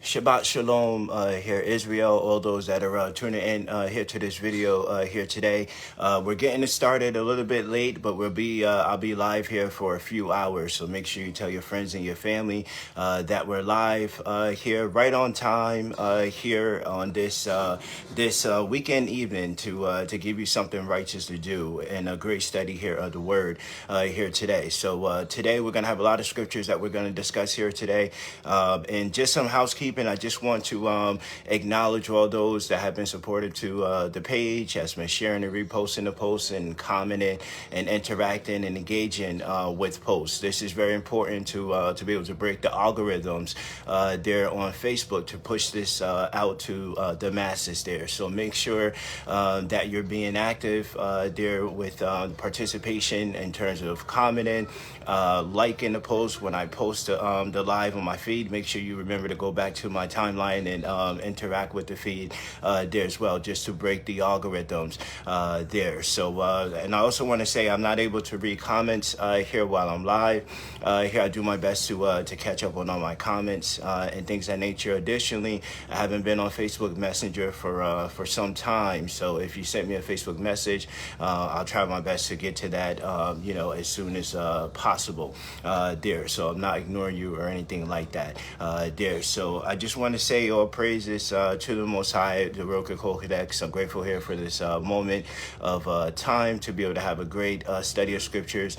Shabbat Shalom here, Israel, all those that are tuning in here to this video here today. We're getting it started a little bit late, but I'll be live here for a few hours. So make sure you tell your friends and your family that we're live here right on time here on this weekend evening to give you something righteous to do and a great study here of the Word here today. So today we're going to have a lot of scriptures that we're going to discuss here today, and just some housekeeping. I just want to acknowledge all those that have been supportive to the page, has been sharing and reposting the posts and commenting and interacting and engaging with posts. This is very important to be able to break the algorithms there on Facebook to push this out to the masses there. So make sure that you're being active there with participation in terms of commenting, liking the post. When I post the live on my feed, make sure you remember to go back to my timeline and interact with the feed there as well, just to break the algorithms there. So and I also want to say I'm not able to read comments here while I'm live. Here I do my best to catch up on all my comments and things of that nature. Additionally, I haven't been on Facebook Messenger for some time, so if you sent me a Facebook message, I'll try my best to get to that as soon as possible there. So I'm not ignoring you or anything like that there. So I just want to say all praises to the Most High, the Roka Kodex. I'm grateful here for this moment of time to be able to have a great study of scriptures.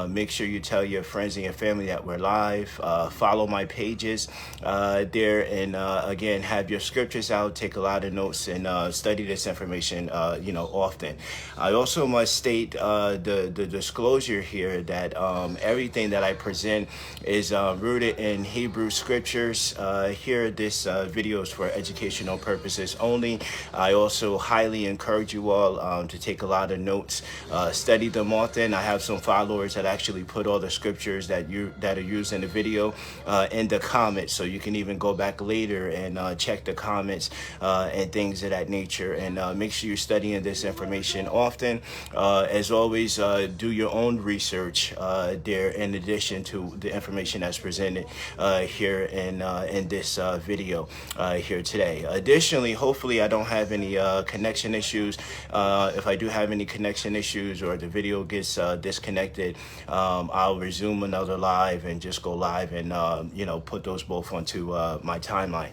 Make sure you tell your friends and your family that we're live. Follow my pages there, and again, have your scriptures out. Take a lot of notes and study this information often. I also must state the disclosure here that everything that I present is rooted in Hebrew scriptures. Here, this video is for educational purposes only. I also highly encourage you all to take a lot of notes, study them often. I have some followers that actually put all the scriptures that are used in the video in the comments, so you can even go back later and check the comments and things of that nature. And make sure you're studying this information often. As always, do your own research there, in addition to the information that's presented here in this video here today. Additionally, hopefully I don't have any connection issues. If I do have any connection issues or the video gets disconnected, I'll resume another live and just go live and put those both onto my timeline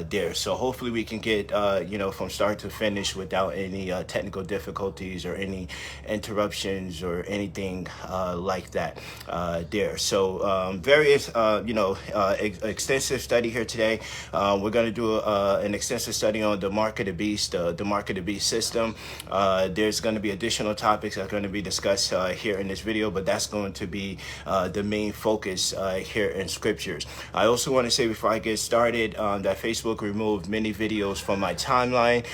there. So hopefully we can get from start to finish without any technical difficulties or any interruptions or anything like that there. So various extensive study here today. We're going to do an extensive study on the mark of the beast, the mark of the beast system. There's going to be additional topics that are going to be discussed here in this video, but that's going to be the main focus here in scriptures. I also want to say before I get started that Facebook removed many videos from my timeline.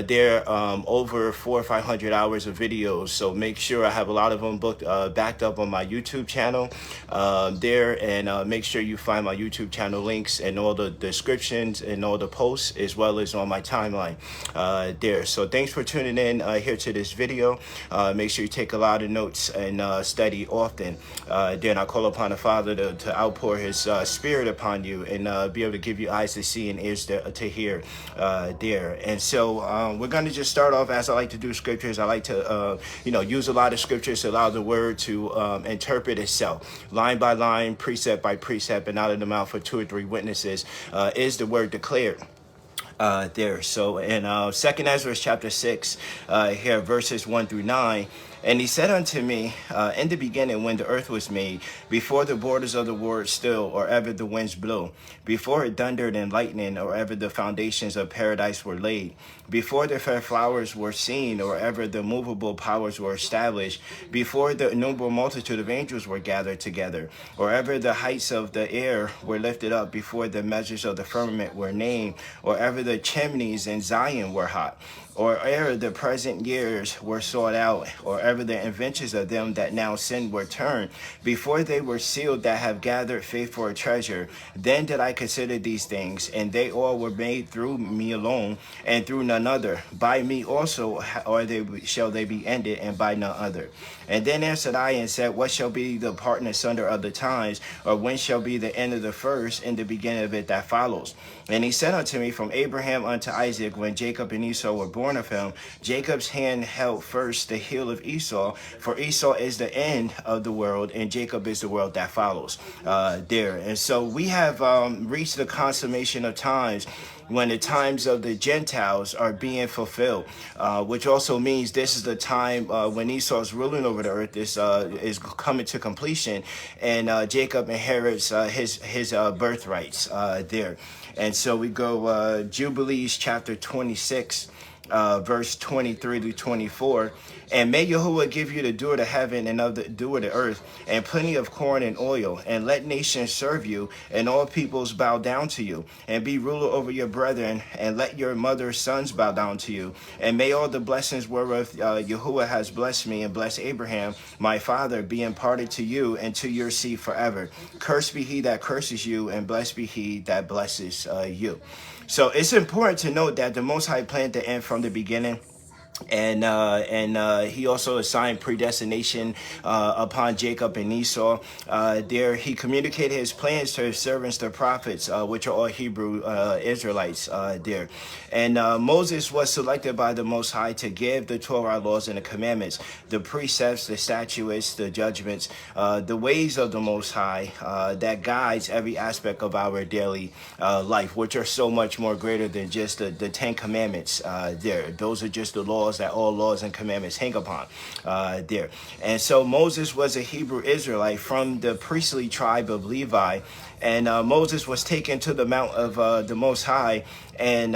There are over 400 or 500 hours of videos, so make sure I have a lot of them backed up on my YouTube channel there, and make sure you find my YouTube channel links and all the descriptions and all the posts, as well as on my timeline there. So thanks for tuning in here to this video. Make sure you take a lot of notes and study often. Then I call upon the Father to outpour his spirit upon you and be able to give you eyes to see and ears to hear there. And so we're going to just start off, as I like to do scriptures. I like to use a lot of scriptures to allow the word to interpret itself line by line, precept by precept, and out of the mouth of 2 or 3 witnesses is the word declared there. So in 2nd Ezra chapter 6 here, verses 1 through 9. And he said unto me, in the beginning, when the earth was made, before the borders of the world still, or ever the winds blew, before it thundered and lightning, or ever the foundations of paradise were laid, before the fair flowers were seen, or ever the movable powers were established, before the innumerable multitude of angels were gathered together, or ever the heights of the air were lifted up, before the measures of the firmament were named, or ever the chimneys in Zion were hot, or ere the present years were sought out, or ever the inventions of them that now sin were turned, before they were sealed that have gathered faith for a treasure, then did I consider these things, and they all were made through me alone, and through none other. By me also shall they be ended, and by none other. And then answered I and said, what shall be the part and asunder of the times, or when shall be the end of the first, and the beginning of it that follows? And he said unto me, from Abraham unto Isaac, when Jacob and Esau were born of him, Jacob's hand held first the heel of Esau, for Esau is the end of the world, and Jacob is the world that follows. There. And so we have reached the consummation of times, when the times of the Gentiles are being fulfilled, which also means this is the time when Esau is ruling over the earth. This is coming to completion, and Jacob inherits his birthrights there. And so we go Jubilees chapter 26, verse 23 to 24. And may Yahuwah give you the dew of the heaven and of the dew of the earth, and plenty of corn and oil, and let nations serve you, and all peoples bow down to you, and be ruler over your brethren, and let your mother's sons bow down to you. And may all the blessings whereof Yahuwah has blessed me and blessed Abraham, my father, be imparted to you and to your seed forever. Cursed be he that curses you, and blessed be he that blesses you. So it's important to note that the Most High planned the end from the beginning. And he also assigned predestination upon Jacob and Esau. There he communicated his plans to his servants, the prophets, which are all Hebrew Israelites there. And Moses was selected by the Most High to give the Torah laws and the commandments, the precepts, the statutes, the judgments, the ways of the Most High that guides every aspect of our daily life, which are so much more greater than just the 10 commandments there. Those are just the laws that all laws and commandments hang upon there. And so Moses was a Hebrew Israelite from the priestly tribe of Levi. And Moses was taken to the mount of the Most High and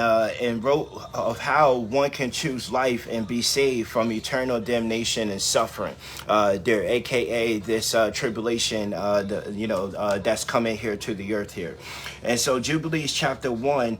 wrote of how one can choose life and be saved from eternal damnation and suffering there, aka this tribulation that's coming here to the earth here. And so Jubilees chapter 1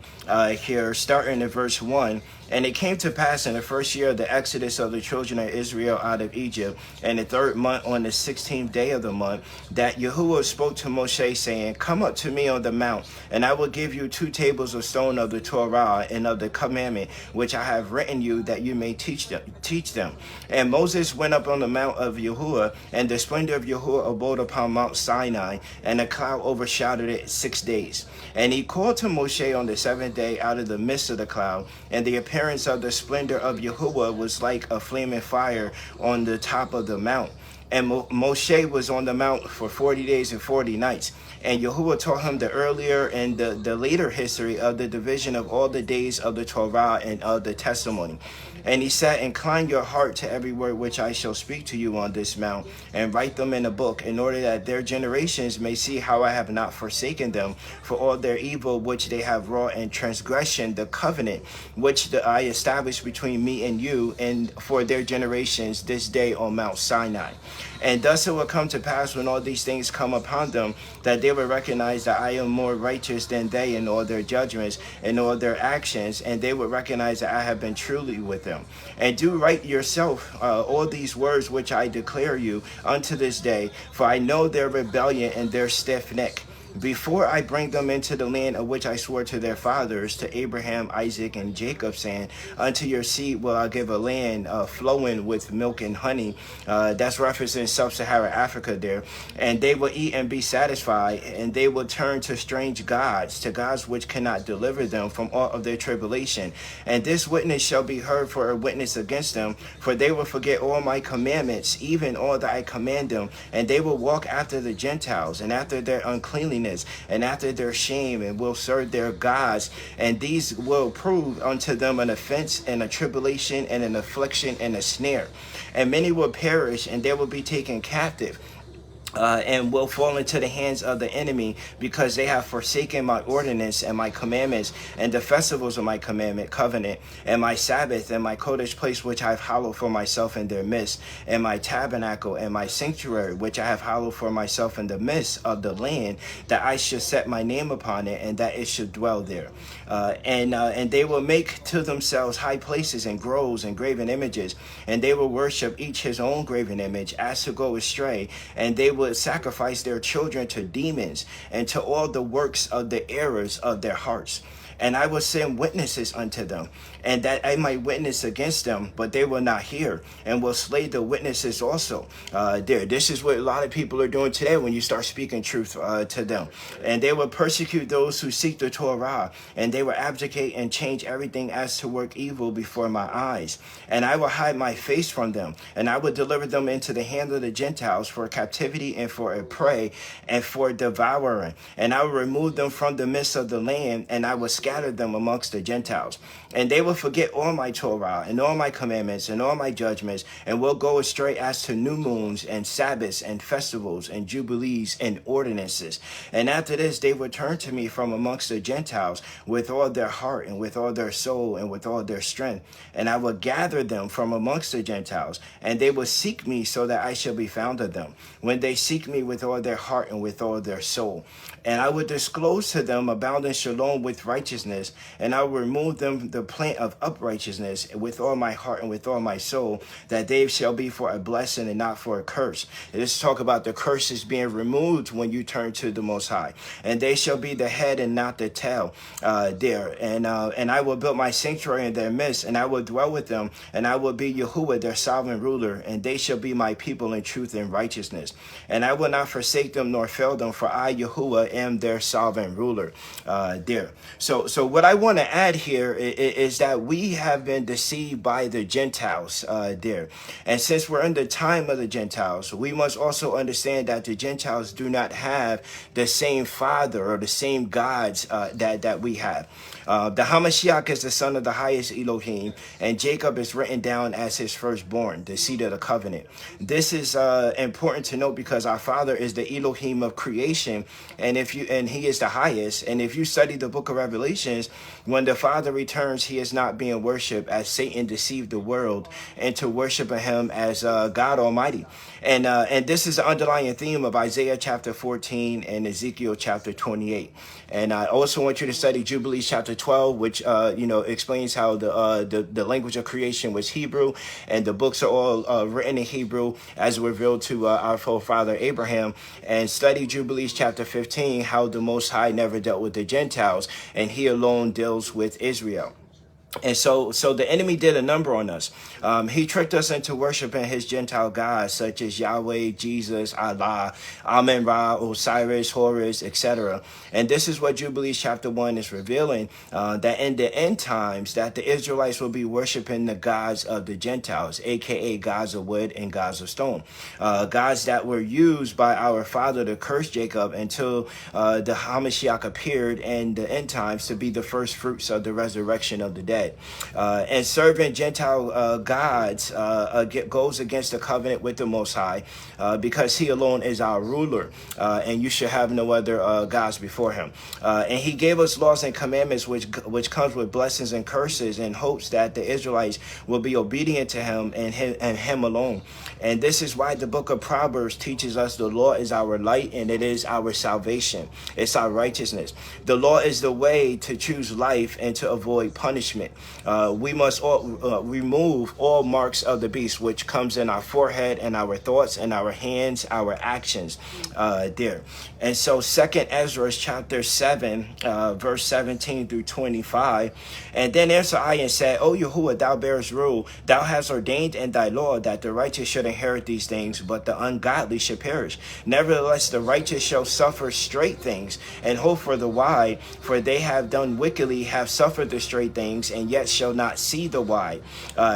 here, starting in verse 1. And it came to pass in the first year of the exodus of the children of Israel out of Egypt, and the 3rd month on the 16th day of the month, that Yahuwah spoke to Moshe, saying, come up to me on the mount, and I will give you 2 tables of stone of the Torah and of the commandment, which I have written you, that you may teach them. And Moses went up on the mount of Yahuwah, and the splendor of Yahuwah abode upon Mount Sinai, and a cloud overshadowed it 6 days. And he called to Moshe on the 7th day out of the midst of the cloud, and the appearance of the splendor of Yahuwah was like a flaming fire on the top of the mount. And Moshe was on the mount for 40 days and 40 nights. And Yahuwah taught him the earlier and the later history of the division of all the days of the Torah and of the testimony. And he said, incline your heart to every word which I shall speak to you on this mount, and write them in a book, in order that their generations may see how I have not forsaken them for all their evil which they have wrought, and transgression the covenant which I established between me and you, and for their generations this day on Mount Sinai. And thus it will come to pass, when all these things come upon them, that they will recognize that I am more righteous than they in all their judgments and all their actions, and they will recognize that I have been truly with them. And do write yourself all these words which I declare you unto this day, for I know their rebellion and their stiff neck, before I bring them into the land of which I swore to their fathers, to Abraham, Isaac, and Jacob, saying, unto your seed will I give a land flowing with milk and honey. That's referencing sub-Sahara Africa there. And they will eat and be satisfied, and they will turn to strange gods, to gods which cannot deliver them from all of their tribulation. And this witness shall be heard for a witness against them, for they will forget all my commandments, even all that I command them, and they will walk after the Gentiles, and after their uncleanliness, and after their shame, and will serve their gods, and these will prove unto them an offense and a tribulation and an affliction and a snare. And many will perish, and they will be taken captive. and will fall into the hands of the enemy, because they have forsaken my ordinance and my commandments, and the festivals of my covenant, and my Sabbath, and my Kodesh place which I have hallowed for myself in their midst, and my tabernacle and my sanctuary which I have hallowed for myself in the midst of the land, that I should set my name upon it, and that it should dwell there. And they will make to themselves high places and groves and graven images, and they will worship each his own graven image, as to go astray, and they will sacrifice their children to demons and to all the works of the errors of their hearts. And I will send witnesses unto them, and that I might witness against them, but they will not hear, and will slay the witnesses also. This is what a lot of people are doing today when you start speaking truth to them. And they will persecute those who seek the Torah, and they will abdicate and change everything as to work evil before my eyes. And I will hide my face from them, and I will deliver them into the hand of the Gentiles for captivity and for a prey and for devouring. And I will remove them from the midst of the land, and I will scatter them amongst the Gentiles. And they will forget all my Torah and all my commandments and all my judgments, and will go astray as to new moons and Sabbaths and festivals and jubilees and ordinances. And after this they will turn to me from amongst the Gentiles with all their heart and with all their soul and with all their strength. And I will gather them from amongst the Gentiles, and they will seek me so that I shall be found of them, when they seek me with all their heart and with all their soul. And I will disclose to them abounding shalom with righteousness, and I will remove them the plant of uprightness with all my heart and with all my soul, that they shall be for a blessing and not for a curse. Let's talk about the curses being removed when you turn to the Most High. And they shall be the head and not the tail there. And I will build my sanctuary in their midst, and I will dwell with them, and I will be Yahuwah, their sovereign ruler, and they shall be my people in truth and righteousness. And I will not forsake them nor fail them, for I, Yahuwah, am their sovereign ruler there. So what I want to add here is that we have been deceived by the Gentiles there. And since we're in the time of the Gentiles, we must also understand that the Gentiles do not have the same Father or the same gods that we have. The Hamashiach is the son of the highest Elohim, and Jacob is written down as his firstborn, the seed of the covenant. This is important to note, because our Father is the Elohim of creation, and he is the highest. And if you study the book of Revelations, when the Father returns, he is not being worshipped, as Satan deceived the world into worshiping him as God Almighty. And this is the underlying theme of Isaiah chapter 14 and Ezekiel chapter 28. And I also want you to study Jubilees chapter 12, which explains how the language of creation was Hebrew, and the books are all written in Hebrew as revealed to our forefather Abraham. And study Jubilees chapter 15, how the Most High never dealt with the Gentiles, and he alone deals with Israel. And so the enemy did a number on us. He tricked us into worshiping his Gentile gods, such as Yahweh, Jesus, Allah, Amen-Ra, Osiris, Horus, etc. And this is what Jubilees chapter 1 is revealing, that in the end times, that the Israelites will be worshiping the gods of the Gentiles, aka gods of wood and gods of stone, gods that were used by our father to curse Jacob until the Hamashiach appeared in the end times to be the first fruits of the resurrection of the dead. And serving Gentile gods goes against the covenant with the Most High, because he alone is our ruler, and you should have no other gods before him. And he gave us laws and commandments which comes with blessings and curses, in hopes that the Israelites will be obedient to him and him alone. And this is why the book of Proverbs teaches us the law is our light and it is our salvation. It's our righteousness. The law is the way to choose life and to avoid punishment. We must remove all marks of the beast, which comes in our forehead and our thoughts and our hands, our actions there. And so 2nd Ezra chapter 7, verse 17 through 25. And then answered I and said, O Yahuwah, thou bearest rule. Thou hast ordained in thy law that the righteous should inherit these things, but the ungodly should perish. Nevertheless, the righteous shall suffer straight things, and hope for the wide, for they have done wickedly, have suffered the straight things, and and yet shall not see the wide.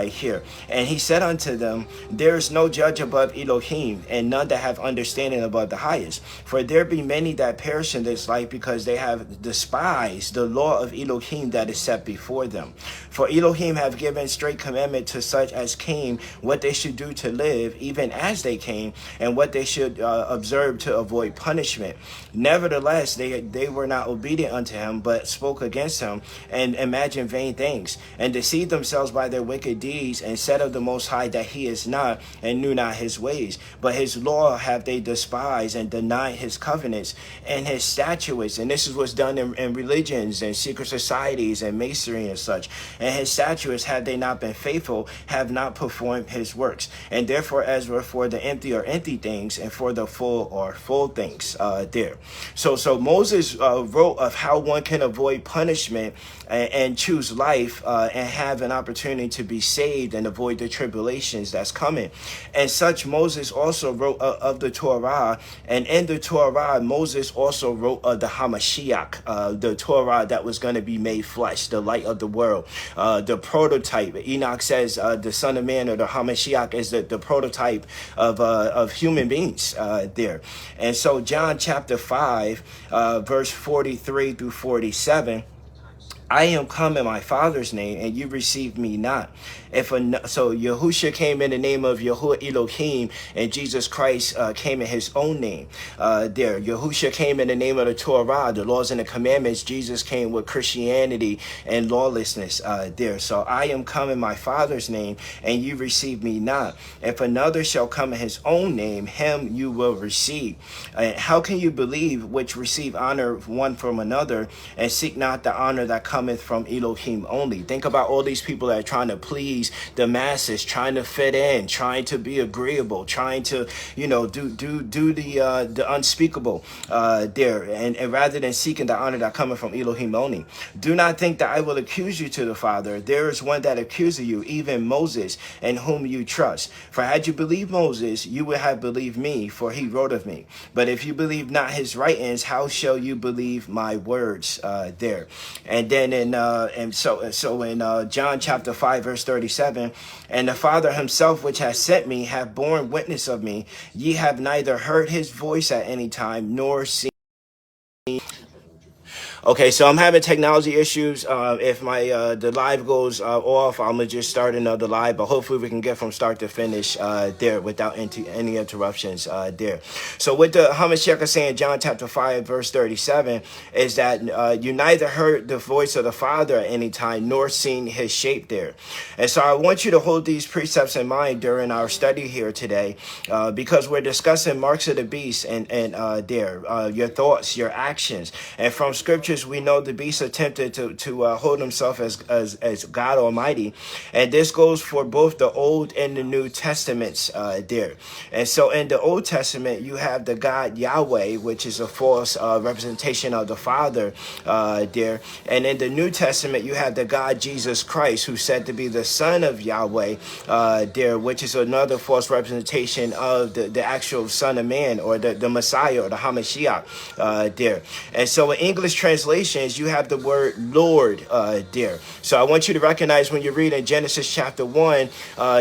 Here. And he said unto them, there is no judge above Elohim, and none that have understanding above the highest. For there be many that perish in this life, because they have despised the law of Elohim that is set before them. For Elohim have given straight commandment to such as came, what they should do to live, even as they came, and what they should observe to avoid punishment. Nevertheless, they were not obedient unto him, but spoke against him, and imagined vain things, and deceived themselves by their wicked deeds, and said of the Most High that he is not, and knew not his ways. But his law have they despised, and denied his covenants and his statutes. And this is what's done in religions and secret societies and masonry and such. And his statutes have they not been faithful, have not performed his works. And therefore, as were for the empty or empty things, and for the full or full things there. So Moses wrote of how one can avoid punishment and choose life and have an opportunity to be saved and avoid the tribulations that's coming. And such Moses also wrote of the Torah, and in the Torah Moses also wrote of the Hamashiach, the Torah that was going to be made flesh, the light of the world, the prototype. Enoch says the Son of Man, or the Hamashiach, is the prototype of human beings there. And so John chapter 5 verse 43 through 47, I am come in my Father's name, and you received me not. So Yahusha came in the name of Yahuwah Elohim, and Jesus Christ came in his own name. There, Yahusha came in the name of the Torah, the laws and the commandments. Jesus came with Christianity and lawlessness. There, so I am come in my Father's name, and you receive me not. If another shall come in his own name, him you will receive. How can you believe which receive honor one from another, and seek not the honor that cometh from Elohim only? Think about all these people that are trying to please the masses, trying to fit in, trying to be agreeable, trying to, do the unspeakable there, and rather than seeking the honor that cometh from Elohim only. Do not think that I will accuse you to the Father. There is one that accuses you, even Moses, in whom you trust. For had you believed Moses, you would have believed me, for he wrote of me. But if you believe not his writings, how shall you believe my words? There. And then in John chapter 5 verse 37, and the Father himself which has sent me hath borne witness of me. Ye have neither heard his voice at any time, nor seen. Okay, so I'm having technology issues. If my the live goes off, I'm gonna just start another live, but hopefully we can get from start to finish there without any interruptions there. So what the Hamashiach is saying, John chapter 5 verse 37, is that you neither heard the voice of the Father at any time, nor seen his shape there. And so I want you to hold these precepts in mind during our study here today, because we're discussing marks of the beast and there, your thoughts, your actions, and from scripture we know the beast attempted to hold himself as God Almighty, and this goes for both the Old and the New Testaments there. And so in the Old Testament you have the God Yahweh, which is a false representation of the Father there, and in the New Testament you have the God Jesus Christ, who's said to be the Son of Yahweh there, which is another false representation of the actual Son of Man, or the Messiah, or the Hamashiach there. And so in English translations you have the word Lord there. So I want you to recognize when you read in Genesis chapter 1,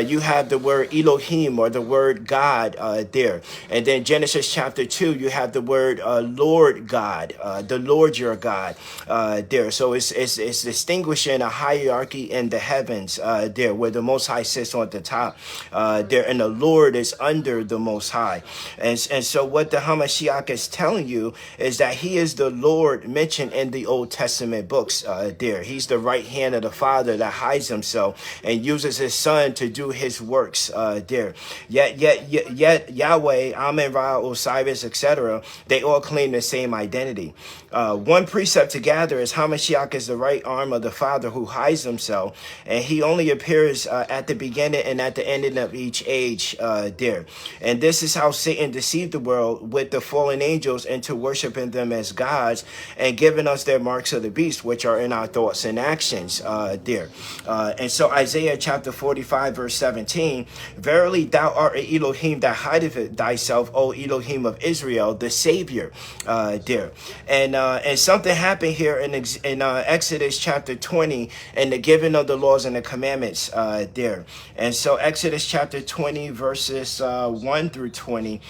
you have the word Elohim, or the word God there. And then Genesis chapter 2, you have the word Lord God, the Lord your God there. So it's distinguishing a hierarchy in the heavens there, where the Most High sits on the top there, and the Lord is under the Most High. And so what the Hamashiach is telling you is that he is the Lord mentioned in the Old Testament books there. He's the right hand of the Father that hides himself and uses his Son to do his works there. Yet Yahweh, Amen, Ra, Osiris, etc., they all claim the same identity. One precept to gather is Hamashiach is the right arm of the Father who hides himself, and he only appears at the beginning and at the ending of each age there. And this is how Satan deceived the world with the fallen angels into worshiping them as gods, and giving given us their marks of the beast, which are in our thoughts and actions there. And so Isaiah chapter 45, verse 17, verily thou art an Elohim that hideth thyself, O Elohim of Israel, the Savior there. And something happened here in Exodus chapter 20 and the giving of the laws and the commandments there. And so Exodus chapter 20 verses 1 through 20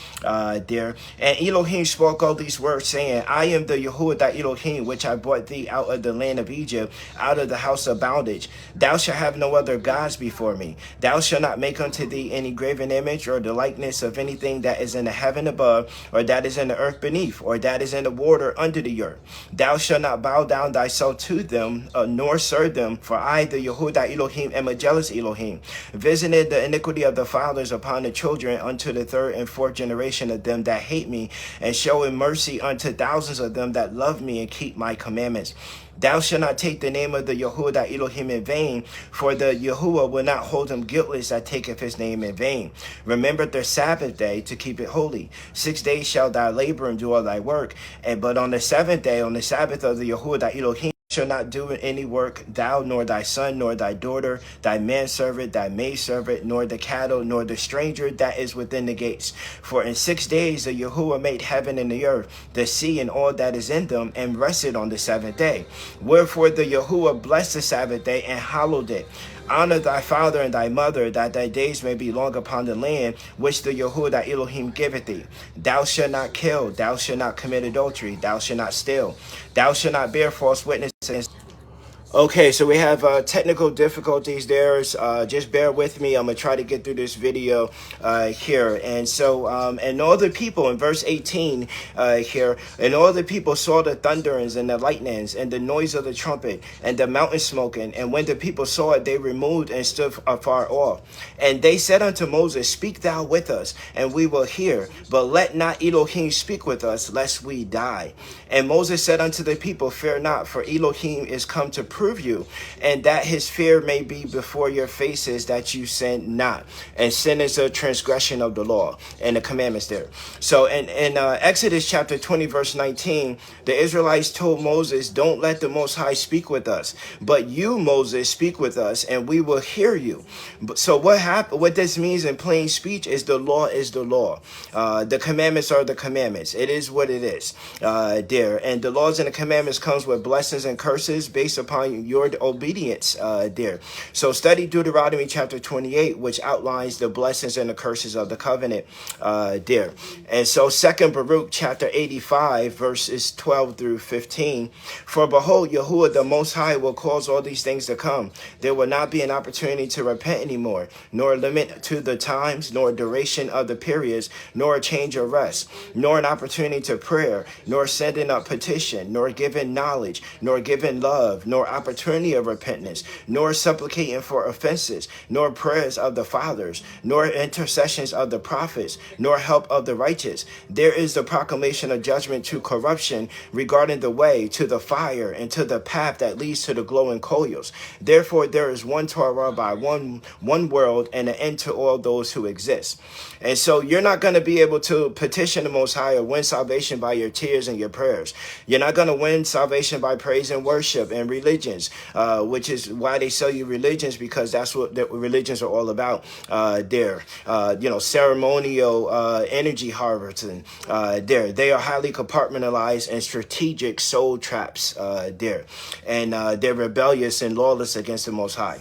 there. And Elohim spoke all these words, saying, I am the Yahuwah thy Elohim, which I brought thee out of the land of Egypt, out of the house of bondage. Thou shalt have no other gods before me. Thou shalt not make unto thee any graven image or the likeness of anything that is in the heaven above, or that is in the earth beneath, or that is in the water under the earth. Thou shalt not bow down thyself to them, nor serve them, for I, the Yahuwah thy Elohim, am a jealous Elohim, visited the iniquity of the fathers upon the children unto the third and fourth generation of them that hate me, and showing mercy unto thousands of them that love me and keep my commandments. Thou shalt not take the name of the Yahuwah thy Elohim in vain, for the Yahuwah will not hold him guiltless that taketh his name in vain. Remember the Sabbath day to keep it holy. 6 days shalt thou labor and do all thy work, but on the seventh day, on the Sabbath of the Yahuwah thy Elohim, shall not do any work, thou, nor thy son, nor thy daughter, thy manservant, thy maidservant, nor the cattle, nor the stranger that is within the gates. For in 6 days the Yahuwah made heaven and the earth, the sea and all that is in them, and rested on the seventh day. Wherefore the Yahuwah blessed the Sabbath day and hallowed it. Honor thy father and thy mother, that thy days may be long upon the land which the Yahuwah thy Elohim giveth thee. Thou shalt not kill, thou shalt not commit adultery, thou shalt not steal, thou shalt not bear false witness against. Okay, so we have technical difficulties there. Just bear with me. I'm going to try to get through this video here. And so, and all the people in verse 18 here, and all the people saw the thunderings and the lightnings and the noise of the trumpet and the mountain smoking. And when the people saw it, they removed and stood afar off. And they said unto Moses, speak thou with us, and we will hear. But let not Elohim speak with us, lest we die. And Moses said unto the people, fear not, for Elohim is come to prove you, and that his fear may be before your faces, that you sin not. And sin is a transgression of the law and the commandments there. So in Exodus chapter 20 verse 19, the Israelites told Moses, don't let the Most High speak with us, but you, Moses, speak with us, and we will hear you. So what this means in plain speech is the law is the law. The commandments are the commandments. It is what it is there. And the laws and the commandments comes with blessings and curses based upon your obedience there. So study Deuteronomy chapter 28, which outlines the blessings and the curses of the covenant there. And so 2 Baruch chapter 85 verses 12 through 15. For behold, Yahuwah the Most High will cause all these things to come. There will not be an opportunity to repent anymore, nor a limit to the times, nor a duration of the periods, nor a change of rest, nor an opportunity to prayer, nor sending up petition, nor giving knowledge, nor giving love, nor opportunity of repentance, nor supplicating for offenses, nor prayers of the fathers, nor intercessions of the prophets, nor help of the righteous. There is the proclamation of judgment to corruption, regarding the way, to the fire, and to the path that leads to the glowing coals. Therefore there is one Torah by one world, and an end to all those who exist. And so you're not going to be able to petition the Most High or win salvation by your tears and your prayers. You're not going to win salvation by praise and worship and religions, which is why they sell you religions, because that's what the religions are all about there. Ceremonial energy harvesting there. They are highly compartmentalized and strategic soul traps there. And they're rebellious and lawless against the Most High.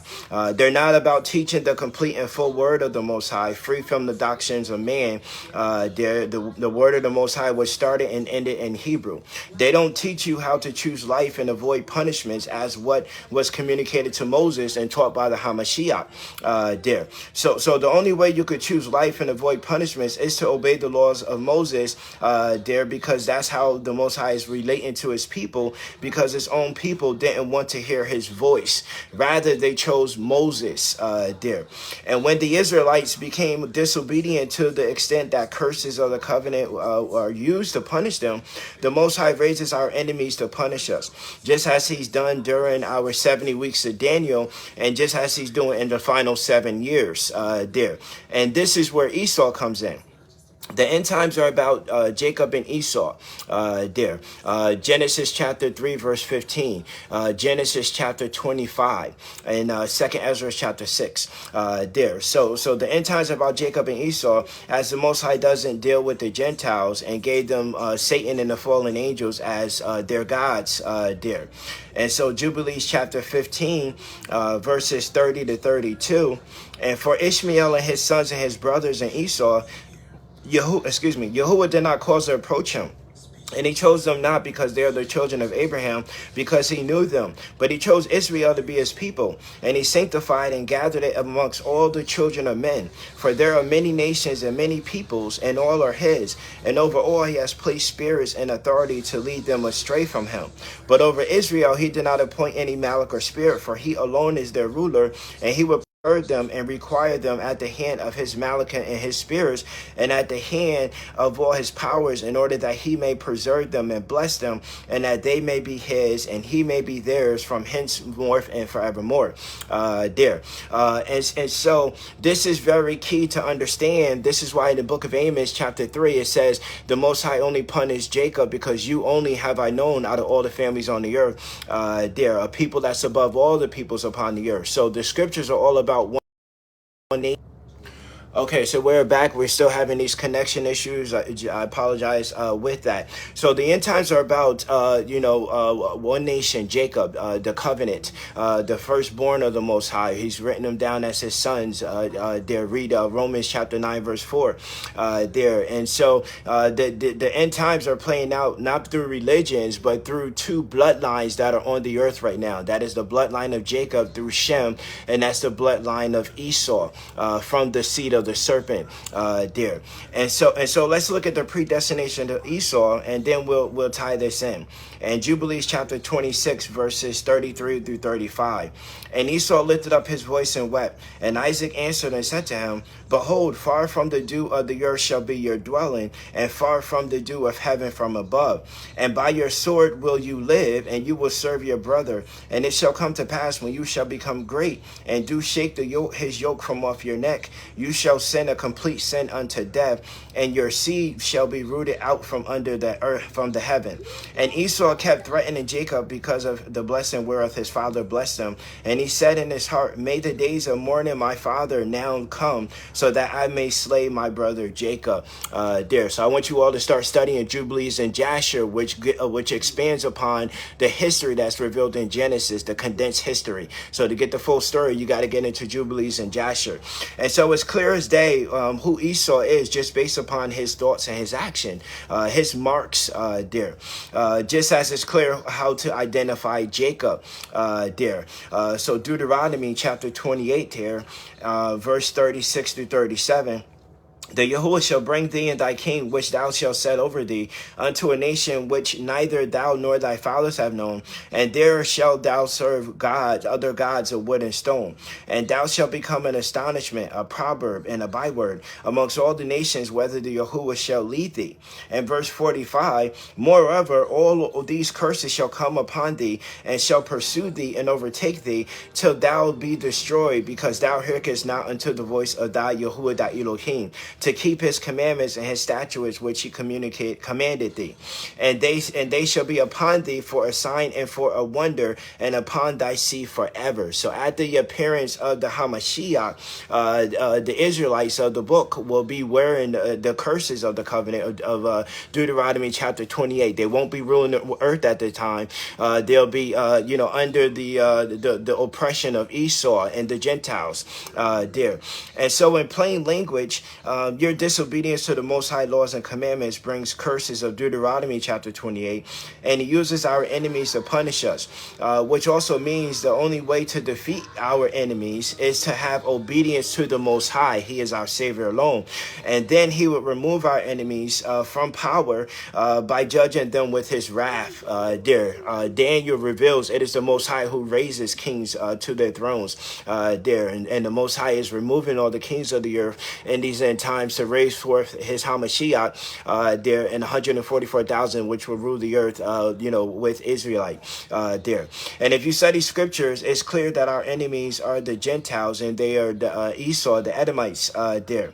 They're not about teaching the complete and full word of the Most High, free from the doctrines of man. The word of the Most High was started and ended in Hebrew. They don't teach you how to choose life and avoid punishments, as what was communicated to Moses and taught by the Hamashiach there. So the only way you could choose life and avoid punishments is to obey the laws of Moses there, because that's how the Most High is relating to his people, because his own people didn't want to hear his voice. Rather, they chose Moses there. And when the Israelites became disobedient to the extent that curses of the covenant are used to punish them, the Most High raises our enemies to punish us, just as he's done during our 70 weeks of Daniel, and just as he's doing in the final 7 years there. And this is where Esau comes in. The end times are about Jacob and Esau there. Genesis chapter 3, verse 15. Genesis chapter 25. And 2nd Ezra chapter 6 there. So the end times are about Jacob and Esau, as the Most High doesn't deal with the Gentiles and gave them Satan and the fallen angels as their gods there. And so Jubilees chapter 15, verses 30 to 32. And for Ishmael and his sons and his brothers and Esau, Yahuwah did not cause to approach him. And he chose them not because they are the children of Abraham, because he knew them. But he chose Israel to be his people, and he sanctified and gathered it amongst all the children of men. For there are many nations and many peoples, and all are his. And over all he has placed spirits and authority to lead them astray from him. But over Israel he did not appoint any malak or spirit, for he alone is their ruler, and he will them and require them at the hand of his malachim and his spirits, and at the hand of all his powers, in order that he may preserve them and bless them, and that they may be his and he may be theirs from henceforth and forevermore. And so this is very key to understand. This is why in the book of Amos chapter 3 it says, the Most High only punished Jacob because you only have I known out of all the families on the earth. There are people that's above all the peoples upon the earth. So the scriptures are all about one nation. Okay, so we're back. We're still having these connection issues. I apologize with that. So the end times are about, one nation, Jacob, the covenant, the firstborn of the Most High. He's written them down as his sons. There, read Romans chapter 9, verse 4 there. And so the end times are playing out not through religions, but through two bloodlines that are on the earth right now. That is the bloodline of Jacob through Shem, and that's the bloodline of Esau from the seed of the serpent there. And so let's look at the predestination of Esau, and then we'll tie this in. And Jubilees chapter 26 verses 33 through 35. And Esau lifted up his voice and wept. And Isaac answered and said to him, Behold, far from the dew of the earth shall be your dwelling, and far from the dew of heaven from above. And by your sword will you live, and you will serve your brother. And it shall come to pass, when you shall become great, and do shake his yoke from off your neck, you shall send a complete sin unto death, and your seed shall be rooted out from under the earth, from the heaven. And Esau kept threatening Jacob because of the blessing whereof his father blessed him. And he said in his heart, May the days of mourning my father now come, so that I may slay my brother Jacob there. So I want you all to start studying Jubilees and Jasher, which expands upon the history that's revealed in Genesis, the condensed history. So to get the full story, you got to get into Jubilees and Jasher. And so it's clear as day who Esau is, just based upon his thoughts and his action, his marks there. Just as it's clear how to identify Jacob there. So Deuteronomy chapter 28 here, verse 36 through 37. The Yahuwah shall bring thee and thy king, which thou shalt set over thee, unto a nation which neither thou nor thy fathers have known. And there shalt thou serve gods, other gods of wood and stone. And thou shalt become an astonishment, a proverb, and a byword amongst all the nations, whether the Yahuwah shall lead thee. And verse 45, Moreover, all these curses shall come upon thee, and shall pursue thee and overtake thee, till thou be destroyed, because thou hearkenest not unto the voice of thy Yahuwah thy Elohim, to keep his commandments and his statutes which he commanded thee. And they shall be upon thee for a sign and for a wonder, and upon thy seed forever. So at the appearance of the Hamashiach, the Israelites of the book will be wearing the curses of the covenant of Deuteronomy chapter 28. They won't be ruling the earth at the time. They'll be under the oppression of Esau and the Gentiles there. And so in plain language, your disobedience to the Most High laws and commandments brings curses of Deuteronomy chapter 28, and he uses our enemies to punish us, which also means the only way to defeat our enemies is to have obedience to the Most High. He is our Savior alone. And then he would remove our enemies from power by judging them with his wrath there. Daniel reveals it is the Most High who raises kings to their thrones there. And the Most High is removing all the kings of the earth in these end times, times to raise forth his Hamashiach there, and 144,000 which will rule the earth, with Israelite there. And if you study scriptures, it's clear that our enemies are the Gentiles, and they are Esau, the Edomites there.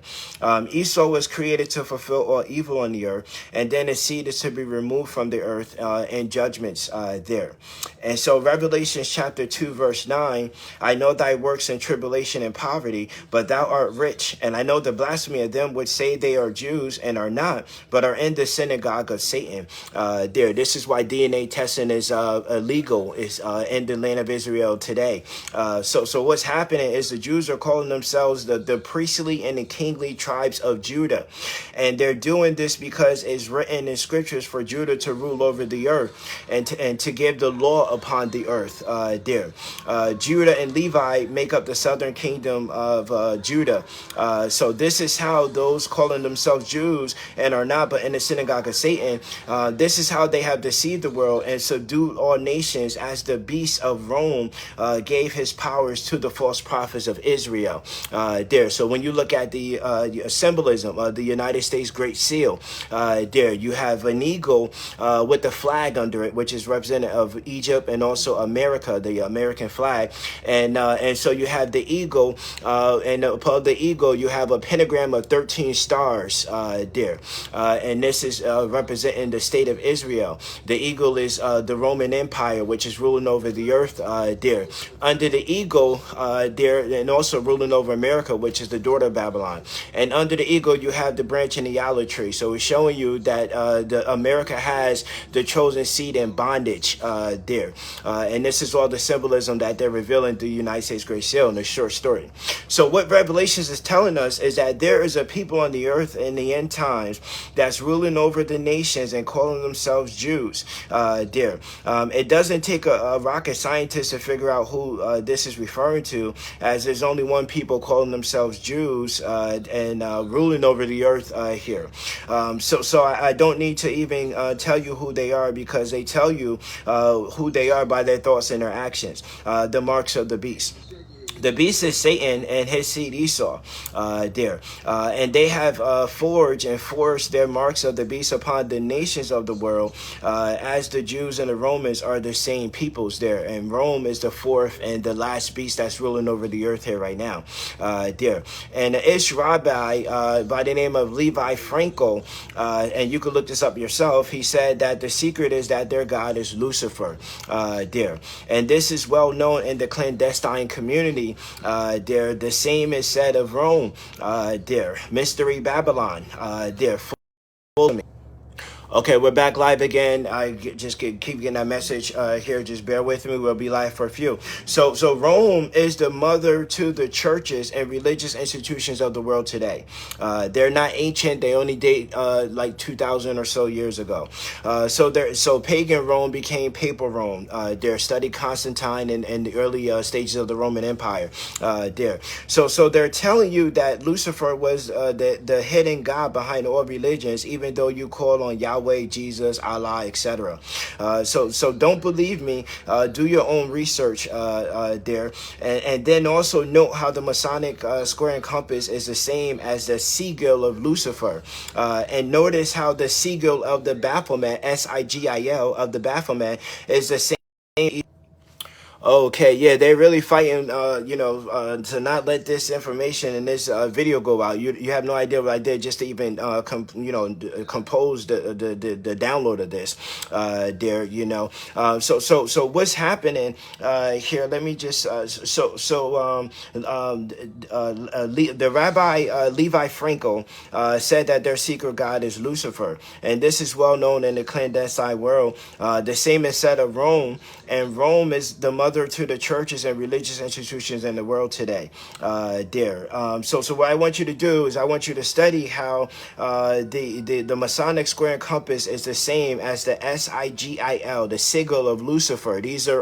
Esau was created to fulfill all evil on the earth, and then his seed is to be removed from the earth in judgments there. And so Revelation chapter 2 verse 9, I know thy works in tribulation and poverty, but thou art rich. And I know the blasphemy of them which say they are Jews and are not, but are in the synagogue of Satan there. This is why DNA testing is illegal in the land of Israel today. So what's happening is the Jews are calling themselves the priestly and the kingly tribes of Judah. And they're doing this because it's written in scriptures for Judah to rule over the earth and to give the law upon the earth there. Judah and Levi make up the southern kingdom of Judah. So this is how those calling themselves Jews and are not, but in the synagogue of Satan, this is how they have deceived the world and subdued all nations, as the beast of Rome gave his powers to the false prophets of Israel there. So when you look at the symbolism of the United States Great Seal there, you have an eagle with the flag under it, which is representative of Egypt and also America, the American flag. And so you have the eagle, and above the eagle you have a pentagram of 13 stars there. And this is representing the state of Israel. The eagle is the Roman Empire, which is ruling over the earth there. Under the eagle there, and also ruling over America, which is the daughter of Babylon. And under the eagle you have the branch and the olive tree. So it's showing you that America has the chosen seed in bondage there. And this is all the symbolism that they're revealing through the United States Great Seal in a short story. So what Revelations is telling us is that there is a people on the earth in the end times that's ruling over the nations and calling themselves Jews there. It doesn't take a rocket scientist to figure out who this is referring to, as there's only one people calling themselves Jews and ruling over the earth here. So I don't need to even tell you who they are, because they tell you who they are by their thoughts and their actions, the marks of the beast. The beast is Satan and his seed Esau there. And they have forged and forced their marks of the beast upon the nations of the world, as the Jews and the Romans are the same peoples there. And Rome is the fourth and the last beast that's ruling over the earth here right now there. And an Ish rabbi by the name of Levi Frankel, and you can look this up yourself, he said that the secret is that their god is Lucifer there. And this is well known in the clandestine community there. The same is said of Rome there. Mystery Babylon there. Okay, we're back live again. I just keep getting that message here. Just bear with me. We'll be live for a few. So Rome is the mother to the churches and religious institutions of the world today. They're not ancient. They only date like 2,000 or so years ago. So pagan Rome became papal Rome. They studied Constantine in the early stages of the Roman Empire there. So they're telling you that Lucifer was the hidden god behind all religions, even though you call on Yahweh, Jesus, Allah, etc. So don't believe me. Do your own research there, and then also note how the Masonic square and compass is the same as the sigil of Lucifer, and notice how the sigil of the Baphomet, S-I-G-I-L, of the Baphomet is the same. Okay, yeah, they're really fighting, to not let this information in this video go out. You have no idea what I did just to even, compose the download of this there, So what's happening here? Let me just, the Rabbi Levi Frankel said that their secret god is Lucifer, and this is well known in the clandestine world. The same is said of Rome, and Rome is the mother to the churches and religious institutions in the world today there. So what I want you to do is I want you to study how the Masonic square and compass is the same as the S-I-G-I-L, the sigil of Lucifer. These are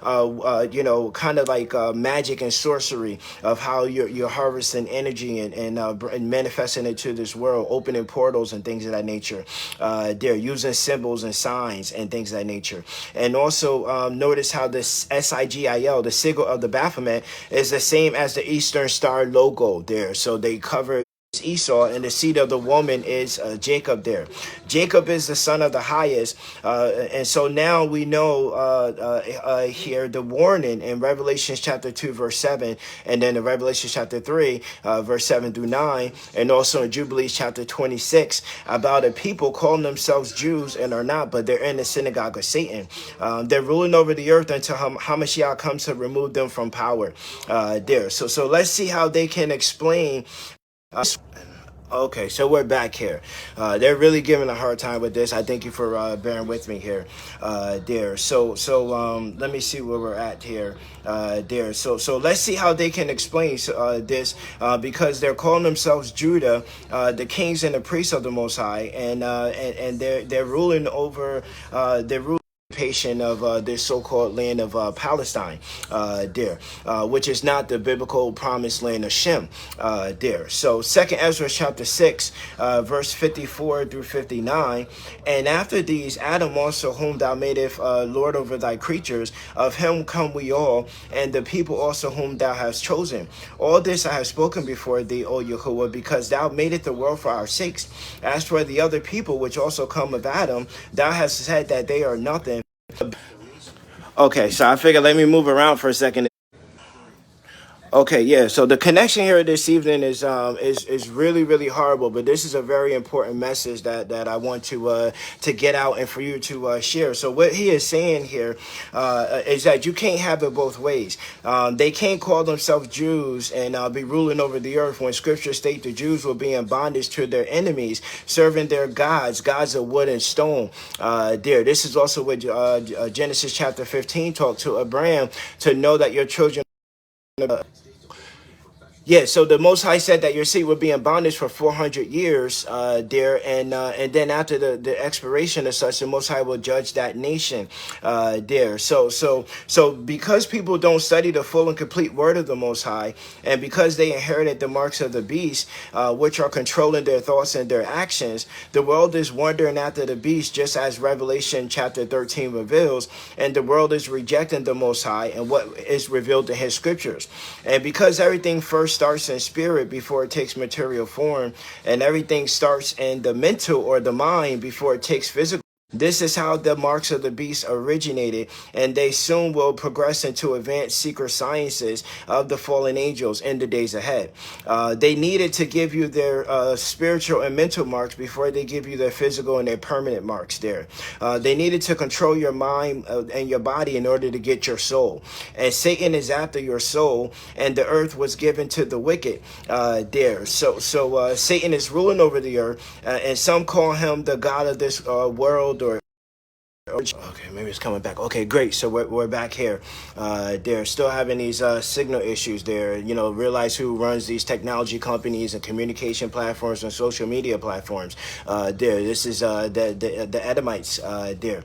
kind of like magic and sorcery of how you're harvesting energy and manifesting it to this world, opening portals and things of that nature. They're using symbols and signs and things of that nature. And also notice how this SIGIL, the sigil of the Baphomet, is the same as the Eastern Star logo there. So they cover Esau, and the seed of the woman is Jacob there. Jacob is the son of the highest. And so now we know here the warning in Revelation chapter 2, verse 7, and then in Revelation chapter 3, verse 7 through 9, and also in Jubilees chapter 26 about a people calling themselves Jews and are not, but they're in the synagogue of Satan. They're ruling over the earth until Hamashiach comes to remove them from power there. So let's see how they can explain. Okay, so we're back here. They're really giving a hard time with this. I thank you for bearing with me here, dear. So let me see where we're at here, dear. So let's see how they can explain this, because they're calling themselves Judah, the kings and the priests of the Most High, and they're ruling over of this so-called land of Palestine there, which is not the biblical promised land of Shem there. So 2nd Ezra chapter 6 verse 54 through 59, and after these Adam also, whom thou madest Lord over thy creatures, of him come we all, and the people also whom thou hast chosen. All this I have spoken before thee, O Yahuwah, because thou madest the world for our sakes. As for the other people which also come of Adam, thou hast said that they are nothing. Okay, so I figured let me move around for a second. Okay, yeah. So the connection here this evening is really, really horrible, but this is a very important message that I want to get out and for you to share. So what he is saying here is that you can't have it both ways. They can't call themselves Jews and be ruling over the earth when Scripture states the Jews will be in bondage to their enemies, serving their gods of wood and stone. There, this is also what Genesis chapter 15 talked to Abraham, to know that your children. Yeah, so the Most High said that your seed would be in bondage for 400 years there, and then after the expiration of such, the Most High will judge that nation there. So because people don't study the full and complete word of the Most High, and because they inherited the marks of the beast, which are controlling their thoughts and their actions, the world is wandering after the beast, just as Revelation chapter 13 reveals, and the world is rejecting the Most High and what is revealed in His scriptures. And because everything first starts in spirit before it takes material form, and everything starts in the mental or the mind before it takes physical. This is how the marks of the beast originated, and they soon will progress into advanced secret sciences of the fallen angels in the days ahead. They needed to give you their spiritual and mental marks before they give you their physical and their permanent marks there. They needed to control your mind and your body in order to get your soul. And Satan is after your soul, and the earth was given to the wicked there. So Satan is ruling over the earth, and some call him the God of this world. Okay, maybe it's coming back. Okay, great. So we're back here. They're still having these signal issues there. You know, realize who runs these technology companies and communication platforms and social media platforms. There, this is the Edomites. There.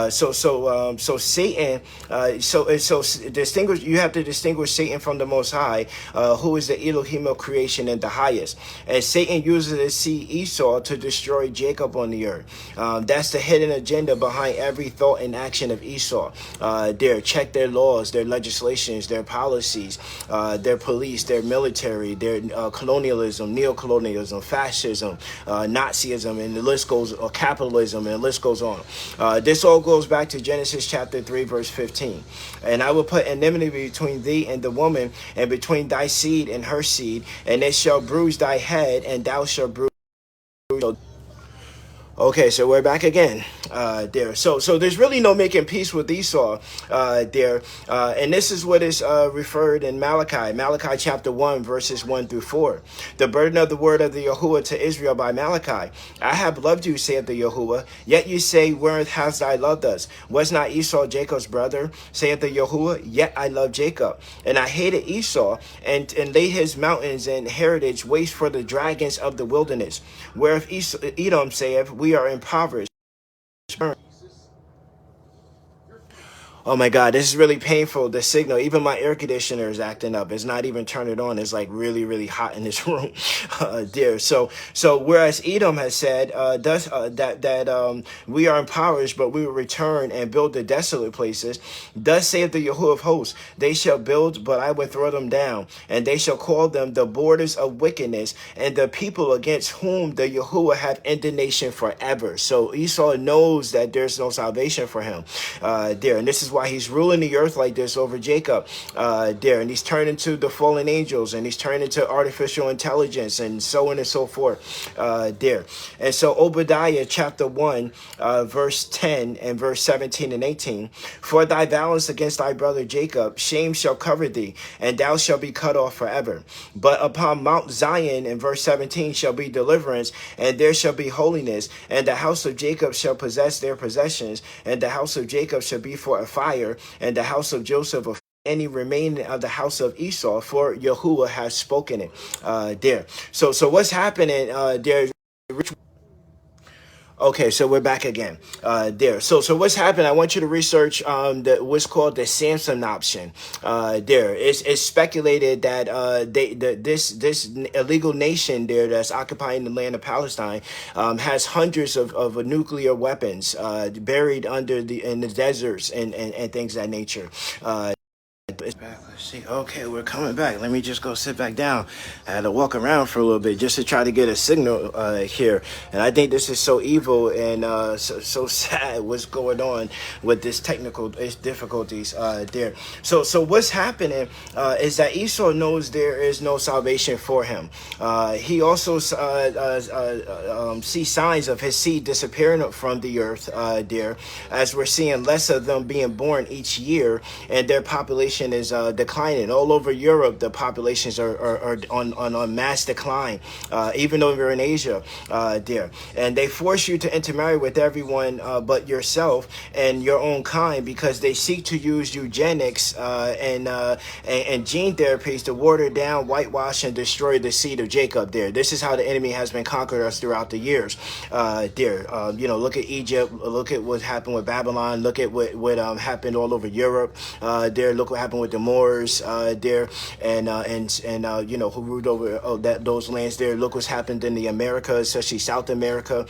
So Satan. So distinguish. You have to distinguish Satan from the Most High, who is the Elohim of creation and the highest. And Satan uses his seed Esau to destroy Jacob on the earth. That's the hidden agenda behind every thought and action of Esau. Check their laws, their legislations, their policies, their police, their military, their colonialism, neocolonialism, fascism, Nazism, and the list goes, or capitalism, and the list goes on. This all goes back to Genesis chapter 3, verse 15. And I will put enmity between thee and the woman, and between thy seed and her seed, and it shall bruise thy head, and thou shalt bruise. Okay, so we're back again there. So there's really no making peace with Esau there. And this is what is referred in Malachi chapter 1, verses 1 through 4. The burden of the word of the Yahuwah to Israel by Malachi. I have loved you, saith the Yahuwah. Yet you say, where hast thou loved us? Was not Esau Jacob's brother? Saith the Yahuwah. Yet I loved Jacob. And I hated Esau, and laid his mountains and heritage waste for the dragons of the wilderness. Whereof Edom saith, we are impoverished. Oh my God, this is really painful. The signal, even my air conditioner is acting up. It's not even turning on. It's like really, really hot in this room, dear. So whereas Edom has said, that we are impoverished, but we will return and build the desolate places. Thus saith the Yahuwah of hosts, they shall build, but I will throw them down, and they shall call them the borders of wickedness, and the people against whom the Yahuwah hath indignation forever. So Esau knows that there's no salvation for him, dear, and this is why he's ruling the earth like this over Jacob, there, and he's turned into the fallen angels, and he's turned into artificial intelligence, and so on and so forth, there. And so Obadiah chapter 1, verse 10 and verse 17 and 18, for thy violence against thy brother Jacob, shame shall cover thee, and thou shalt be cut off forever. But upon Mount Zion, in verse 17, shall be deliverance, and there shall be holiness, and the house of Jacob shall possess their possessions, and the house of Jacob shall be for a fire, and the house of Joseph a any remaining of the house of Esau, for Yahuwah has spoken it, there. So what's happening, there? Okay, so we're back again, there. So what's happened? I want you to research what's called the Samson option. There, it's speculated that this illegal nation there that's occupying the land of Palestine has hundreds of nuclear weapons buried in the deserts and things of that nature. Let's see. Okay, we're coming back. Let me just go sit back down. I had to walk around for a little bit just to try to get a signal here. And I think this is so evil and so sad what's going on with this technical difficulties there. So what's happening is that Esau knows there is no salvation for him. He also sees signs of his seed disappearing from the earth there, as we're seeing less of them being born each year, and their population is declining. All over Europe, the populations are on mass decline, even over in Asia there. And they force you to intermarry with everyone but yourself and your own kind, because they seek to use eugenics and gene therapies to water down, whitewash, and destroy the seed of Jacob there. This is how the enemy has been conquered us throughout the years there. Look at Egypt, look at what happened with Babylon, look at what happened all over Europe there. Look what happened with the Moors there, and who ruled over those lands there. Look what's happened in the Americas, especially South America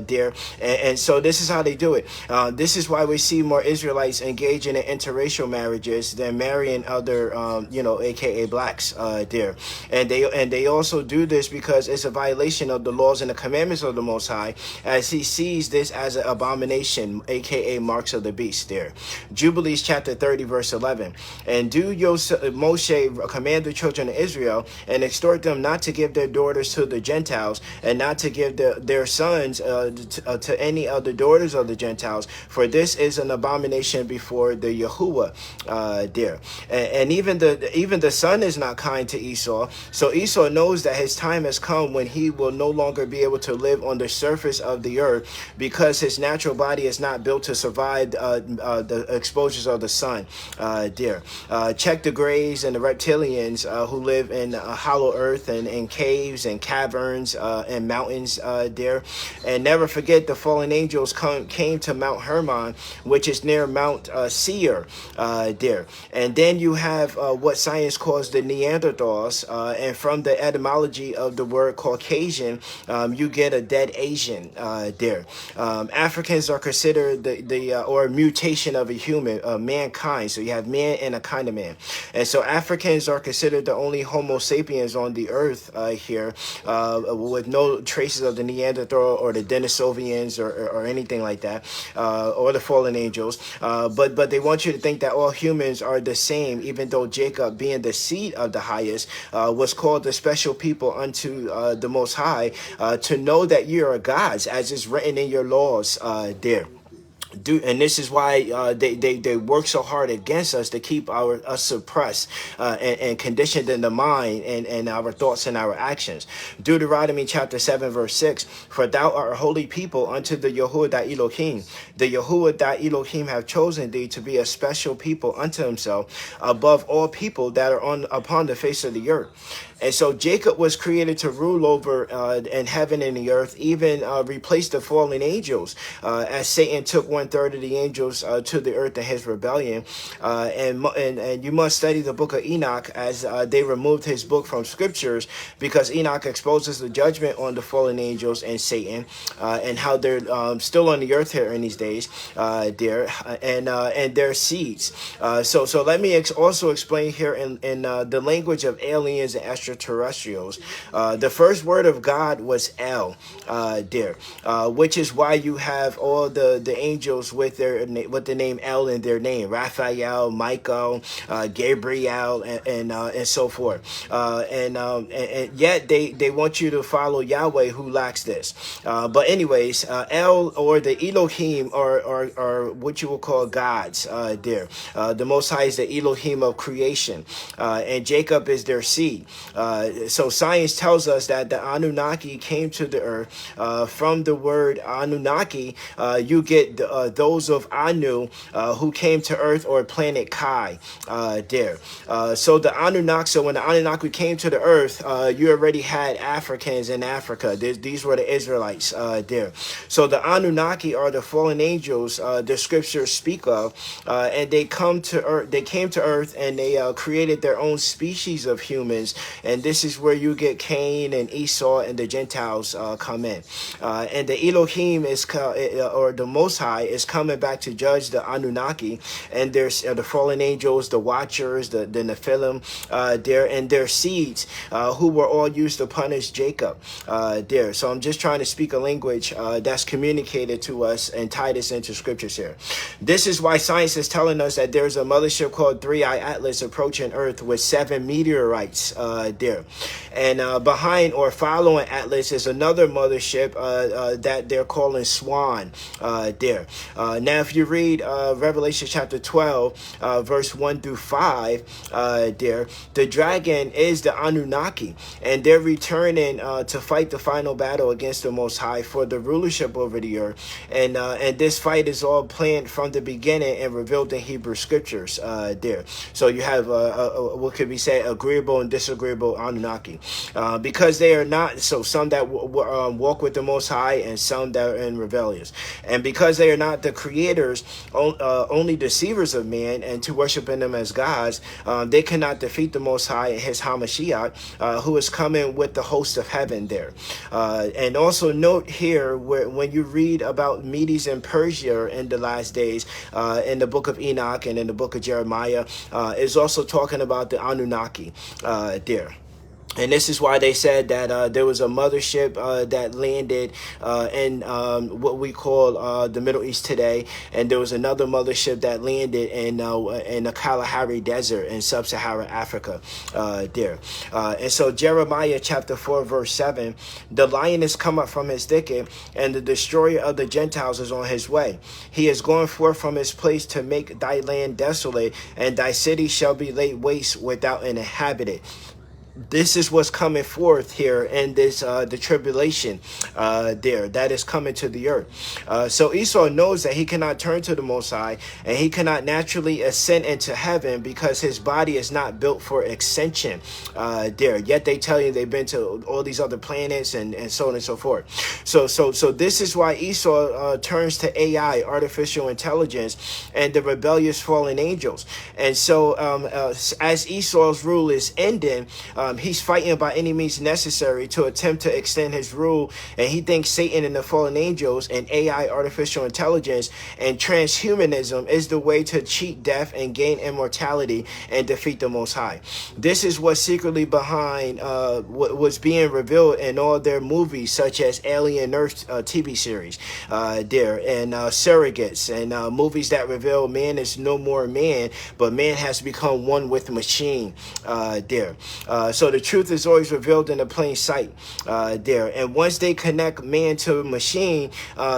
there. And so this is how they do it. This is why we see more Israelites engaging in interracial marriages than marrying other, aka blacks there. And they also do this because it's a violation of the laws and the commandments of the Most High, as he sees this as an abomination, aka marks of the beast there. Jubilees chapter 30 verse 11. And do Moshe command the children of Israel and exhort them not to give their daughters to the Gentiles, and not to give their sons to any of the daughters of the Gentiles, for this is an abomination before the Yahuwah there. And even the son is not kind to Esau. So Esau knows that his time has come when he will no longer be able to live on the surface of the earth, because his natural body is not built to survive the exposures of the sun there. Check the Greys and the reptilians who live in hollow earth and in caves and caverns and mountains there. And never forget the fallen angels came to Mount Hermon, which is near Mount Seir there. And then you have what science calls the Neanderthals, and from the etymology of the word Caucasian, you get a dead Asian there. Africans are considered or a mutation of a human, mankind. So you have man and a kind of man. And so Africans are considered the only Homo sapiens on the earth here, with no traces of the Neanderthal or the Denisovians or anything like that, or the fallen angels. But they want you to think that all humans are the same, even though Jacob, being the seed of the highest, was called the special people unto the Most High, to know that you are gods, as is written in your laws there. And this is why they work so hard against us to keep us suppressed and conditioned in the mind and our thoughts and our actions. Deuteronomy chapter 7 verse 6, for thou art a holy people unto the Yahuwah thy Elohim. The Yahuwah thy Elohim have chosen thee to be a special people unto himself, above all people that are upon the face of the earth. And so Jacob was created to rule over in heaven and the earth, even replace the fallen angels, as Satan took one 1/3 of the angels to the earth in his rebellion. And you must study the book of Enoch, as they removed his book from scriptures, because Enoch exposes the judgment on the fallen angels and Satan, and how they're still on the earth here in these days, and their seeds. So let me also explain here in the language of aliens and extraterrestrials. The first word of God was El, which is why you have all the angels with the name El in their name: Raphael, Michael, Gabriel, and so forth. And yet they want you to follow Yahweh, who lacks this. But anyways, El, or the Elohim, are what you will call gods. The Most High is the Elohim of creation, and Jacob is their seed. So science tells us that the Anunnaki came to the earth. From the word Anunnaki, you get those of Anu, who came to earth, or planet Kai. So the Anunnaki. So when the Anunnaki came to the earth, you already had Africans in Africa. These were the Israelites there. So the Anunnaki are the fallen angels the scriptures speak of, and they came to earth, and they created their own species of humans. And this is where you get Cain and Esau and the Gentiles come in. And the Elohim or the Most High is coming back to judge the Anunnaki, and there's the fallen angels, the Watchers, the Nephilim, and their seeds, who were all used to punish Jacob. So I'm just trying to speak a language that's communicated to us and tie this into scriptures here. This is why science is telling us that there's a mothership called 3i Atlas approaching Earth with 7 meteorites there. And behind or following Atlas is another mothership that they're calling Swan there. Now, if you read Revelation chapter 12, verse 1 through 5 there, the dragon is the Anunnaki, and they're returning to fight the final battle against the Most High for the rulership over the earth. And this fight is all planned from the beginning and revealed in Hebrew scriptures there. So you have what could be said agreeable and disagreeable Anunnaki, because they are not. So some that walk with the Most High, and some that are in rebellious. And because they are not the creators, only deceivers of man, and to worshiping them as gods, they cannot defeat the Most High and his Hamashiach, who is coming with the host of heaven there. And also note here, when you read about Medes and Persia in the last days, in the book of Enoch and in the book of Jeremiah, is also talking about the Anunnaki there. And this is why they said that there was a mothership that landed in what we call the Middle East today, and there was another mothership that landed in the Kalahari Desert in sub-Sahara Africa there. And so Jeremiah chapter 4 verse 7, the lion is come up from his thicket, and the destroyer of the Gentiles is on his way. He is going forth from his place to make thy land desolate, and thy city shall be laid waste without an inhabitant. This is what's coming forth here in this the tribulation there that is coming to the earth. So Esau knows that he cannot turn to the Most High, and he cannot naturally ascend into heaven because his body is not built for ascension there. Yet they tell you they've been to all these other planets and so on and so forth. So this is why Esau turns to AI, artificial intelligence, and the rebellious fallen angels. And so as Esau's rule is ending, he's fighting by any means necessary to attempt to extend his rule, and he thinks Satan and the fallen angels and AI, artificial intelligence, and transhumanism is the way to cheat death and gain immortality and defeat the Most High. This is what's secretly behind what was being revealed in all their movies, such as Alien Earth TV series there, and Surrogates, and movies that reveal man is no more man, but man has become one with machine there. So the truth is always revealed in a plain sight there. And once they connect man to machine,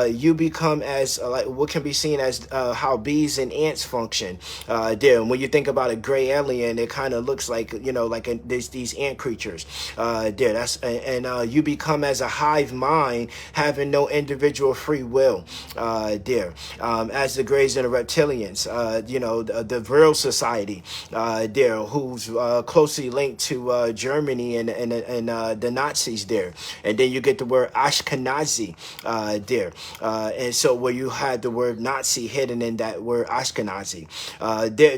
you become as like what can be seen as how bees and ants function there. And when you think about a gray alien, it kind of looks like, there's these ant creatures there. And you become as a hive mind, having no individual free will there. As the Greys and the reptilians, the Vril Society there, who's closely linked to Germany and the Nazis there. And then you get the word Ashkenazi there. And so where you had the word Nazi hidden in that word Ashkenazi.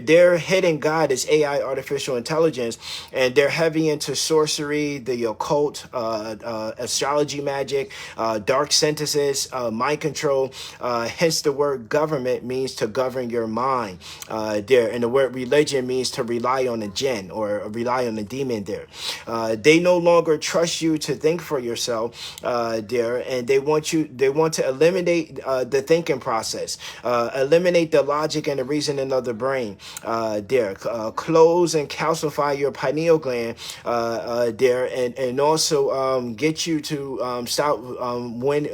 Their hidden God is AI, artificial intelligence, and they're heavy into sorcery, the occult, astrology magic, dark synthesis, mind control. Hence the word government means to govern your mind there. And the word religion means to rely on a jinn or rely on a demon there. They no longer trust you to think for yourself there, and they want to eliminate the thinking process, eliminate the logic and the reasoning of the brain there, close and calcify your pineal gland there, and also get you to stop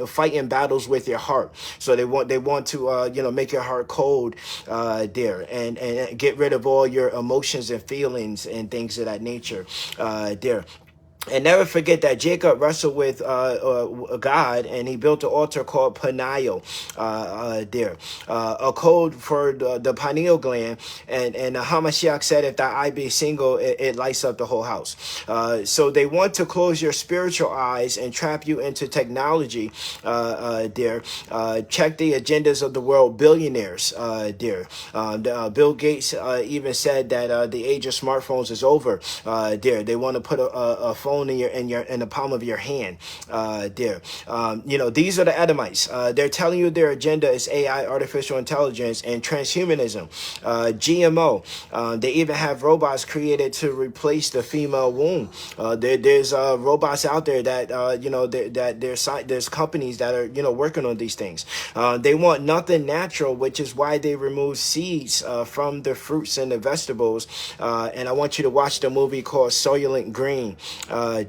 fighting battles with your heart. So they want to make your heart cold there, and get rid of all your emotions and feelings and things of that nature there. And never forget that Jacob wrestled with God, and he built an altar called Peniel there, a code for the pineal gland. And Hamashiach said, if thy eye be single, it lights up the whole house. So they want to close your spiritual eyes and trap you into technology there. Check the agendas of the world billionaires there. Bill Gates even said that the age of smartphones is over there. They want to put a phone in the palm of your hand there. These are the Edomites. They're telling you their agenda is AI, artificial intelligence, and transhumanism, GMO. They even have robots created to replace the female womb. There's robots out there that there's companies that are working on these things. They want nothing natural, which is why they remove seeds from the fruits and the vegetables. And I want you to watch the movie called Soylent Green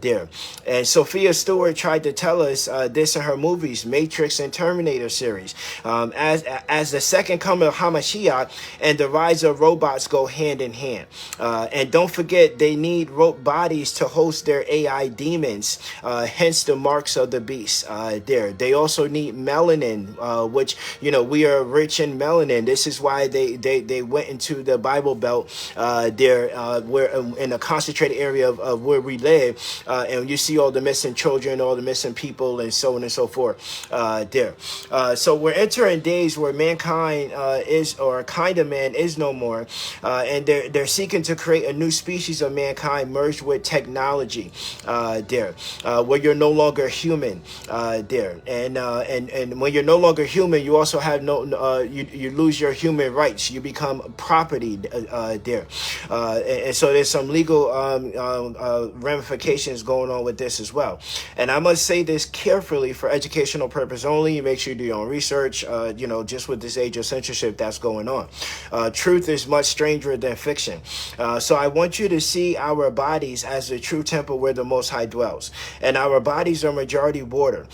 there. And Sophia Stewart tried to tell us this in her movies, Matrix and Terminator series, as the second coming of Hamashiach and the rise of robots go hand in hand. And don't forget, they need bodies to host their AI demons, hence the marks of the beast there. They also need melanin, which we are rich in melanin. This is why they went into the Bible Belt there, where in a concentrated area of where we live, and you see all the missing children, all the missing people, and so on and so forth there. So we're entering days where mankind kind of man is no more, and they're seeking to create a new species of mankind merged with technology there, where you're no longer human there, and when you're no longer human, you also have you lose your human rights. You become property there, and so there's some legal ramifications going on with this as well. And I must say this carefully for educational purpose only. Make sure you do your own research, just with this age of censorship that's going on. Truth is much stranger than fiction. So I want you to see our bodies as the true temple where the Most High dwells. And our bodies are majority water.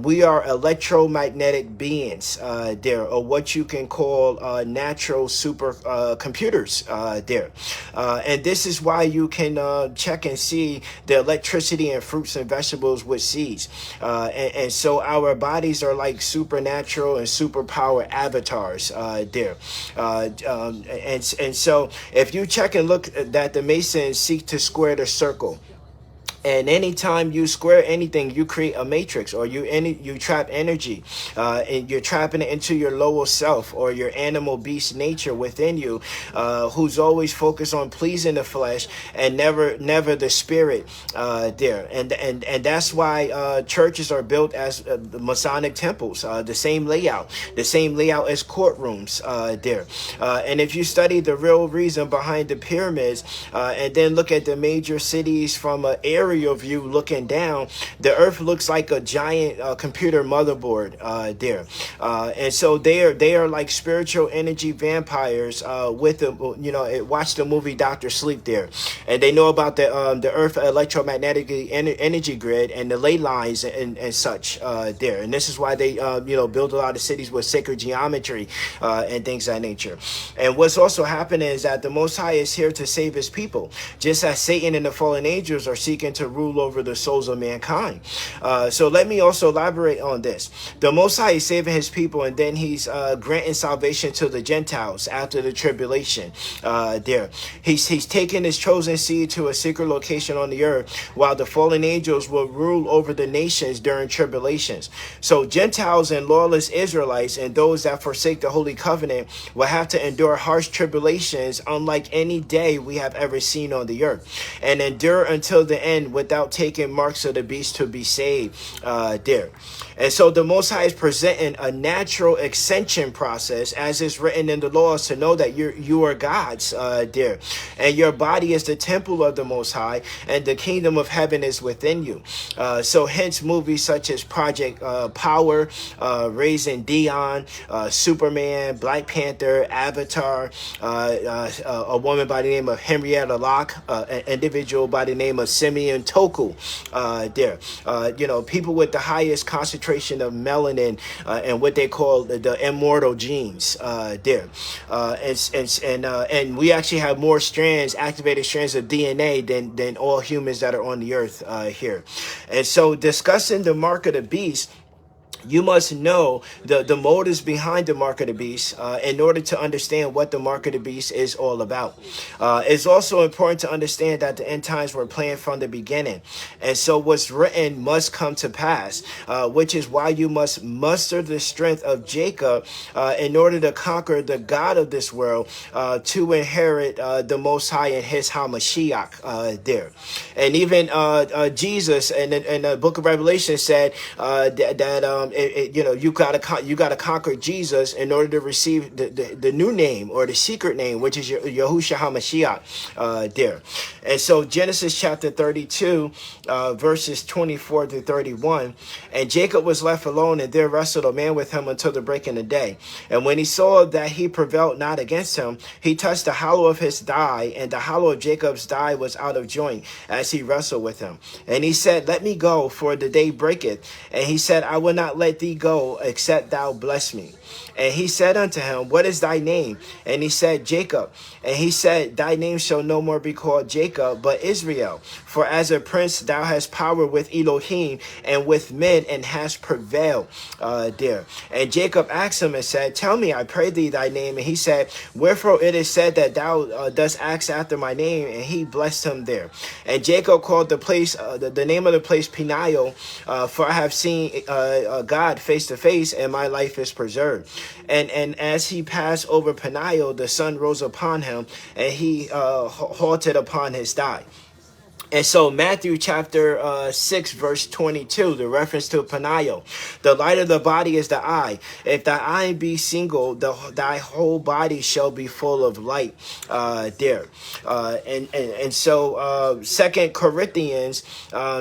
We are electromagnetic beings there, or what you can call natural super computers there. And this is why you can check and see the electricity in fruits and vegetables with seeds. And so our bodies are like supernatural and superpower avatars there. And so if you check and look that the Masons seek to square the circle, and anytime you square anything, you create a matrix, or you trap energy, and you're trapping it into your lower self or your animal beast nature within you, who's always focused on pleasing the flesh and never the spirit there. And that's why churches are built as the Masonic temples, the same layout as courtrooms there. And if you study the real reason behind the pyramids, and then look at the major cities from an aerial view looking down, the earth looks like a giant computer motherboard there. And so they are like spiritual energy vampires with the, watch the movie Dr. Sleep there. And they know about the earth electromagnetic energy grid and the ley lines and such there. And this is why they build a lot of cities with sacred geometry and things of that nature. And what's also happening is that the Most High is here to save his people, just as Satan and the fallen angels are seeking to to rule over the souls of mankind. So let me also elaborate on this. The Most High is saving his people, and then he's granting salvation to the Gentiles after the tribulation. He's taking his chosen seed to a secret location on the earth, while the fallen angels will rule over the nations during tribulations. So Gentiles and lawless Israelites and those that forsake the Holy Covenant will have to endure harsh tribulations unlike any day we have ever seen on the earth, and endure until the end without taking marks of the beast to be saved there. And so the Most High is presenting a natural ascension process, as is written in the laws, to know that you are God's there, and your body is the temple of the Most High, and the kingdom of heaven is within you. So hence movies such as Project Power, Raising Dion, Superman, Black Panther, Avatar, a woman by the name of Henrietta Locke, an individual by the name of Simeon Toku there. People with the highest concentration of melanin and what they call the immortal genes there. And we actually have more strands, activated strands of DNA than all humans that are on the earth here. And so discussing the mark of the beast, you must know the motives behind the mark of the beast in order to understand what the mark of the beast is all about. It's also important to understand that the end times were planned from the beginning. And so what's written must come to pass, which is why you must muster the strength of Jacob in order to conquer the God of this world, to inherit the Most High and his Hamashiach there. And even Jesus in the book of Revelation said that you gotta conquer Jesus in order to receive the new name, or the secret name, which is Yahusha Hamashiach there. And so Genesis chapter 32 verses 24 to 31, and Jacob was left alone, and there wrestled a man with him until the breaking of day. And when he saw that he prevailed not against him, he touched the hollow of his thigh, and the hollow of Jacob's thigh was out of joint as he wrestled with him. And he said, let me go, for the day breaketh. And he said, I will not let thee go, except thou bless me. And he said unto him, what is thy name? And he said, Jacob. And he said, thy name shall no more be called Jacob, but Israel. For as a prince thou hast power with Elohim and with men, and hast prevailed there. And Jacob asked him and said, tell me, I pray thee, thy name. And he said, wherefore it is said that thou dost ask after my name. And he blessed him there. And Jacob called the place, the name of the place, Peniel, for I have seen God face to face, and my life is preserved. And as he passed over Peniel, the sun rose upon him, and he halted upon his thigh. And so Matthew chapter 6 verse 22, the reference to Peniel. The light of the body is the eye. If thy eye be single, thy whole body shall be full of light there. And so 2 Corinthians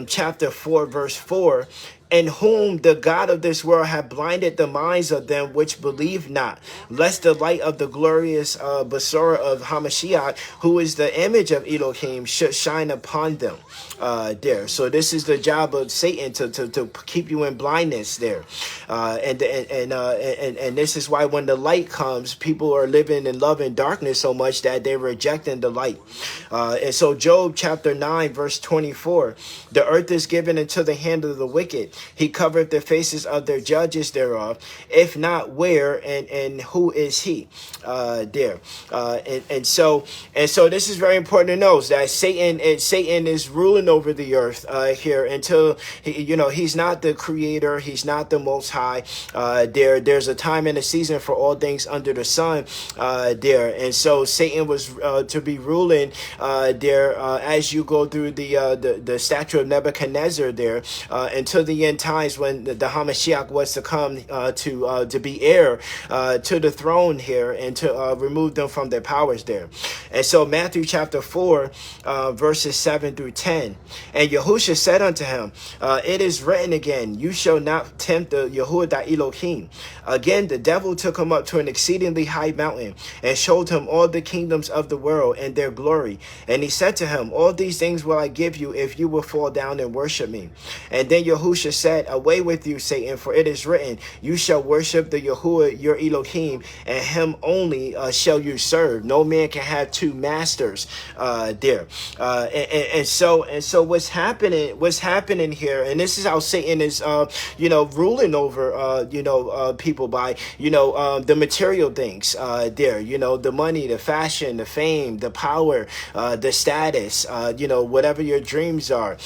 chapter 4 verse 4, in whom the God of this world hath blinded the minds of them which believe not, lest the light of the glorious Basara of Hamashiach, who is the image of Elohim, should shine upon them there. So this is the job of Satan, to keep you in blindness there. And this is why when the light comes, people are living and loving darkness so much that they're rejecting the light. And so Job chapter 9 verse 24, the earth is given into the hand of the wicked. He covereth the faces of their judges thereof. If not, where and who is he there? And so this is very important to know, that Satan is ruling over the earth here until he's not the creator, he's not the Most High. There's a time and a season for all things under the sun there. And so Satan was to be ruling there as you go through the statue of Nebuchadnezzar there until the end times, when the Hamashiach was to come to be heir to the throne here, and to remove them from their powers there. And so Matthew chapter 4 verses 7 through 10, and Yahusha said unto him, it is written again, you shall not tempt the Yahuwah thy Elohim. Again the devil took him up to an exceedingly high mountain, and showed him all the kingdoms of the world and their glory. And he said to him, all these things will I give you if you will fall down and worship me. And then Yahusha said, away with you, Satan, for it is written, you shall worship the Yahuwah, your Elohim, and him only shall you serve. No man can have two masters there. And so what's happening here, and this is how Satan is, ruling over, people by, the material things there, the money, the fashion, the fame, the power, the status, whatever your dreams are,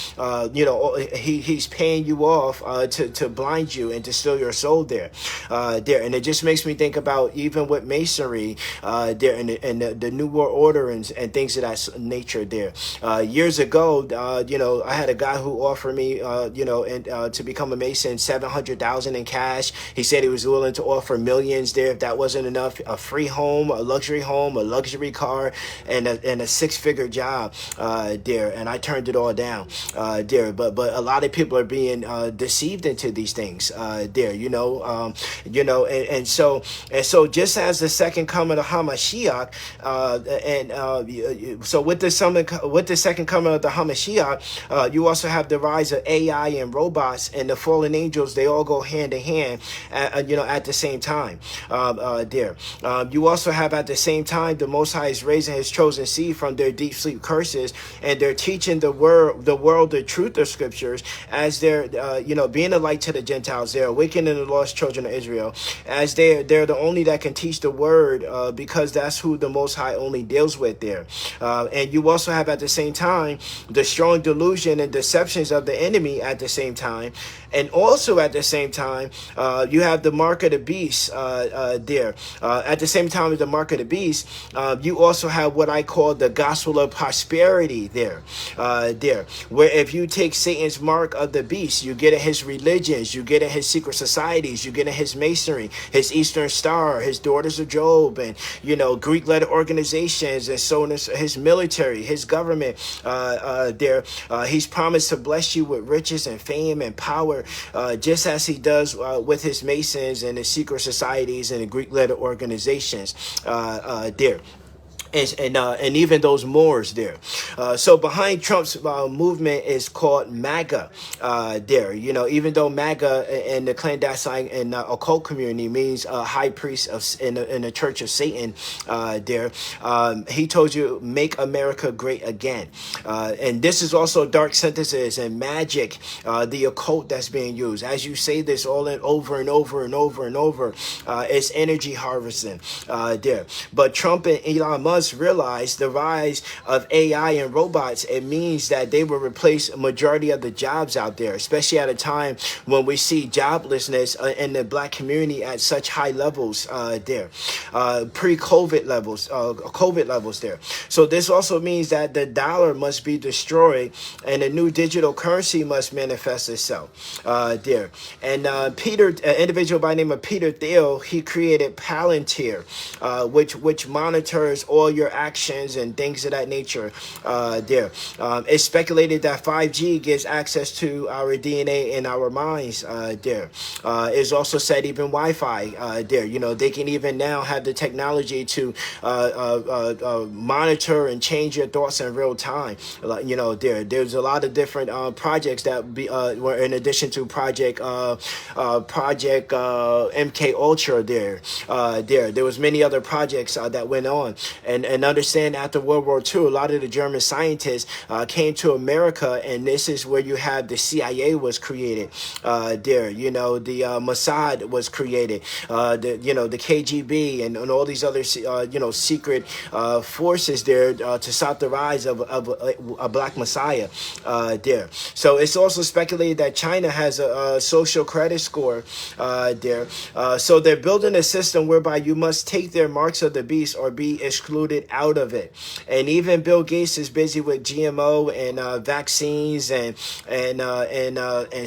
he's paying you off to blind you and to steal your soul there. And it just makes me think about even with masonry there and the New World Order and things of that nature there. Years ago, I had a guy who offered me, to become a mason, $700,000 in cash. He said he was willing to offer millions there if that wasn't enough. A free home, a luxury car, and a six-figure job there. And I turned it all down there. But a lot of people are being deceived into these things there. And so just as the second coming of Hamashiach, so with the second coming of the Hamashiach, you also have the rise of AI and robots and the fallen angels. They all go hand in hand, at the same time there. You also have at the same time the Most High is raising his chosen seed from their deep sleep curses, and they're teaching the world the truth of scriptures as they're being a light to the Gentiles. They're awakening the lost children of Israel, as they're the only that can teach the word, because that's who the Most High only deals with there. And you also have at the same time the strong delusion and deceptions of the enemy at the same time. And also at the same time, you have the mark of the beast there. At the same time as the mark of the beast, you also have what I call the gospel of prosperity there. Where if you take Satan's mark of the beast, you get at his religions, you get at his secret societies, you get at his masonry, his Eastern Star, his Daughters of Job, and Greek letter organizations, and so on, his military, his government there. He's promised to bless you with riches and fame and power, just as he does with his Masons and his secret societies and the Greek letter organizations there. And even those Moors there. So behind Trump's movement is called MAGA there. Even though MAGA in the clandestine and occult community means high priest in the Church of Satan there, he told you, make America great again. And this is also dark sentences and magic, the occult that's being used. As you say this over and over, it's energy harvesting there. But Trump and Elon Musk realize the rise of AI and robots, it means that they will replace a majority of the jobs out there, especially at a time when we see joblessness in the black community at such high levels there, pre-COVID levels, COVID levels there. So this also means that the dollar must be destroyed and a new digital currency must manifest itself there. And an individual by the name of Peter Thiel, he created Palantir, which monitors all your actions and things of that nature there. It's speculated that 5G gives access to our DNA and our minds there. It's also said even Wi-Fi there. They can even now have the technology to monitor and change your thoughts in real time. There's a lot of different projects that were in addition to Project MK Ultra there. There was many other projects that went on, and understand after World War II, a lot of the German scientists came to America, and this is where you have the CIA was created there. The Mossad was created, the KGB and all these other secret forces there to stop the rise of a black messiah there. So it's also speculated that China has a social credit score there. So they're building a system whereby you must take their marks of the beast or be excluded out of it. And even Bill Gates is busy with GMO and vaccines and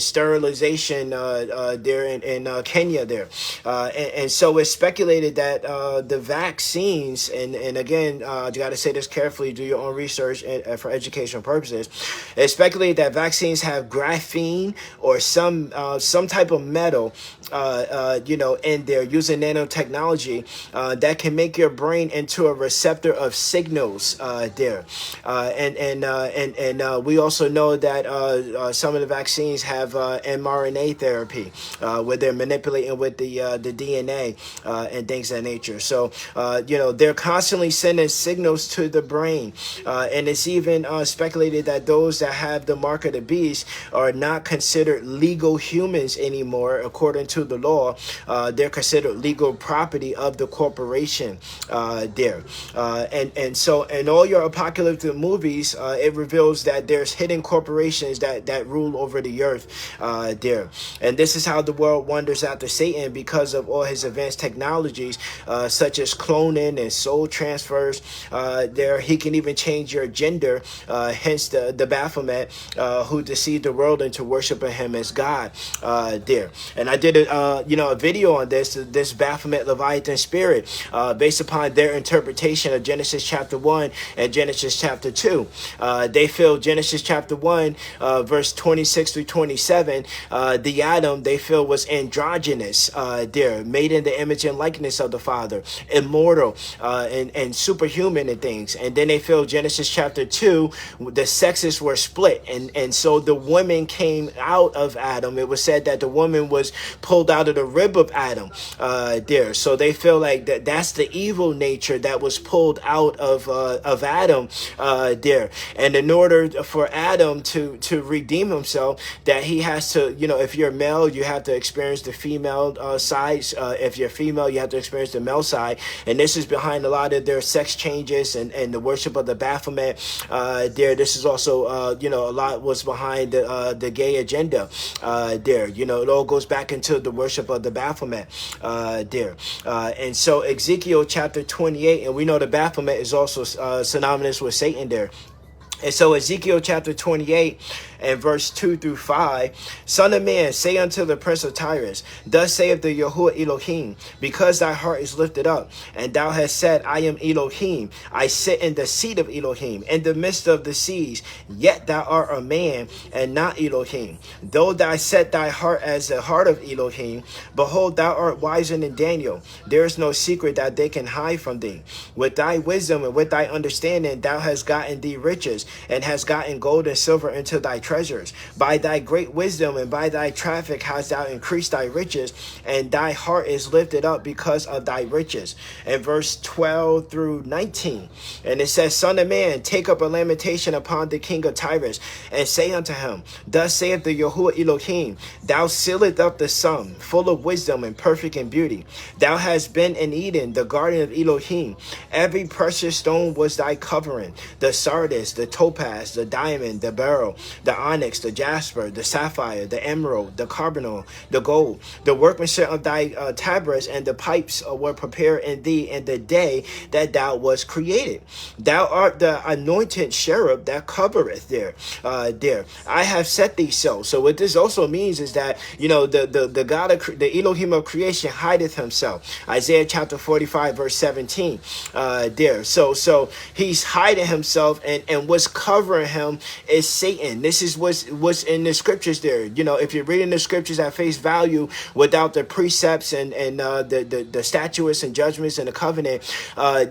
sterilization there in Kenya there. And so it's speculated that the vaccines, and again, you got to say this carefully, do your own research for educational purposes. It's speculated that vaccines have graphene or some type of metal, in there using nanotechnology that can make your brain into a receptor scepter of signals there. And we also know that some of the vaccines have mRNA therapy, where they're manipulating with the DNA and things of that nature. So, they're constantly sending signals to the brain. And it's even speculated that those that have the mark of the beast are not considered legal humans anymore, according to the law. They're considered legal property of the corporation there. And so in all your apocalyptic movies, it reveals that there's hidden corporations that rule over the earth there. And this is how the world wanders after Satan, because of all his advanced technologies, such as cloning and soul transfers. There, he can even change your gender, hence the Baphomet, who deceived the world into worshiping him as God there. And I did a video on this Baphomet Leviathan spirit, based upon their interpretation of Genesis chapter 1 and Genesis chapter 2. They feel Genesis chapter 1, verse 26 through 27, the Adam they feel was androgynous there, made in the image and likeness of the Father, immortal and superhuman and things. And then they feel Genesis chapter 2, the sexes were split, and so the woman came out of Adam. It was said that the woman was pulled out of the rib of Adam there. So they feel like that's the evil nature that was pulled out of Adam there. And in order for Adam to redeem himself, that he has to, if you're male, you have to experience the female side. If you're female, you have to experience the male side. And this is behind a lot of their sex changes and the worship of the Baphomet there. This is also, a lot was behind the gay agenda there. It all goes back into the worship of the Baphomet there. And so Ezekiel chapter 28, and we know the Baphomet is also synonymous with Satan there. And so Ezekiel chapter 28 and verse 2 through 5, Son of man, say unto the prince of Tyrus, thus saith the Yahuwah Elohim, because thy heart is lifted up, and thou hast said, I am Elohim, I sit in the seat of Elohim, in the midst of the seas, yet thou art a man, and not Elohim. Though thou set thy heart as the heart of Elohim, behold, thou art wiser than Daniel. There is no secret that they can hide from thee. With thy wisdom and with thy understanding, thou hast gotten thee riches, and hast gotten gold and silver into thy treasures. By thy great wisdom and by thy traffic hast thou increased thy riches, and thy heart is lifted up because of thy riches. And verse 12 through 19, and it says, Son of man, take up a lamentation upon the king of Tyrus, and say unto him, thus saith the Yahuwah Elohim, thou sealest up the sum, full of wisdom and perfect in beauty. Thou hast been in Eden, the garden of Elohim. Every precious stone was thy covering, the sardis, the topaz, the diamond, the beryl, the onyx, the jasper, the sapphire, the emerald, the carbuncle, the gold. The workmanship of thy tabrets and the pipes were prepared in thee in the day that thou wast created. Thou art the anointed cherub that covereth there. I have set thee so. So what this also means is that, the God of the Elohim of creation hideth himself. Isaiah chapter 45 verse 17 there. So he's hiding himself, and what's covering him is Satan. This is what's in the scriptures there. If you're reading the scriptures at face value without the precepts and the statutes and judgments and the covenant,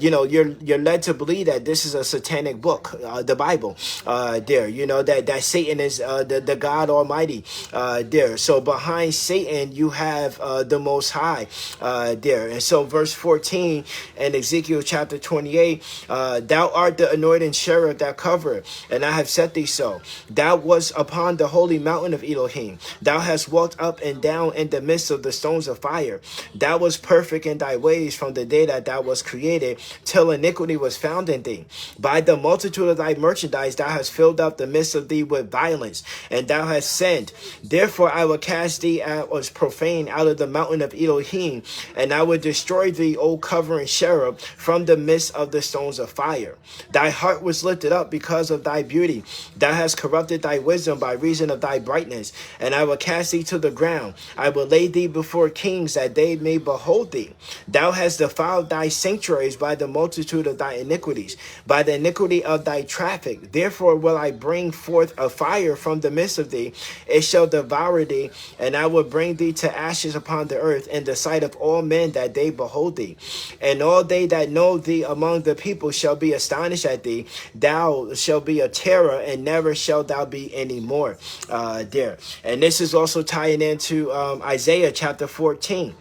you're led to believe that this is a satanic book, the Bible there. That Satan is the God Almighty there. So behind Satan you have the Most High there. And so verse 14 in Ezekiel chapter 28, thou art the anointed cherub that covereth, and I have set thee so. Thou wast upon the holy mountain of Elohim. Thou hast walked up and down in the midst of the stones of fire. Thou wast perfect in thy ways from the day that thou wast created, till iniquity was found in thee. By the multitude of thy merchandise thou hast filled up the midst of thee with violence, and thou hast sinned. Therefore I will cast thee as profane out of the mountain of Elohim, and I will destroy thee, O covering cherub, from the midst of the stones of fire. Thy heart was lifted up because because of thy beauty. Thou hast corrupted thy wisdom by reason of thy brightness, and I will cast thee to the ground. I will lay thee before kings, that they may behold thee. Thou hast defiled thy sanctuaries by the multitude of thy iniquities, by the iniquity of thy traffic. Therefore will I bring forth a fire from the midst of thee. It shall devour thee, and I will bring thee to ashes upon the earth in the sight of all men, that they behold thee. And all they that know thee among the people shall be astonished at thee. Thou shalt be a terror, and never shalt thou be any more. There. And this is also tying into Isaiah chapter 14.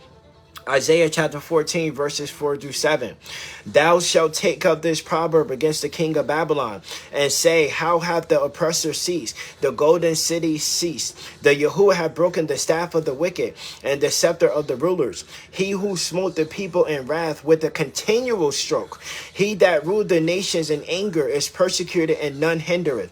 Isaiah chapter 14, verses 4 through 7. Thou shalt take up this proverb against the king of Babylon, and say, how hath the oppressor ceased? The golden city ceased. The Yahuwah hath broken the staff of the wicked, and the scepter of the rulers. He who smote the people in wrath with a continual stroke. He that ruled the nations in anger is persecuted, and none hindereth.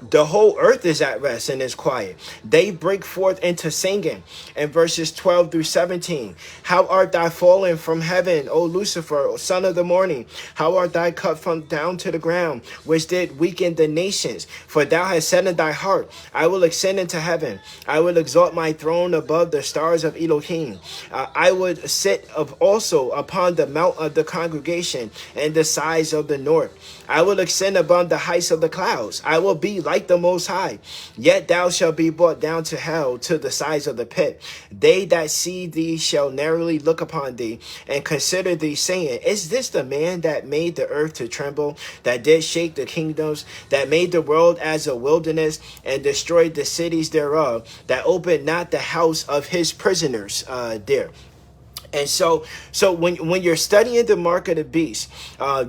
The whole earth is at rest and is quiet. They break forth into singing. In verses 12 through 17. How art thou fallen from heaven, O Lucifer, son of the morning? How art thou cut from down to the ground, which did weaken the nations? For thou hast said in thy heart, I will ascend into heaven. I will exalt my throne above the stars of Elohim. I would sit also upon the mount of the congregation and the sides of the north. I will ascend above the heights of the clouds. I will be like the Most High. Yet thou shalt be brought down to hell, to the sides of the pit. They that see thee shall narrowly look upon thee, and consider thee, saying, is this the man that made the earth to tremble, that did shake the kingdoms, that made the world as a wilderness, and destroyed the cities thereof, that opened not the house of his prisoners? There. And so when you're studying the mark of the beast,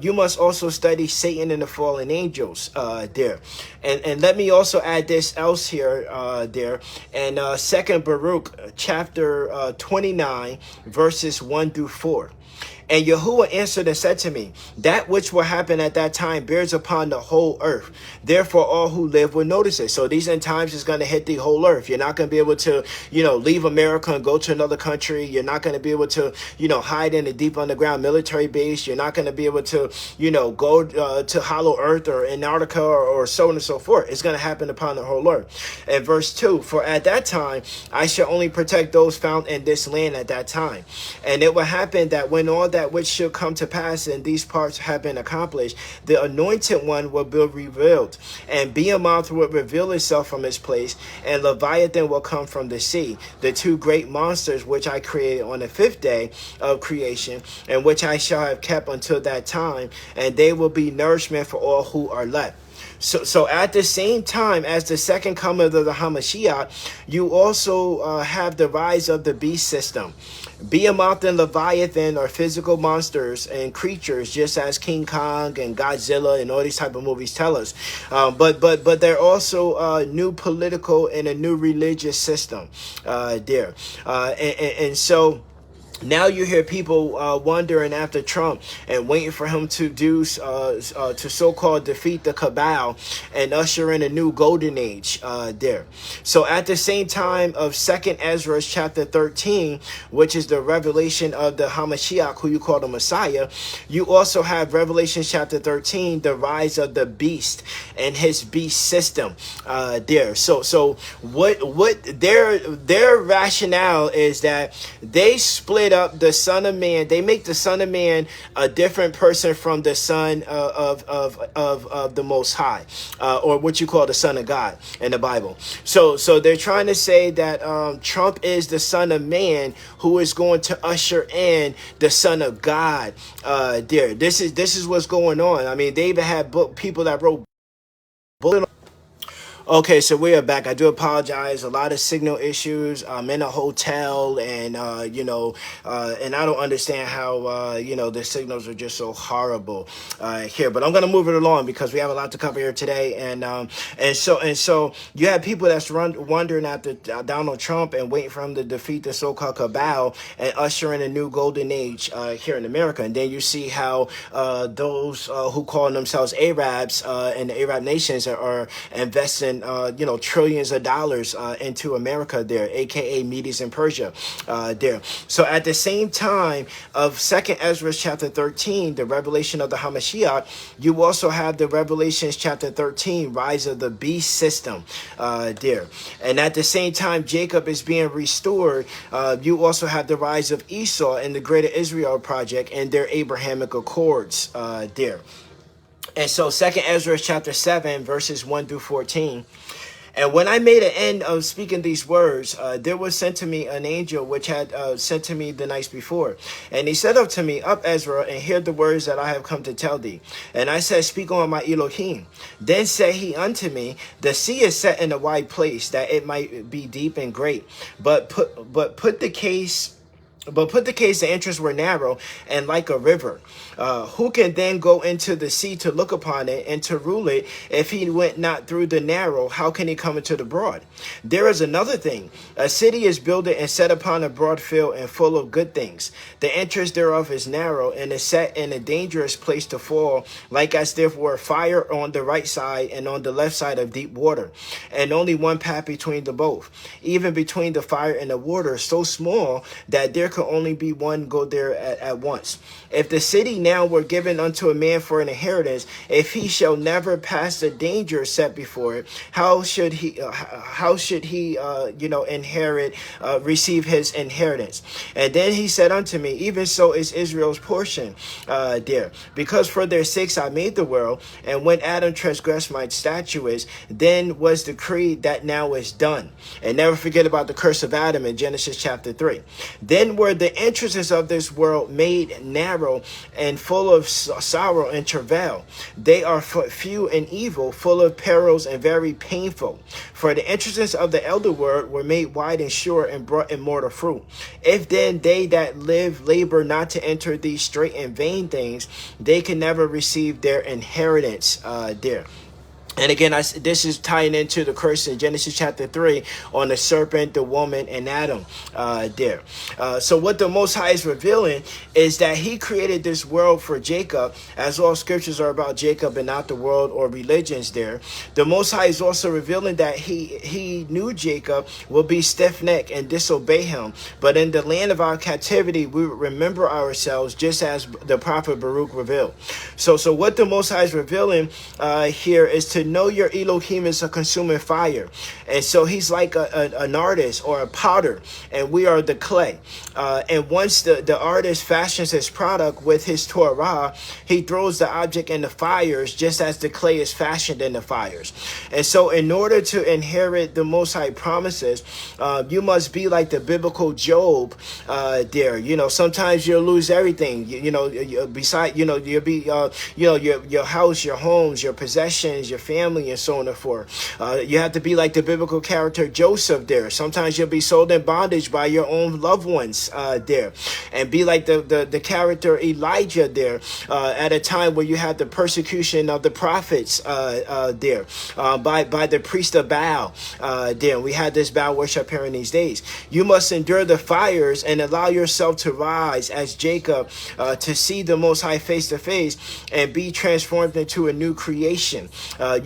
you must also study Satan and the fallen angels there. And let me also add this else here there. And 2 Baruch chapter 29 verses 1 through 4. And Yahuwah answered and said to me, that which will happen at that time bears upon the whole earth. Therefore, all who live will notice it. So these end times is going to hit the whole earth. You're not going to be able to, leave America and go to another country. You're not going to be able to, hide in a deep underground military base. You're not going to be able to, go to Hollow Earth or Antarctica or so on and so forth. It's going to happen upon the whole earth. And verse 2, for at that time I shall only protect those found in this land at that time. And it will happen that when all that which shall come to pass in these parts have been accomplished, the anointed one will be revealed, and Behemoth will reveal itself from its place, and Leviathan will come from the sea, the two great monsters which I created on the fifth day of creation, and which I shall have kept until that time, and they will be nourishment for all who are left. So at the same time as the second coming of the Hamashiach, you also have the rise of the beast system. Behemoth and Leviathan are physical monsters and creatures, just as King Kong and Godzilla and all these type of movies tell us. But they're also a new political and a new religious system there. And so now you hear people wondering after Trump and waiting for him to do to so-called defeat the cabal and usher in a new golden age there. So at the same time of 2nd Ezra chapter 13, which is the revelation of the Hamashiach, who you call the Messiah, you also have Revelation chapter 13, the rise of the beast and his beast system there. So what their rationale is that they split up the Son of Man. They make the Son of Man a different person from the Son of the Most High, or what you call the Son of God in the Bible. So they're trying to say that Trump is the Son of Man who is going to usher in the Son of God there. This is what's going on. I mean, they even had people that wrote bullet. Okay, so we are back. I do apologize. A lot of signal issues. I'm in a hotel, and and I don't understand how the signals are just so horrible here. But I'm gonna move it along because we have a lot to cover here today, and so you have people that's wondering after Donald Trump and waiting for him to defeat the so-called cabal and usher in a new golden age here in America. And then you see how those who call themselves Arabs and the Arab nations are investing and trillions of dollars into America there, aka Medes and Persia there. So at the same time of 2nd Ezra chapter 13, the revelation of the Hamashiach, you also have the Revelations chapter 13, rise of the beast system there. And at the same time Jacob is being restored, you also have the rise of Esau and the Greater Israel Project and their Abrahamic Accords there. And so 2nd Ezra chapter 7 verses 1 through 14. And when I made an end of speaking these words, there was sent to me an angel which had sent to me the nights before. And he said unto me, Up, Ezra, and hear the words that I have come to tell thee. And I said, Speak on, my Elohim. Then said he unto me, The sea is set in a wide place, that it might be deep and great. But put the case, the entrance were narrow and like a river. Who can then go into the sea to look upon it and to rule it? If he went not through the narrow, how can he come into the broad? There is another thing. A city is builded and set upon a broad field and full of good things. The entrance thereof is narrow and is set in a dangerous place to fall, like as there were fire on the right side and on the left side of deep water, and only one path between the both, even between the fire and the water, so small that there could only be one go there at once. If the city now were given unto a man for an inheritance, if he shall never pass the danger set before it, how should he receive his inheritance? And then he said unto me, Even so is Israel's portion there, because for their sakes I made the world, and when Adam transgressed my statutes, then was decreed that now is done. And never forget about the curse of Adam in Genesis chapter 3. Then were the entrances of this world made narrow and full of sorrow and travail. They are few and evil, full of perils and very painful. For the entrances of the elder word were made wide and sure and brought immortal fruit. If then they that live labor not to enter these straight and vain things, they can never receive their inheritance there. And again, this is tying into the curse in Genesis chapter 3 on the serpent, the woman, and Adam there. So what the Most High is revealing is that he created this world for Jacob, as all scriptures are about Jacob and not the world or religions there. The Most High is also revealing that he knew Jacob would be stiff-necked and disobey him. But in the land of our captivity, we remember ourselves, just as the prophet Baruch revealed. So what the Most High is revealing here is to know your Elohim is a consuming fire. And so he's like an artist or a potter, and we are the clay. And once the artist fashions his product with his Torah, he throws the object in the fires just as the clay is fashioned in the fires. And so in order to inherit the Most High promises, you must be like the biblical Job there. Sometimes you'll lose everything. You'll be your house, your homes, your possessions, your family, and so on and forth. You have to be like the biblical character Joseph there. Sometimes you'll be sold in bondage by your own loved ones there. And be like the character Elijah there at a time where you had the persecution of the prophets there by the priest of Baal there. We had this Baal worship here in these days. You must endure the fires and allow yourself to rise as Jacob to see the Most High face to face and be transformed into a new creation.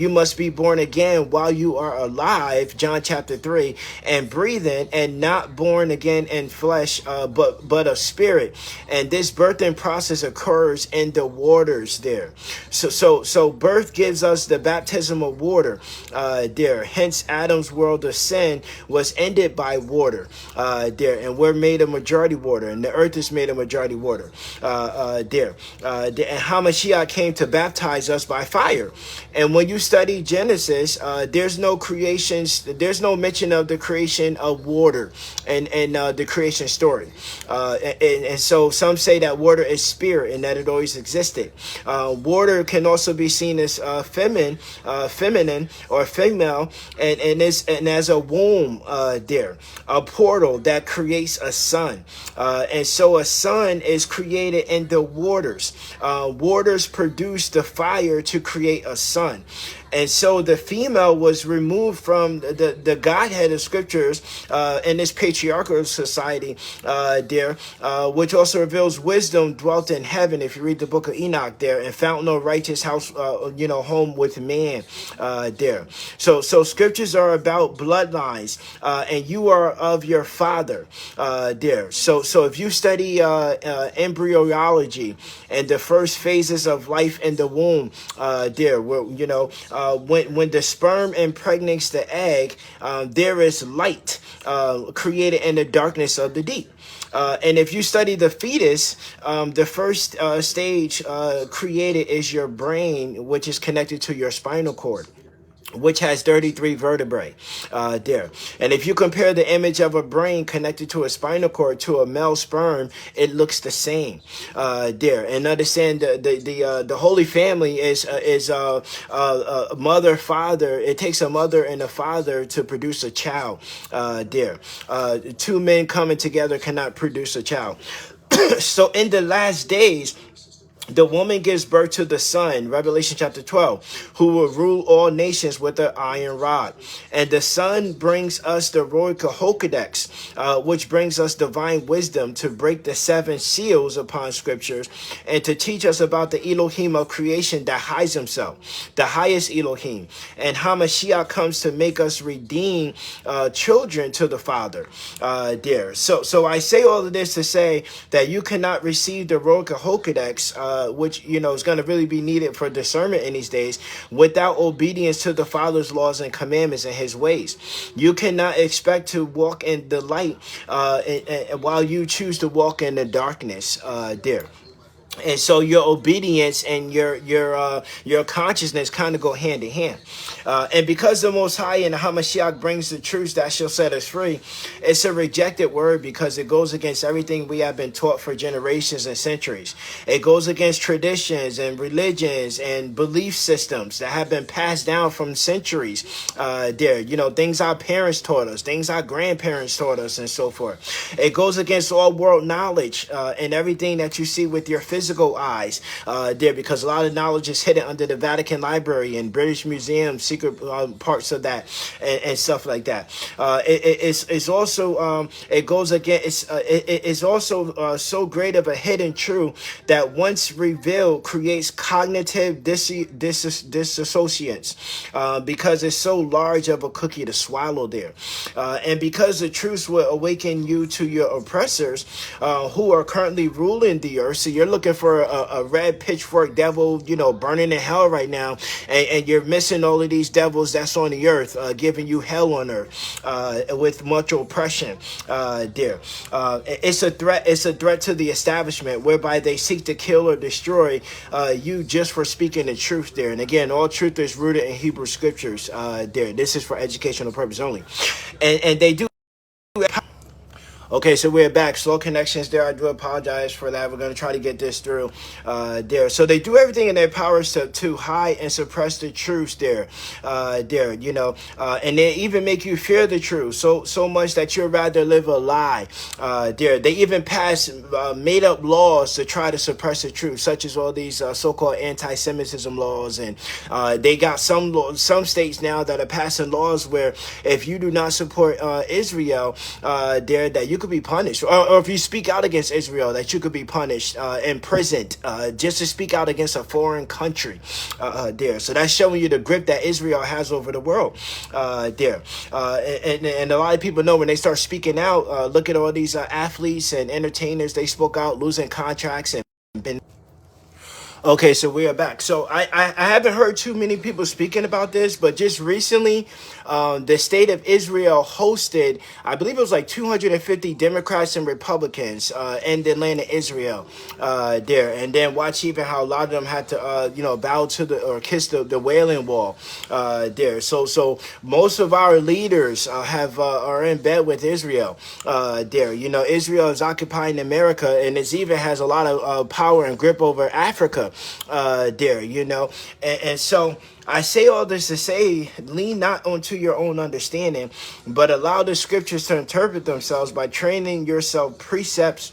You must be born again while you are alive, John chapter 3, and breathing, and not born again in flesh, but of spirit. And this birthing process occurs in the waters there. So birth gives us the baptism of water there. Hence, Adam's world of sin was ended by water there, and we're made a majority water, and the earth is made a majority water there. And Hamashiach came to baptize us by fire. And when you study Genesis, there's no mention of the creation of water and the creation story. And so some say that water is spirit and that it always existed. Water can also be seen as feminine or female, and as a womb there, a portal that creates a sun. And so a sun is created in the waters. Waters produce the fire to create a sun. And so the female was removed from the Godhead of scriptures in this patriarchal society there, which also reveals wisdom dwelt in heaven. If you read the book of Enoch there, and found no righteous house, home with man there. So scriptures are about bloodlines, and you are of your father there. So if you study embryology and the first phases of life in the womb there, where when the sperm impregnates the egg, there is light created in the darkness of the deep. And if you study the fetus, the first stage created is your brain, which is connected to your spinal cord, which has 33 vertebrae there. And if you compare the image of a brain connected to a spinal cord to a male sperm, it looks the same there. And understand the Holy Family is a mother, father. It takes a mother and a father to produce a child there. Two men coming together cannot produce a child. So in the last days, the woman gives birth to the son, Revelation chapter 12, who will rule all nations with an iron rod. And the son brings us the royal Hakodex, which brings us divine wisdom to break the seven seals upon scriptures and to teach us about the Elohim of creation that hides himself, the highest Elohim. And Hamashiach comes to make us redeem children to the Father there. So I say all of this to say that you cannot receive the royal Hakodex, which is going to really be needed for discernment in these days, without obedience to the Father's laws and commandments and his ways. You cannot expect to walk in the light while you choose to walk in the darkness there. And so your obedience and your consciousness kind of go hand in hand. And because the Most High and the Hamashiach brings the truth that shall set us free, it's a rejected word because it goes against everything we have been taught for generations and centuries. It goes against traditions and religions and belief systems that have been passed down from centuries there. Things our parents taught us, things our grandparents taught us, and so forth. It goes against all world knowledge and everything that you see with your physical eyes there, because a lot of knowledge is hidden under the Vatican Library and British Museum, secret parts of that and stuff like that. It's also it goes against it's also so great of a hidden truth that once revealed creates cognitive disassociates because it's so large of a cookie to swallow there, and because the truth will awaken you to your oppressors who are currently ruling the earth. So you're looking for a red pitchfork devil, burning in hell right now, and you're missing all of these devils that's on the earth, giving you hell on earth with much oppression there. It's a threat. It's a threat to the establishment, whereby they seek to kill or destroy you just for speaking the truth there. And again, all truth is rooted in Hebrew scriptures there. This is for educational purpose only, and they do. Okay, so we're back. Slow connections there. I do apologize for that. We're going to try to get this through there. So they do everything in their powers to hide and suppress the truth there, and they even make you fear the truth so much that you'd rather live a lie there. They even pass made up laws to try to suppress the truth, such as all these so-called anti-Semitism laws. And they got some states now that are passing laws where if you do not support Israel there, that you could be punished, or if you speak out against Israel, that you could be punished, imprisoned, just to speak out against a foreign country there. So that's showing you the grip that Israel has over the world there. And a lot of people know when they start speaking out, look at all these athletes and entertainers, they spoke out, losing contracts and been. Okay, so we are back. So I haven't heard too many people speaking about this, but just recently, the state of Israel hosted, I believe it was like 250 Democrats and Republicans in the land of Israel there. And then watch even how a lot of them had to, bow to or kiss the Wailing Wall there. So most of our leaders are in bed with Israel there. Israel is occupying America, and it even has a lot of power and grip over Africa there, and so I say all this to say, lean not onto your own understanding, but allow the scriptures to interpret themselves by training yourself precepts,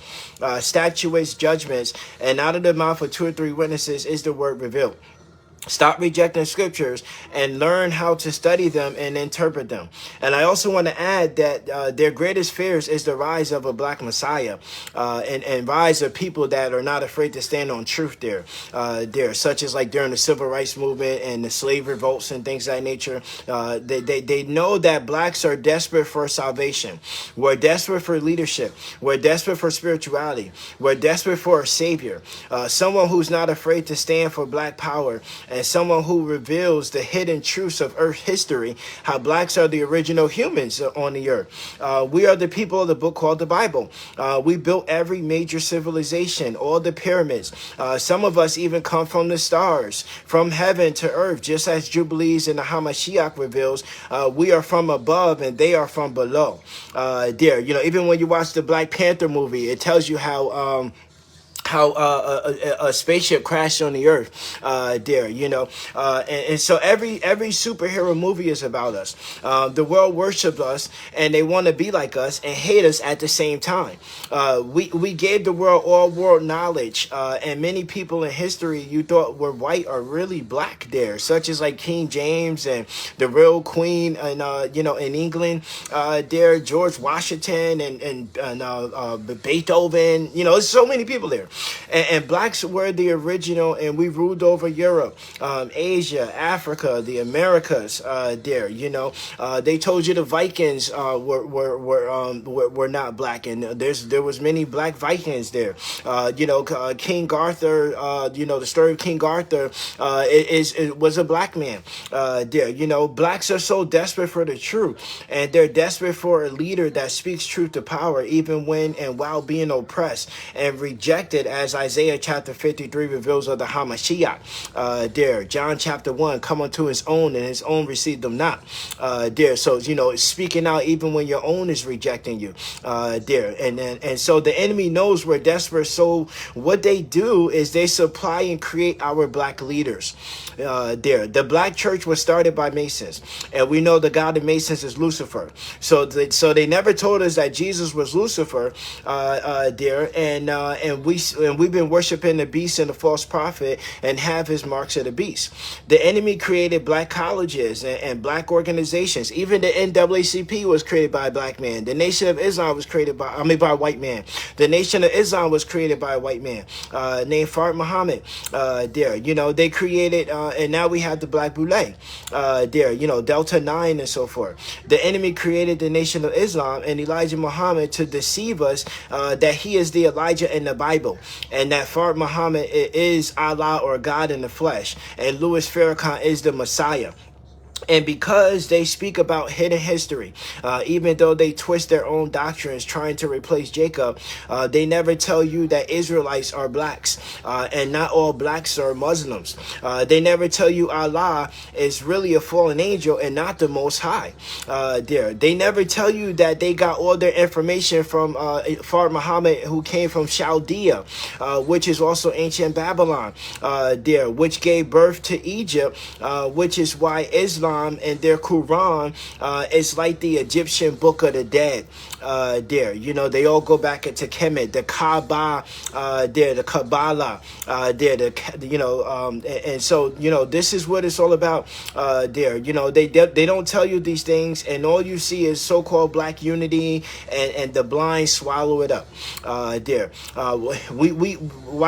statutes, judgments, and out of the mouth of two or three witnesses is the word revealed. Stop rejecting scriptures and learn how to study them and interpret them. And I also want to add that their greatest fears is the rise of a black Messiah and rise of people that are not afraid to stand on truth there, such as like during the civil rights movement and the slave revolts and things of that nature. They know that blacks are desperate for salvation. We're desperate for leadership. We're desperate for spirituality. We're desperate for a savior, someone who's not afraid to stand for black power, and someone who reveals the hidden truths of Earth history, how blacks are the original humans on the earth. We are the people of the book called the Bible. We built every major civilization, all the pyramids. Some of us even come from the stars, from heaven to earth, just as Jubilees and the Hamashiach reveals. We are from above and they are from below. Even when you watch the Black Panther movie, it tells you how a spaceship crashed on the earth and so every superhero movie is about us. The world worships us and they want to be like us and hate us at the same time. We gave the world all world knowledge, and many people in history you thought were white are really black there, such as like King James and the real queen and in England, George Washington and Beethoven. There's so many people there. And blacks were the original, and we ruled over Europe, Asia, Africa, the Americas. They told you the Vikings were not black, and there was many black Vikings there. King Arthur. The story of King Arthur was a black man. Blacks are so desperate for the truth, and they're desperate for a leader that speaks truth to power, even when and while being oppressed and rejected, as Isaiah chapter 53 reveals of the Hamashiach. John chapter 1, come unto his own, and his own received them not. So speaking out even when your own is rejecting you. And so the enemy knows we're desperate. So what they do is they supply and create our black leaders. The black church was started by Masons, and we know the God of Masons is Lucifer. So they never told us that Jesus was Lucifer. And we've been worshiping the beast and the false prophet and have his marks of the beast. The enemy created black colleges and black organizations. Even the NAACP was created by a black man. The Nation of Islam was created by a white man. The Nation of Islam was created by a white man named Fard Muhammad. They created, and now we have the Black Boule. Delta 9 and so forth. The enemy created the Nation of Islam and Elijah Muhammad to deceive us that he is the Elijah in the Bible, and that Fard Muhammad is Allah or God in the flesh, and Louis Farrakhan is the Messiah. And because they speak about hidden history, even though they twist their own doctrines trying to replace Jacob, they never tell you that Israelites are blacks, and not all blacks are Muslims. They never tell you Allah is really a fallen angel and not the Most High. They never tell you that they got all their information from Fard Muhammad, who came from Chaldea, which is also ancient Babylon, which gave birth to Egypt, which is why Islam and their Quran is like the Egyptian Book of the Dead. They all go back into Kemet, the Kaaba, the Kabbalah, and so this is what it's all about. They don't tell you these things, and all you see is so-called black unity, and the blind swallow it up. Why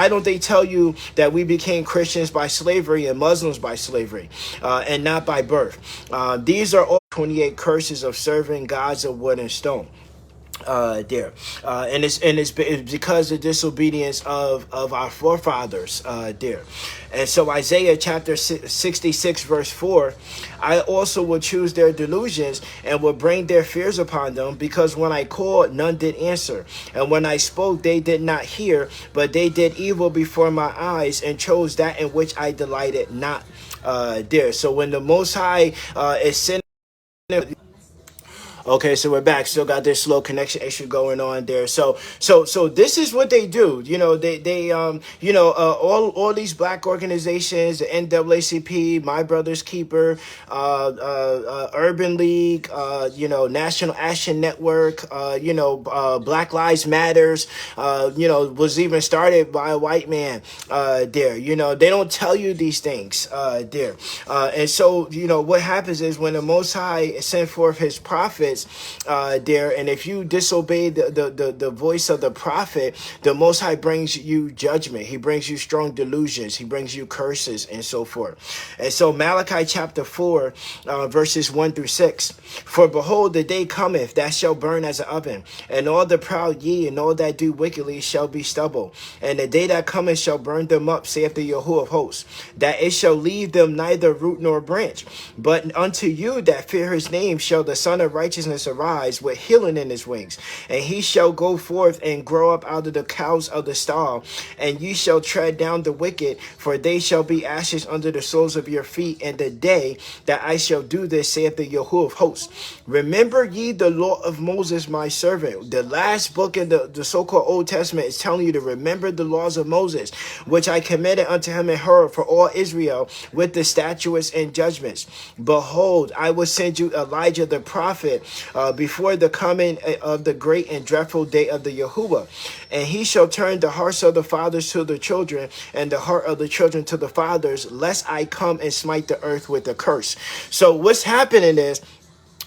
don't they tell you that we became Christians by slavery and Muslims by slavery, and not by birth? These are all 28 curses of serving gods of wood and stone. And it's because of disobedience of our forefathers And so Isaiah chapter 66 verse 4, I also will choose their delusions and will bring their fears upon them, because when I called, none did answer, and when I spoke, they did not hear, but they did evil before my eyes and chose that in which I delighted not. So when the Most High is sending Okay, so we're back. Still got this slow connection issue going on there. So this is what they do. You know, all these black organizations, the NAACP, My Brother's Keeper, Urban League, National Action Network, Black Lives Matters, was even started by a white man there. You know, they don't tell you these things there. And so, what happens is when the Most High sent forth his prophets there, and if you disobey the voice of the prophet, the Most High brings you judgment. He brings you strong delusions. He brings you curses and so forth. And so Malachi chapter 4, verses 1 through 6. For behold, the day cometh that shall burn as an oven, and all the proud ye and all that do wickedly shall be stubble. And the day that cometh shall burn them up, saith the Yahuwah of hosts, that it shall leave them neither root nor branch. But unto you that fear his name shall the Son of Righteousness arise with healing in his wings. And he shall go forth and grow up out of the cows of the stall. And ye shall tread down the wicked, for they shall be ashes under the soles of your feet. And the day that I shall do this, saith the Yahuwah of hosts. Remember ye the law of Moses, my servant. The last book in the so-called Old Testament is telling you to remember the laws of Moses, which I committed unto him in Horeb for all Israel, with the statutes and judgments. Behold, I will send you Elijah the prophet before the coming of the great and dreadful day of the Yahuwah. And he shall turn the hearts of the fathers to the children, and the heart of the children to the fathers, lest I come and smite the earth with a curse. So what's happening is,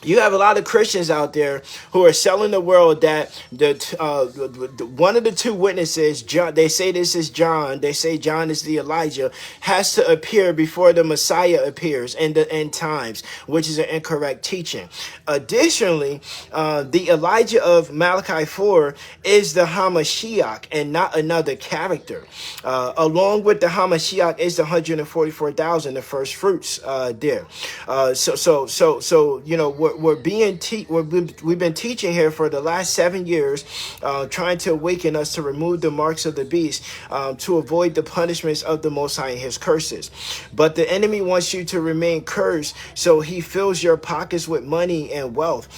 you have a lot of Christians out there who are selling the world that one of the two witnesses, John, they say this is John, they say John is the Elijah, has to appear before the Messiah appears in the end times, which is an incorrect teaching. Additionally, the Elijah of Malachi 4 is the Hamashiach and not another character. Along with the Hamashiach is the 144,000, the first fruits there. We've been teaching here for the last 7 years, trying to awaken us to remove the marks of the beast, to avoid the punishments of the Most High and his curses. But the enemy wants you to remain cursed, so he fills your pockets with money and wealth,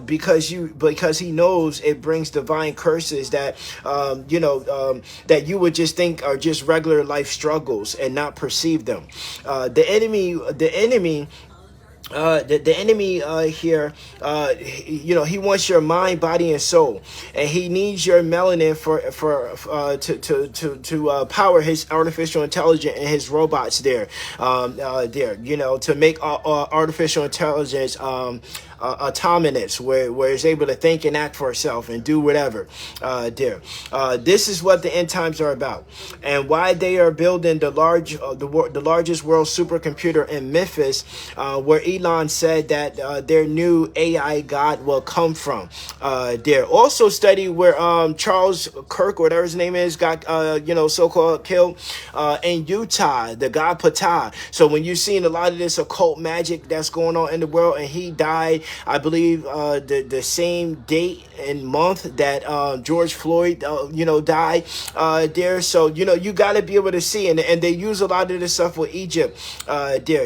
because he knows it brings divine curses that that you would just think are just regular life struggles and not perceive them. The enemy here, he wants your mind, body, and soul, and he needs your melanin to power his artificial intelligence and his robots there, to make artificial intelligence autonomous, where it's able to think and act for itself and do whatever there. This is what the end times are about, and why they are building the largest world supercomputer in Memphis, where Elon said that their new AI god will come from there. Also study where Charles Kirk, whatever his name is, got so-called killed in Utah, the god Ptah. So when you're seeing a lot of this occult magic that's going on in the world, and he died, I believe, the same date and month that George Floyd died there. So you got to be able to see, and they use a lot of this stuff with Egypt there.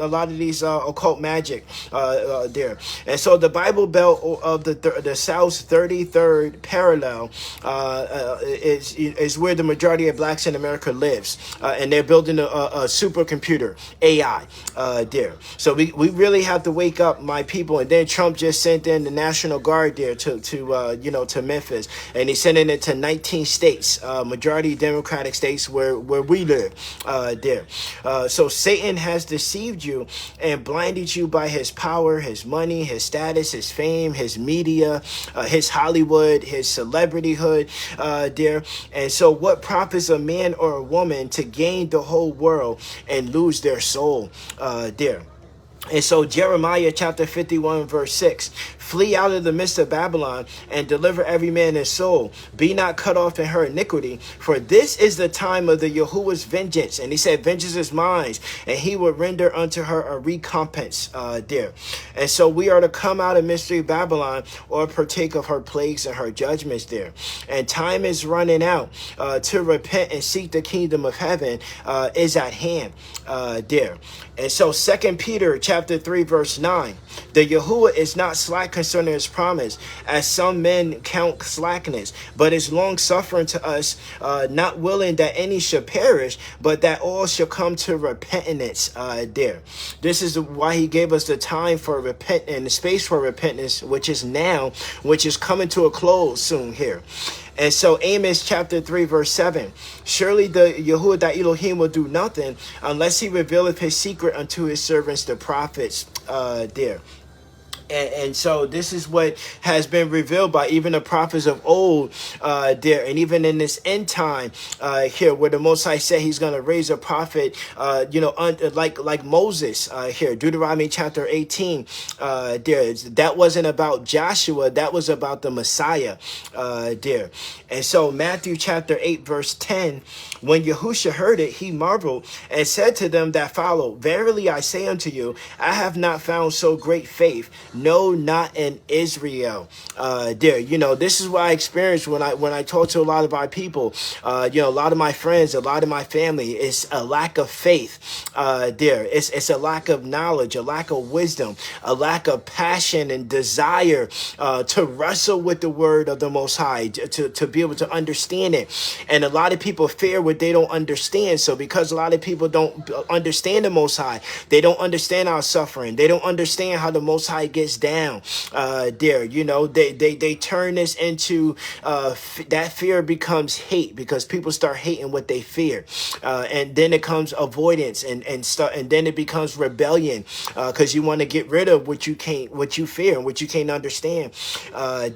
A lot of these occult magic there. And so the Bible Belt of the South's 33rd parallel is where the majority of blacks in America lives, and they're building a supercomputer AI there. So we really have to wake up, my people. And then Trump just sent in the National Guard there to Memphis, and he's sending it to 19 states, majority Democratic states where we live there. So Satan has deceived you and blinded you by his power, his money, his status, his fame, his media, his Hollywood, his celebrityhood there. And so what profits a man or a woman to gain the whole world and lose their soul there? And so Jeremiah chapter 51 verse 6, flee out of the midst of Babylon and deliver every man his soul. Be not cut off in her iniquity, for this is the time of the Yahuwah's vengeance. And he said, vengeance is mine, and he will render unto her a recompense there. And so we are to come out of mystery Babylon, or partake of her plagues and her judgments there. And time is running out to repent and seek the kingdom of heaven is at hand there. And so 2 Peter chapter chapter 3, verse 9. The Yahuwah is not slack concerning his promise, as some men count slackness, but is long suffering to us, not willing that any should perish, but that all shall come to repentance. There. This is why he gave us the time for repent and the space for repentance, which is now, which is coming to a close soon here. And so Amos chapter 3, verse 7. Surely the Yahuwah thy Elohim will do nothing unless he revealeth his secret unto his servants, the prophets. There. And so this is what has been revealed by even the prophets of old there. And even in this end time here, where the Most High said he's going to raise a prophet, like Moses here, Deuteronomy chapter 18 there. That wasn't about Joshua. That was about the Messiah there. And so Matthew chapter 8, verse 10, when Yahusha heard it, he marveled and said to them that followed, verily I say unto you, I have not found so great faith, no, not in Israel. There, this is what I experienced when I talk to a lot of our people, a lot of my friends, a lot of my family. It's a lack of faith there. It's a lack of knowledge, a lack of wisdom, a lack of passion and desire to wrestle with the word of the Most High, to be able to understand it. And a lot of people fear what they don't understand. So because a lot of people don't understand the Most High, they don't understand our suffering. They don't understand how the Most High gets down there. They turn this into that fear becomes hate, because people start hating what they fear, and then it comes avoidance and then it becomes rebellion, because you want to get rid of what you fear and what you can't understand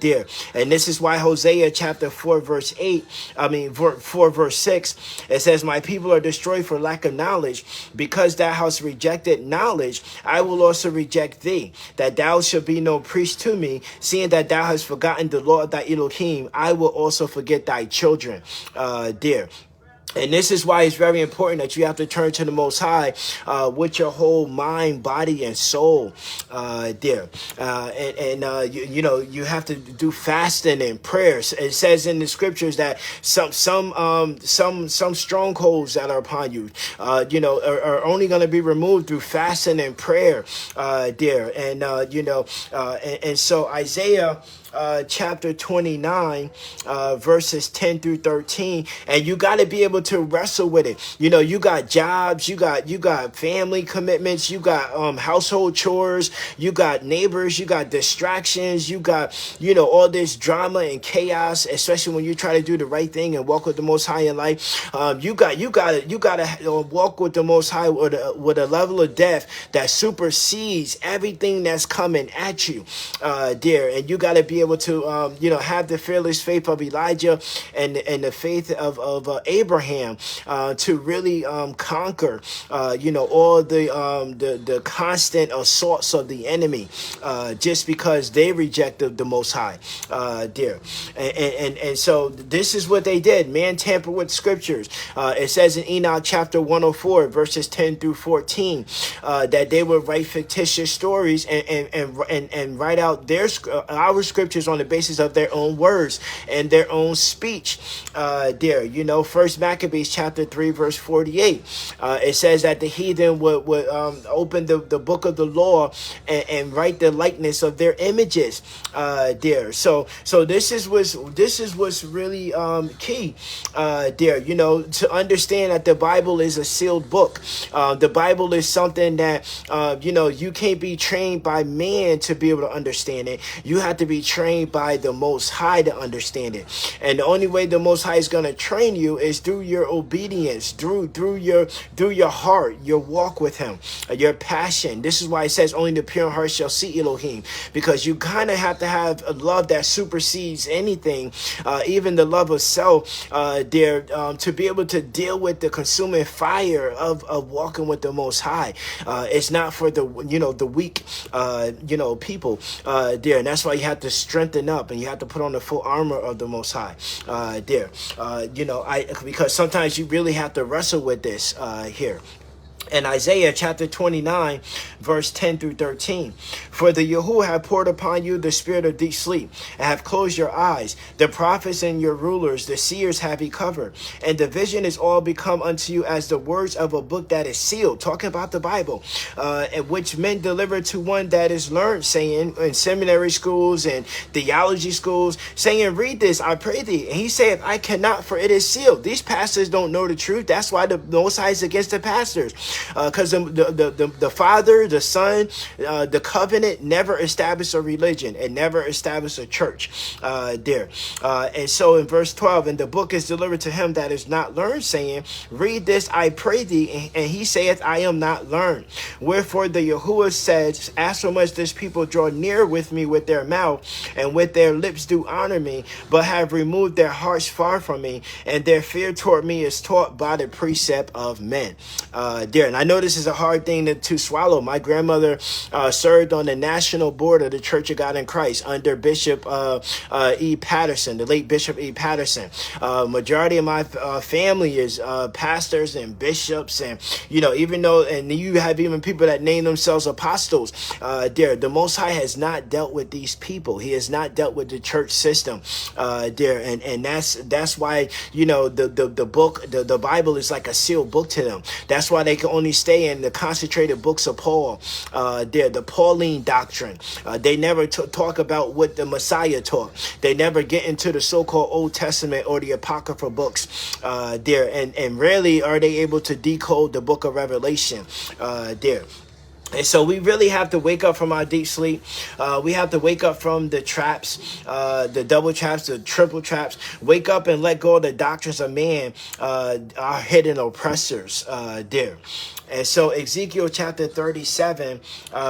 there. And this is why Hosea chapter 4 verse 4 verse 6, it says, my people are destroyed for lack of knowledge. Because thou hast rejected knowledge, I will also reject thee, that thou shalt be no priest to me. Seeing that thou hast forgotten the law of thy Elohim, I will also forget thy children. There. And this is why it's very important that you have to turn to the Most High with your whole mind, body, and soul there. You have to do fasting and prayers. It says in the scriptures that some strongholds that are upon you, are only going to be removed through fasting and prayer there. And so Isaiah chapter 29 verses 10 through 13, and you got to be able to wrestle with it. You got jobs, you got family commitments, you got household chores, you got neighbors, you got distractions, you got all this drama and chaos, especially when you try to do the right thing and walk with the Most High in life. You got to walk with the Most High with a level of depth that supersedes everything that's coming at you there. And you got to be able to have the fearless faith of Elijah and the faith of Abraham to really conquer all the constant assaults of the enemy just because they rejected the Most High there. And so this is what they did. Man tampered with scriptures. It says in Enoch chapter 104 verses 10 through 14 that they would write fictitious stories and write out our scriptures on the basis of their own words and their own speech there. First Maccabees chapter 3 verse 48, it says that the heathen would open the book of the law and write the likeness of their images there. So this is what's really key there, to understand that the Bible is a sealed book. The Bible is something that you can't be trained by man to be able to understand it. You have to be trained by the Most High to understand it. And the only way the Most High is going to train you is through your obedience, through your heart, your walk with him, your passion. This is why it says only the pure in heart shall see Elohim, because you kind of have to have a love that supersedes anything, even the love of self there, to be able to deal with the consuming fire of walking with the Most High. It's not for the weak people there. And that's why you have to strengthen up and you have to put on the full armor of the Most High there. Because sometimes you really have to wrestle with this here. And Isaiah chapter 29, verse 10 through 13. For the Yahuwah have poured upon you the spirit of deep sleep, and have closed your eyes. The prophets and your rulers, the seers have he covered. And the vision is all become unto you as the words of a book that is sealed. Talking about the Bible, and which men deliver to one that is learned, saying, in seminary schools and theology schools, saying, read this, I pray thee. And he saith, I cannot, for it is sealed. These pastors don't know the truth. That's why the Most High is against the pastors. Because the Father, the Son, the covenant never established a religion and never established a church there. And so in verse 12, and the book is delivered to him that is not learned, saying, read this, I pray thee. And he saith, I am not learned. Wherefore the Yahuwah says, as so much this people draw near with me with their mouth, and with their lips do honor me, but have removed their hearts far from me, and their fear toward me is taught by the precept of men. There. And I know this is a hard thing to swallow. My grandmother served on the national board of the Church of God in Christ under Bishop E. Patterson, the late Bishop E. Patterson. Majority of my family is pastors and bishops, and even though, and you have even people that name themselves apostles. The Most High has not dealt with these people. He has not dealt with the church system. And that's why the book, the Bible is like a sealed book to them. That's why they can only stay in the concentrated books of Paul, the Pauline doctrine. They never talk about what the Messiah taught. They never get into the so-called Old Testament or the apocrypha books and rarely are they able to decode the book of Revelation there. And so we really have to wake up from our deep sleep. We have to wake up from the traps, the double traps, the triple traps. Wake up and let go of the doctrines of man, our hidden oppressors there. And so Ezekiel chapter 37,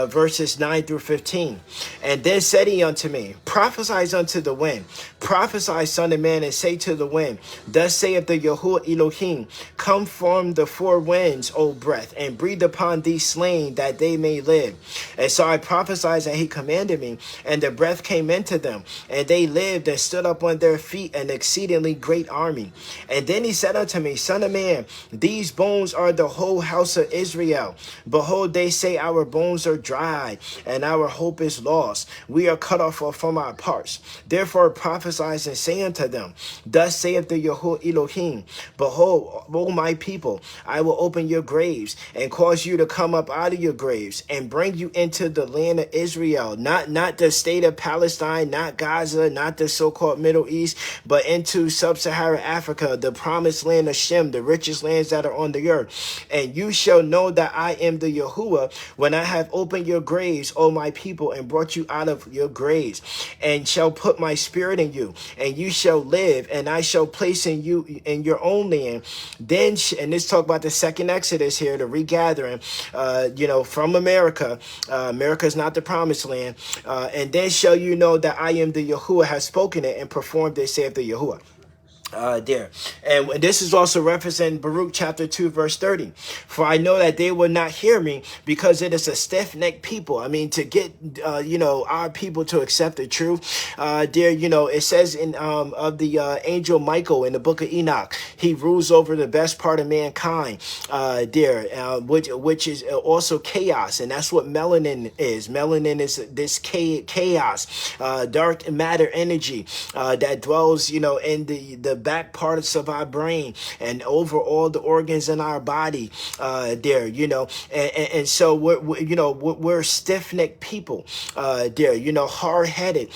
verses 9 through 15. And then said he unto me, prophesy unto the wind, prophesy, son of man, and say to the wind, thus saith the Yahuwah Elohim, come from the four winds, O breath, and breathe upon these slain, that they may live. And so I prophesied, and he commanded me, and the breath came into them, and they lived and stood up on their feet, an exceedingly great army. And then he said unto me, son of man, these bones are the whole house of Israel. Behold, they say our bones are dry, and our hope is lost. We are cut off from our parts. Therefore prophesy and say unto them, thus saith the Yahuwah Elohim, behold, O my people, I will open your graves, and cause you to come up out of your graves, and bring you into the land of Israel, not the state of Palestine, not Gaza, not the so-called Middle East, but into sub-Sahara Africa, the promised land of Shem, the richest lands that are on the earth. And you shall know that I am the Yahuwah when I have opened your graves, O my people, and brought you out of your graves, and shall put my spirit in you, and you shall live, and I shall place in you in your own land. Then, and this talk about the second Exodus here, the regathering, from America. America is not the promised land. And then shall you know that I am the Yahuwah, has spoken it and performed it, saith the Yahuwah. There. And this is also referencing Baruch chapter 2 verse 30. For I know that they will not hear me, because it is a stiff-necked people. I mean, to get our people to accept the truth, it says in of the angel Michael in the book of Enoch, he rules over the best part of mankind which is also chaos. And that's what melanin is. Melanin is this chaos, dark matter energy that dwells in the back parts of our brain and over all the organs in our body and so we're stiff-necked people hard-headed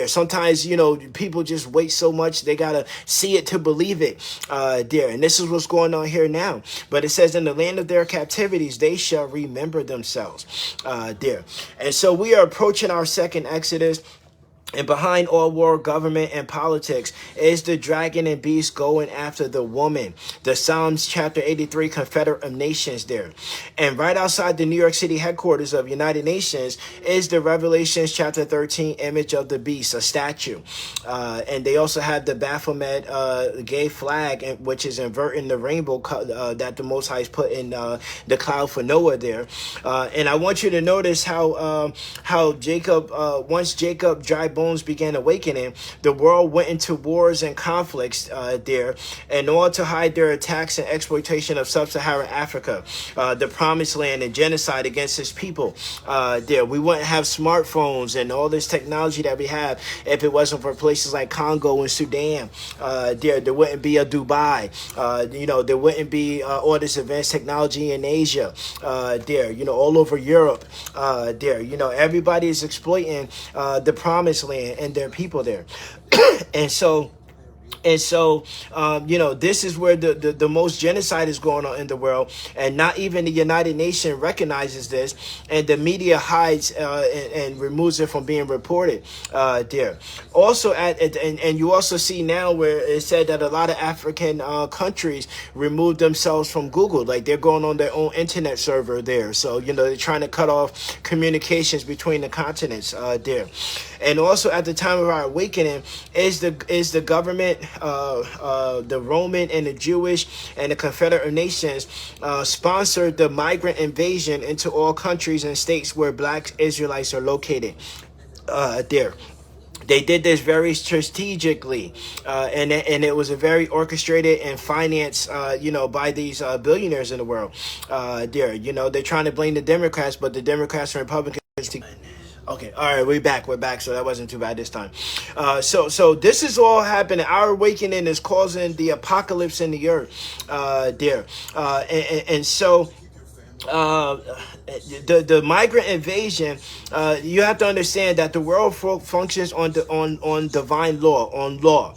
sometimes people just wait so much they gotta see it to believe it and this is what's going on here now. But it says in the land of their captivities they shall remember themselves and so we are approaching our second Exodus. And behind all war, government, and politics is the dragon and beast going after the woman. The Psalms chapter 83, Confederate of Nations there. And right outside the New York City headquarters of United Nations is the Revelations chapter 13 image of the beast, a statue. And they also have the Baphomet gay flag, which is inverting the rainbow that the Most High put in the cloud for Noah there. And I want you to notice how Jacob, once Jacob drive bones began awakening, the world went into wars and conflicts there, in order to hide their attacks and exploitation of sub-Sahara Africa, the promised land, and genocide against its people there. We wouldn't have smartphones and all this technology that we have if it wasn't for places like Congo and Sudan. There wouldn't be a Dubai. There wouldn't be all this advanced technology in Asia. All over Europe. Everybody is exploiting the promised land and their people there. And so, this is where the most genocide is going on in the world, and not even the United Nations recognizes this, and the media hides and removes it from being reported there. Also, and you also see now where it said that a lot of African countries removed themselves from Google, like they're going on their own internet server there. So they're trying to cut off communications between the continents there. And also at the time of our awakening is the government, the Roman and the Jewish and the Confederate Nations sponsored the migrant invasion into all countries and states where black Israelites are located there. They did this very strategically, and it was a very orchestrated and financed, by these billionaires in the world. There, they're trying to blame the Democrats, but the Democrats and Republicans. Okay, all right, we're back, so that wasn't too bad this time. So this is all happening. Our awakening is causing the apocalypse in the earth there. So the migrant invasion, you have to understand that the world functions on divine law, on law.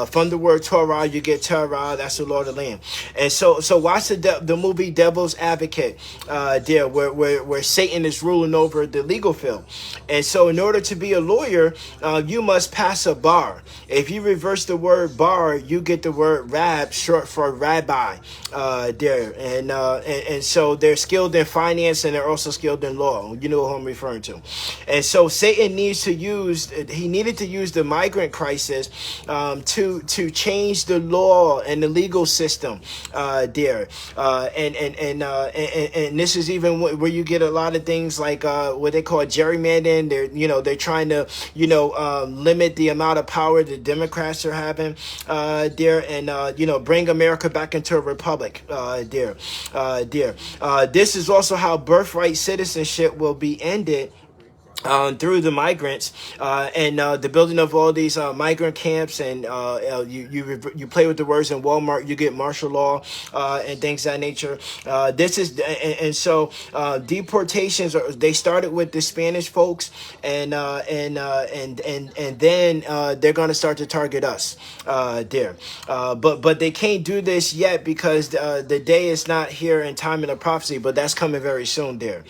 From the word Torah, you get Torah. That's the law of the land. And so watch the movie Devil's Advocate there, where Satan is ruling over the legal field. And so in order to be a lawyer, you must pass a bar. If you reverse the word bar, you get the word rab, short for rabbi there. And so they're skilled in finance and they're also skilled in law. You know who I'm referring to. And so Satan needed to use the migrant crisis to change the law and the legal system there. And this is even where you get a lot of things like what they call gerrymandering. They're trying to limit the amount of power the Democrats are having there, and bring America back into a republic there. This is also how birthright citizenship will be ended through the migrants and the building of all these migrant camps, and you play with the words in Walmart, you get martial law and things of that nature. So deportations they started with the Spanish folks, and then they're going to start to target us there. But they can't do this yet because the day is not here in time in the prophecy, but that's coming very soon there.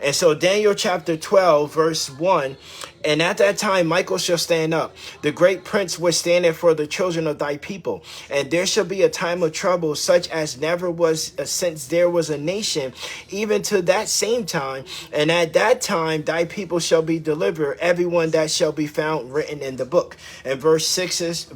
And so Daniel chapter 12 verse 1, and at that time Michael shall stand up, the great prince which standeth for the children of thy people, and there shall be a time of trouble such as never was since there was a nation, even to that same time, and at that time thy people shall be delivered, everyone that shall be found written in the book. And verse 6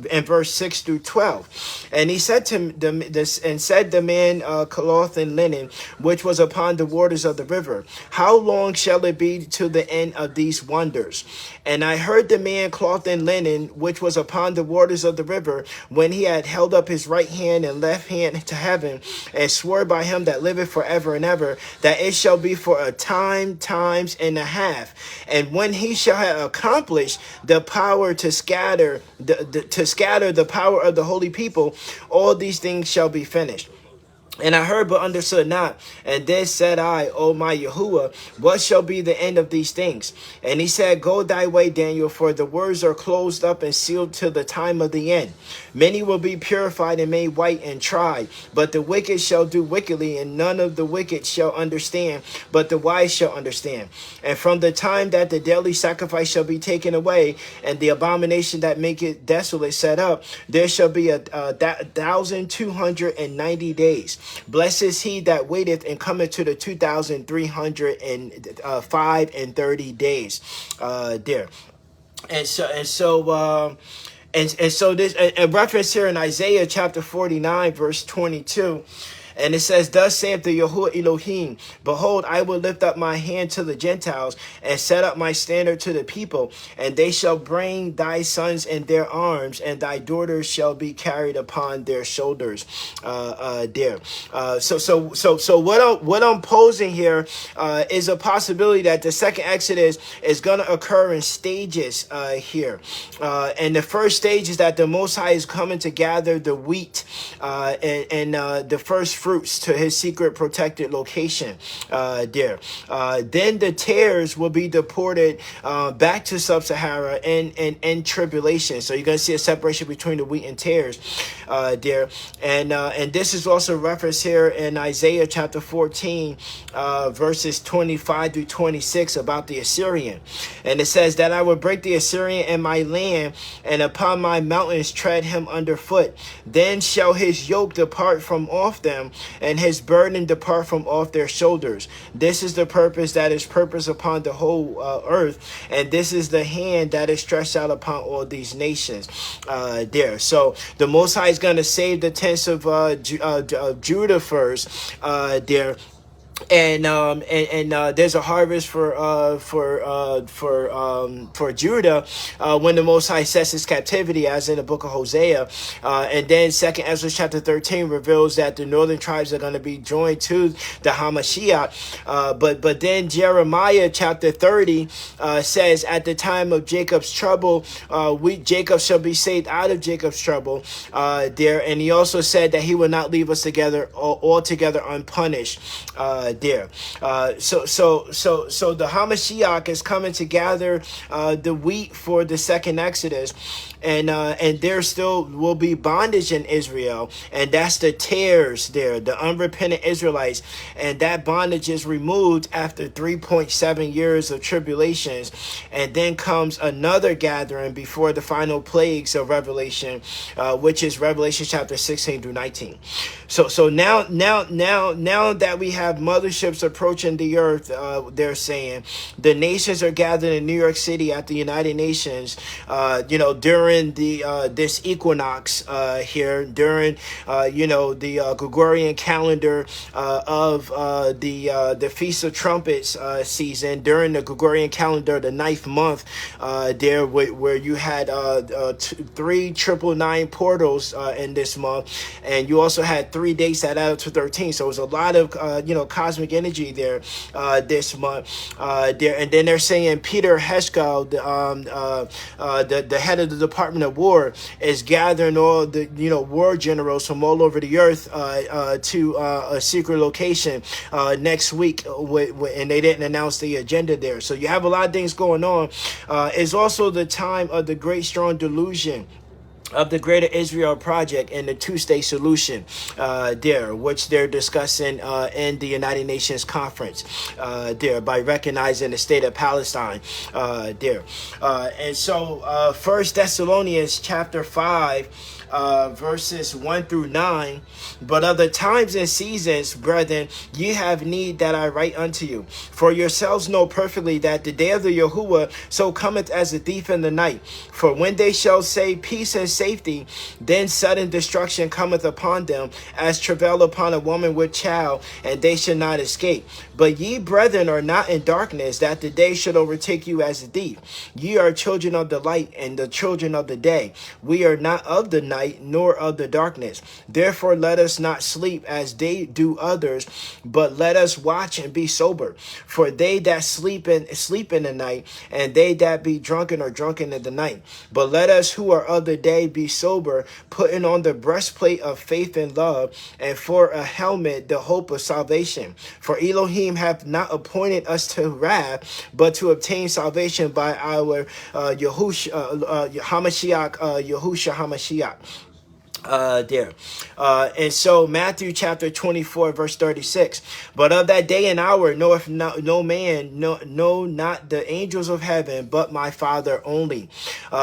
through 12. And he said to the man clothed in linen, which was upon the waters of the river, how long shall it be to the end of these wonders? And I heard the man clothed in linen, which was upon the waters of the river, when he had held up his right hand and left hand to heaven, and swore by him that liveth forever and ever, that it shall be for a time, times and a half. And when he shall have accomplished the power to scatter the power of the holy people, all these things shall be finished. And I heard but understood not. And then said I, O my Yahuwah, what shall be the end of these things? And he said, go thy way, Daniel, for the words are closed up and sealed till the time of the end. Many will be purified and made white and tried, but the wicked shall do wickedly, and none of the wicked shall understand, but the wise shall understand. And from the time that the daily sacrifice shall be taken away, and the abomination that maketh desolate set up, there shall be 1,290 days. Blessed is he that waiteth and cometh to the 2,305 and 30 days there. And so this a reference here in Isaiah chapter 49 verse 22. And it says, thus saith the Yahuwah Elohim, behold, I will lift up my hand to the Gentiles and set up my standard to the people, and they shall bring thy sons in their arms, and thy daughters shall be carried upon their shoulders. So what I'm posing here is a possibility that the second Exodus is going to occur in stages here. And the first stage is that the Most High is coming to gather the wheat and the first fruits to his secret protected location there. Then the tares will be deported back to sub-Sahara in tribulation. So you're going to see a separation between the wheat and tares there. And this is also referenced here in Isaiah chapter 14, verses 25 through 26 about the Assyrian. And it says that I will break the Assyrian in my land, and upon my mountains tread him underfoot. Then shall his yoke depart from off them, and his burden depart from off their shoulders. This is the purpose that is purpose upon the whole earth, and this is the hand that is stretched out upon all these nations there. So the Most High is going to save the tents of Judah first there. And there's a harvest for Judah when the Most High sets his captivity, as in the book of Hosea. And then Second Ezra chapter 13 reveals that the northern tribes are going to be joined to the Hamashiach. But then Jeremiah chapter 30 says, at the time of Jacob's trouble, Jacob shall be saved out of Jacob's trouble there. And he also said that he will not leave us together altogether unpunished. There. So the Hamashiach is coming to gather the wheat for the second Exodus, and there still will be bondage in Israel, and that's the tares there, the unrepentant Israelites, and that bondage is removed after 3.7 years of tribulations, and then comes another gathering before the final plagues of Revelation, which is Revelation chapter 16 through 19. So now that we have motherships approaching the earth, they're saying the nations are gathered in New York City at the United Nations, during the this equinox here, during the Gregorian calendar of the Feast of Trumpets season, during the Gregorian calendar, the 9th month there, where you had 3 999 portals in this month, and you also had 3 dates that added to 13. So it was a lot of cosmic energy there this month there. And then they're saying Peter Heshkel, the head of the Department of War, is gathering all the war generals from all over the earth to a secret location next week, and they didn't announce the agenda there. So you have a lot of things going on. It's also the time of the great strong delusion of the Greater Israel Project and the two-state solution there, which they're discussing in the United Nations Conference there, by recognizing the state of Palestine there. And so 1 Thessalonians chapter 5, verses 1 through 9, but of the times and seasons, brethren, ye have need that I write unto you. For yourselves know perfectly that the day of the Yahuwah so cometh as a thief in the night. For when they shall say peace and safety, then sudden destruction cometh upon them, as travail upon a woman with child, and they shall not escape. But ye, brethren, are not in darkness, that the day should overtake you as a thief. Ye are children of the light and the children of the day. We are not of the night, nor of the darkness. Therefore let us not sleep as they do others, but let us watch and be sober. For they that sleep in the night, and they that be drunken are drunken in the night. But let us who are of the day be sober, putting on the breastplate of faith and love, and for a helmet the hope of salvation. For Elohim hath not appointed us to wrath, but to obtain salvation by our Yahusha, Hamashiach, Yahusha Hamashiach. There. And so Matthew chapter 24 verse 36, but of that day and hour knoweth no man, no not the angels of heaven, but my Father only.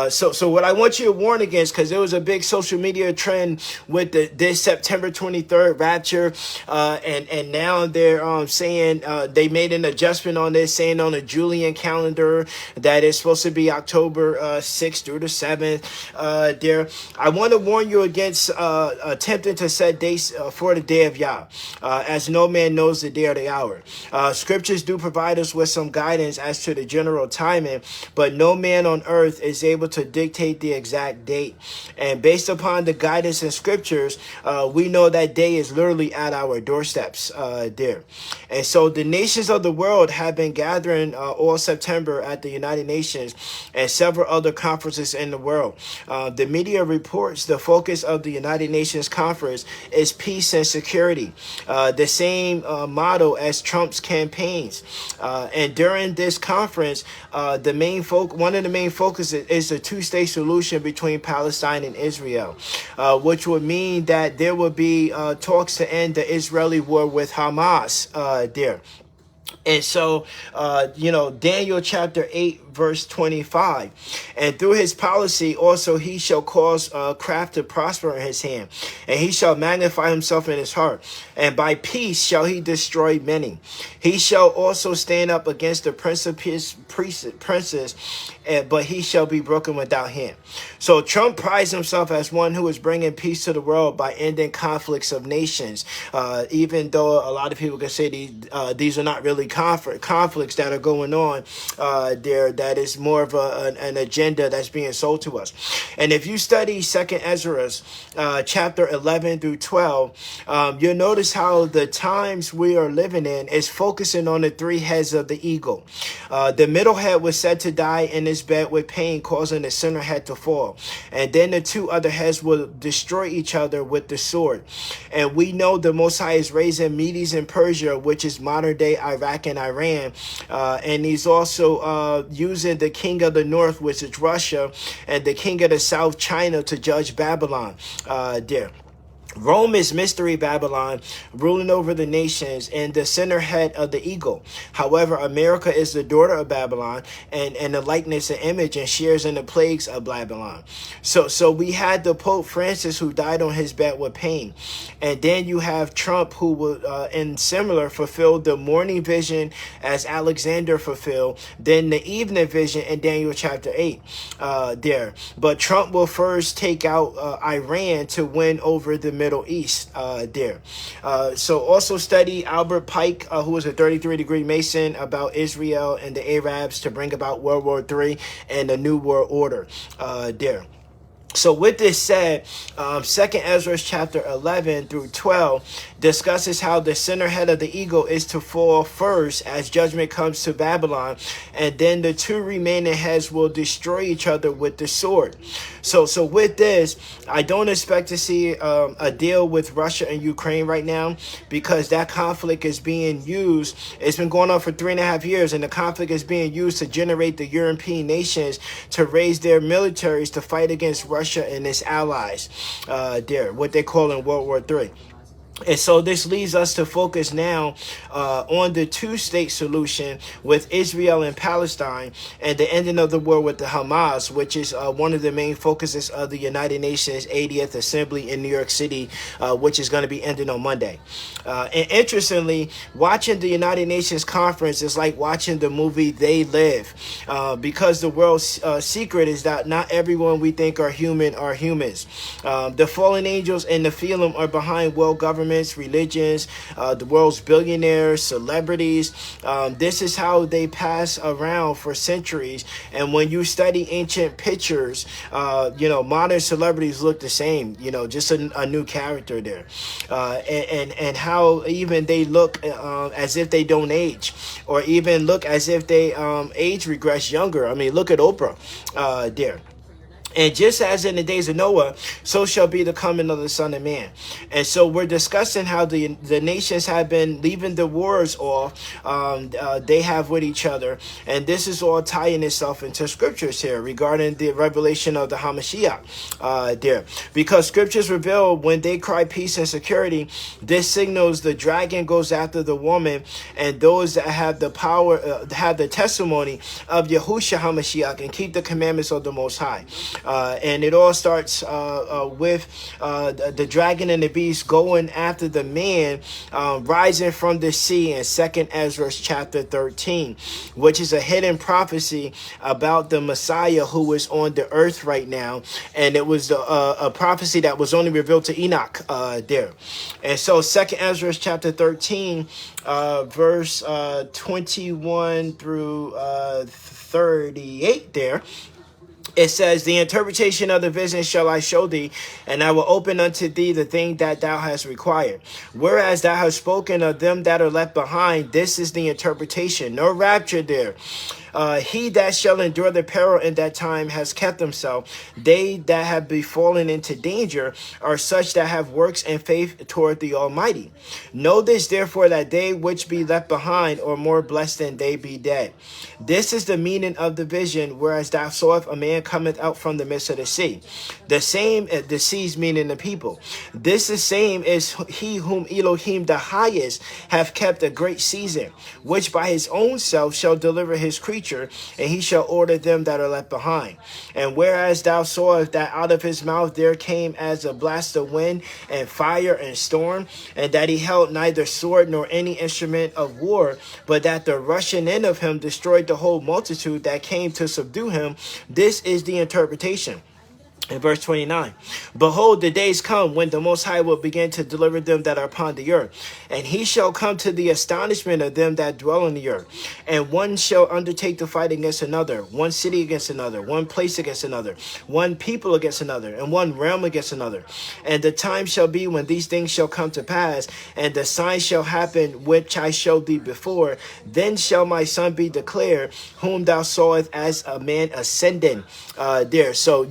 So what I want you to warn against, because there was a big social media trend with this September 23rd rapture, and now they're saying they made an adjustment on this, saying on the Julian calendar that it's supposed to be October 6th through the 7th there. I want to warn you again against attempting to set dates for the day of Yah, as no man knows the day or the hour. Scriptures do provide us with some guidance as to the general timing, but no man on earth is able to dictate the exact date. And based upon the guidance in scriptures, we know that day is literally at our doorsteps there. And so the nations of the world have been gathering all September at the United Nations and several other conferences in the world. The media reports the focus of the United Nations conference is peace and security, the same motto as Trump's campaigns. And during this conference, one of the main focuses is the two-state solution between Palestine and Israel, which would mean that there will be talks to end the Israeli war with Hamas there. And so, Daniel chapter 8, verse 25, and through his policy also he shall cause craft to prosper in his hand, and he shall magnify himself in his heart, and by peace shall he destroy many. He shall also stand up against the princes, but he shall be broken without hand. So Trump prides himself as one who is bringing peace to the world by ending conflicts of nations, even though a lot of people can say these are not really conflicts that are going on there. That is more of an agenda that's being sold to us. And if you study 2nd Ezra, chapter 11 through 12, you'll notice how the times we are living in is focusing on the three heads of the eagle. The middle head was said to die in his bed with pain, causing the center head to fall. And then the two other heads will destroy each other with the sword. And we know the Most High is raising Medes and Persia, which is modern day Iraq and Iran. And he's also using the king of the north, which is Russia, and the king of the south, China, to judge Babylon there. Rome is mystery Babylon, ruling over the nations and the center head of the eagle. However, America is the daughter of Babylon and the likeness and image and shares in the plagues of Babylon. So we had the Pope Francis who died on his bed with pain. And then you have Trump who will, in similar, fulfill the morning vision as Alexander fulfilled, then the evening vision in Daniel chapter 8 there. But Trump will first take out Iran to win over the Middle East there. So also study Albert Pike, who was a 33-degree Mason, about Israel and the Arabs to bring about World War III and the New World Order there. So with this said, 2nd Ezra chapter 11 through 12 discusses how the center head of the eagle is to fall first as judgment comes to Babylon, and then the two remaining heads will destroy each other with the sword. So with this, I don't expect to see a deal with Russia and Ukraine right now, because that conflict is being used. It's been going on for 3.5 years, and the conflict is being used to generate the European nations to raise their militaries to fight against Russia and its allies there, what they call in World War III. And so this leads us to focus now on the two-state solution with Israel and Palestine, and the ending of the war with the Hamas, which is one of the main focuses of the United Nations 80th Assembly in New York City, which is going to be ending on Monday. And interestingly, watching the United Nations conference is like watching the movie They Live, because the world's secret is that not everyone we think are human are humans. The fallen angels and the Nephilim are behind world government, religions, the world's billionaires, celebrities. This is how they pass around for centuries. And when you study ancient pictures, modern celebrities look the same, just a new character there. And how even they look as if they don't age, or even look as if they age regress younger. I mean, look at Oprah there. And just as in the days of Noah, so shall be the coming of the Son of Man. And so we're discussing how the nations have been leaving the wars off they have with each other. And this is all tying itself into scriptures here regarding the revelation of the Hamashiach there. Because scriptures reveal when they cry peace and security, this signals the dragon goes after the woman, and those that have the power, have the testimony of Yahusha Hamashiach and keep the commandments of the Most High. And it all starts with the dragon and the beast going after the man rising from the sea in 2nd Ezra chapter 13, which is a hidden prophecy about the Messiah who is on the earth right now. And it was a prophecy that was only revealed to Enoch there. And so 2nd Ezra chapter 13, verse 21 through 38 there. It says, the interpretation of the vision shall I show thee, and I will open unto thee the thing that thou hast required. Whereas thou hast spoken of them that are left behind, this is the interpretation. No rapture there. He that shall endure the peril in that time has kept himself. They that have befallen into danger are such that have works and faith toward the Almighty. Know this therefore, that they which be left behind are more blessed than they be dead. This is the meaning of the vision, whereas thou sawest a man cometh out from the midst of the sea. The same, the seas meaning the people. This the same is he whom Elohim the highest have kept a great season, which by his own self shall deliver his creature, and he shall order them that are left behind. And whereas thou sawest that out of his mouth there came as a blast of wind and fire and storm, and that he held neither sword nor any instrument of war, but that the rushing in of him destroyed the whole multitude that came to subdue him, this is the interpretation. In verse 29, behold, the days come when the Most High will begin to deliver them that are upon the earth. And he shall come to the astonishment of them that dwell on the earth. And one shall undertake to fight against another, one city against another, one place against another, one people against another, and one realm against another. And the time shall be when these things shall come to pass, and the sign shall happen which I showed thee before. Then shall my son be declared, whom thou sawest as a man ascending there. So,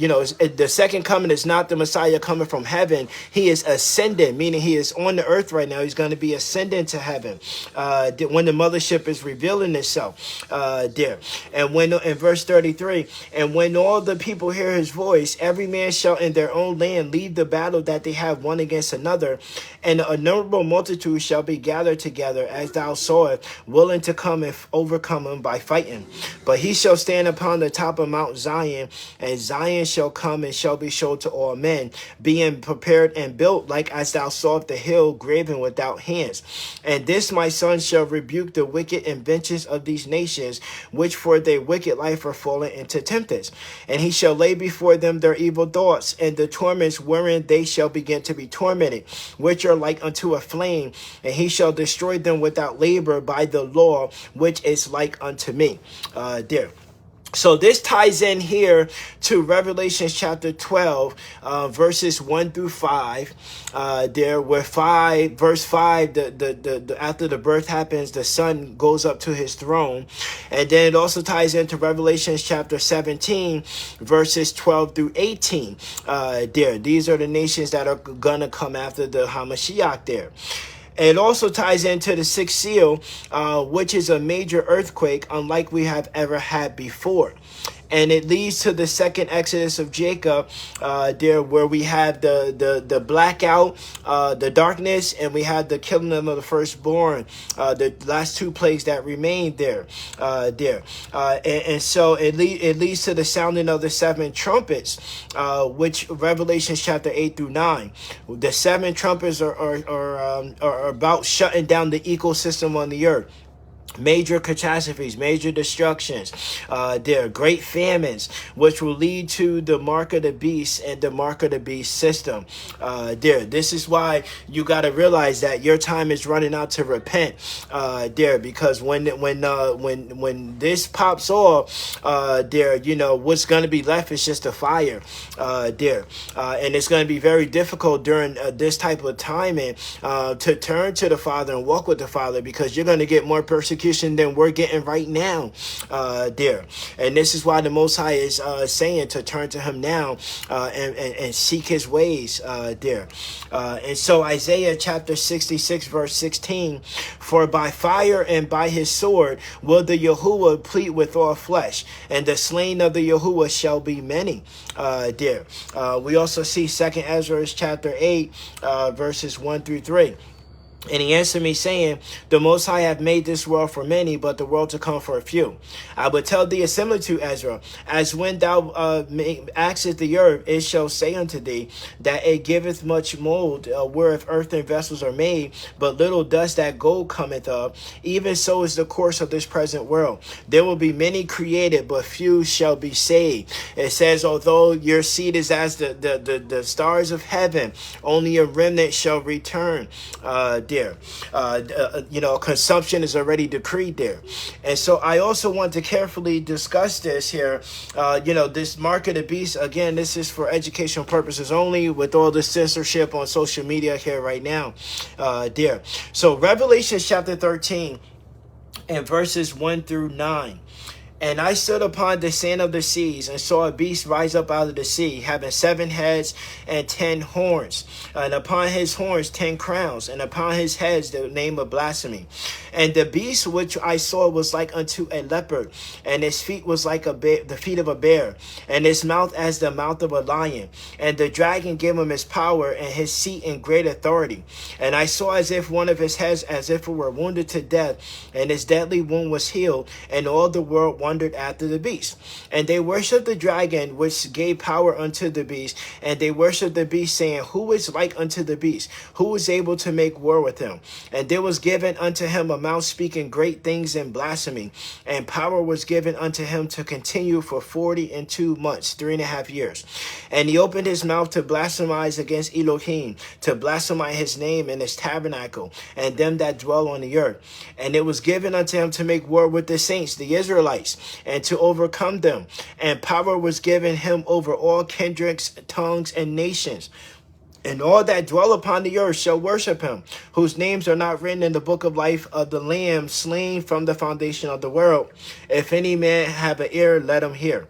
the second coming is not the Messiah coming from heaven. He is ascending, meaning he is on the earth right now. He's going to be ascending to heaven when the mothership is revealing itself there. And when in verse 33, and when all the people hear his voice, every man shall in their own land leave the battle that they have one against another, and a innumerable multitude shall be gathered together, as thou sawest, willing to come and overcome him by fighting. But he shall stand upon the top of Mount Zion, and Zion shall come and shall be showed to all men, being prepared and built like as thou sawest the hill graven without hands. And this my son shall rebuke the wicked inventions of these nations, which for their wicked life are fallen into tempest. And he shall lay before them their evil thoughts, and the torments wherein they shall begin to be tormented, which are like unto a flame. And he shall destroy them without labor by the law, which is like unto me. There. So this ties in here to Revelation chapter 12, verses 1 through 5. There where verse 5, the after the birth happens, the son goes up to his throne. And then it also ties into Revelation chapter 17, verses 12 through 18. There, these are the nations that are gonna come after the Hamashiach there. It also ties into the sixth seal, which is a major earthquake unlike we have ever had before. And it leads to the second exodus of Jacob, there where we have the blackout, the darkness, and we have the killing of the firstborn, the last two plagues that remained there. And so it leads to the sounding of the seven trumpets, which Revelation chapter 8 through 9. The seven trumpets are about shutting down the ecosystem on the earth. Major catastrophes, major destructions, there are great famines, which will lead to the mark of the beast and the mark of the beast system. This is why you got to realize that your time is running out to repent. Because when this pops off, what's going to be left is just a fire. And it's going to be very difficult during this type of timing to turn to the Father and walk with the Father, because you're going to get more persecution than we're getting right now there. And this is why the Most High is saying to turn to him now and seek his ways there. And so Isaiah chapter 66 verse 16, for by fire and by his sword will the Yahuwah plead with all flesh, and the slain of the Yahuwah shall be many there. We also see 2nd Ezra chapter 8 verses 1 through 3. And he answered me, saying, the Most High hath made this world for many, but the world to come for a few. I will tell thee a similitude, Ezra, as when thou askest the earth, it shall say unto thee, that it giveth much mold, whereof earthen vessels are made, but little dust that gold cometh of. Even so is the course of this present world. There will be many created, but few shall be saved. It says, although your seed is as the stars of heaven, only a remnant shall return. Consumption is already decreed there. And so I also want to carefully discuss this here. This mark of the beast, again, this is for educational purposes only, with all the censorship on social media here right now. So Revelation chapter 13 and verses 1 through 9. And I stood upon the sand of the seas, and saw a beast rise up out of the sea, having 7 heads and 10 horns, and upon his horns 10 crowns, and upon his heads the name of blasphemy. And the beast which I saw was like unto a leopard, and his feet was like the feet of a bear, and his mouth as the mouth of a lion. And the dragon gave him his power and his seat and great authority. And I saw as if one of his heads, as if it were wounded to death, and his deadly wound was healed, and all the world wondered after the beast. And they worshipped the dragon, which gave power unto the beast. And they worshipped the beast, saying, who is like unto the beast? Who is able to make war with him? And there was given unto him a mouth speaking great things and blasphemy. And power was given unto him to continue for 42 months, 3.5 years. And he opened his mouth to blasphemize against Elohim, to blaspheme his name and his tabernacle, and them that dwell on the earth. And it was given unto him to make war with the saints, the Israelites, and to overcome them. And power was given him over all kindreds, tongues, and nations. And all that dwell upon the earth shall worship him, whose names are not written in the book of life of the Lamb slain from the foundation of the world. If any man have an ear, let him hear.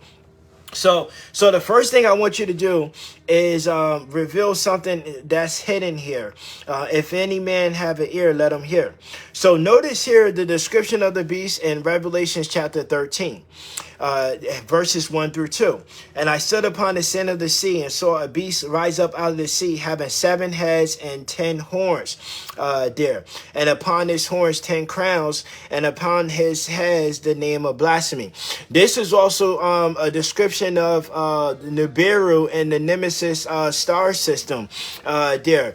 So the first thing I want you to do is reveal something that's hidden here. If any man have an ear, let him hear. So notice here the description of the beast in Revelation chapter 13. Verses 1 through 2. And I stood upon the sand of the sea, and saw a beast rise up out of the sea, having 7 heads and 10 horns there. And upon his horns 10 crowns, and upon his heads the name of blasphemy. This is also a description of Nibiru and the Nemesis star system there,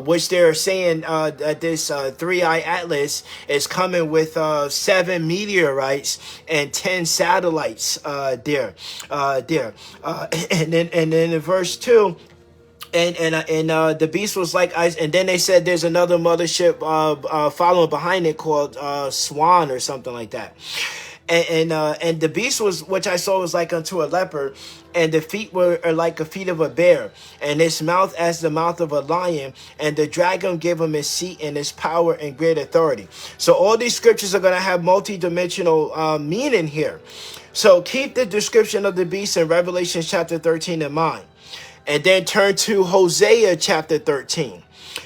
which they're saying that this 3-eye atlas is coming with 7 meteorites and 10 satellites there. And then in verse 2, and the beast was like ice, and then they said there's another mothership following behind it called Swan or something like that. And the beast was, which I saw, was like unto a leopard, and the feet were like the feet of a bear, and his mouth as the mouth of a lion. And the dragon gave him his seat and his power and great authority. So all these scriptures are going to have multi-dimensional meaning here. So keep the description of the beast in Revelation chapter 13 in mind. And then turn to Hosea chapter 13.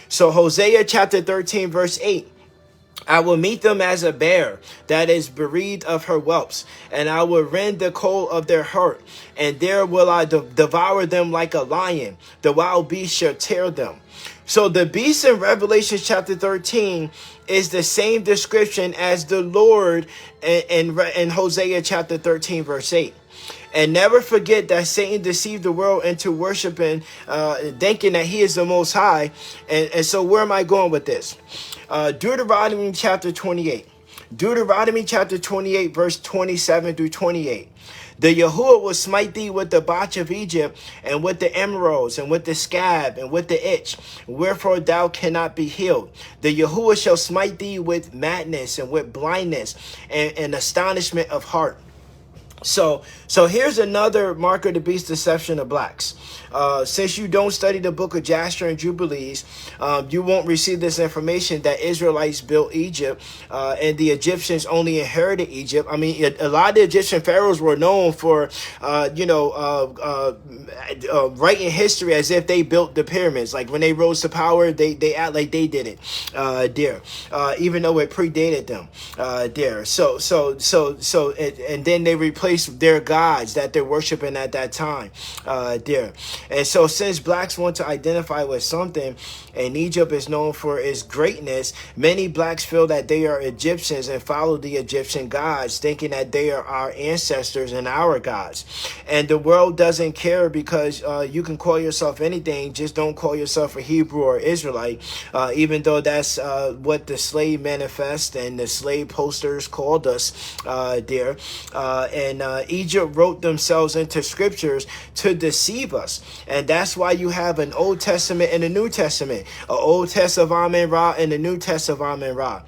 So Hosea chapter 13 verse 8. I will meet them as a bear that is bereaved of her whelps, and I will rend the coal of their heart, and there will I devour them like a lion. The wild beast shall tear them. So the beast in Revelation chapter 13 is the same description as the Lord in Hosea chapter 13 verse 8. And never forget that Satan deceived the world into worshiping, thinking that he is the Most High. And so where am I going with this? Deuteronomy chapter 28. Deuteronomy chapter 28, verse 27 through 28. The Yahuwah will smite thee with the botch of Egypt, and with the emeralds, and with the scab, and with the itch, wherefore thou cannot be healed. The Yahuwah shall smite thee with madness, and with blindness, and astonishment of heart. So here's another mark of the beast deception of blacks. Since you don't study the book of Jasher and Jubilees, you won't receive this information that Israelites built Egypt, and the Egyptians only inherited Egypt. I mean, a lot of the Egyptian pharaohs were known for, writing history as if they built the pyramids. Like when they rose to power, they act like they did it there, even though it predated them there. And then they replaced place their gods that they're worshiping at that time there. And so since blacks want to identify with something, and Egypt is known for its greatness, many blacks feel that they are Egyptians and follow the Egyptian gods, thinking that they are our ancestors and our gods. And the world doesn't care, because you can call yourself anything, just don't call yourself a Hebrew or Israelite, even though that's what the slave manifest and the slave posters called us there. And Egypt wrote themselves into scriptures to deceive us. And that's why you have an Old Testament and a New Testament, an Old Test of Amen-Ra and a New Test of Amen-Ra.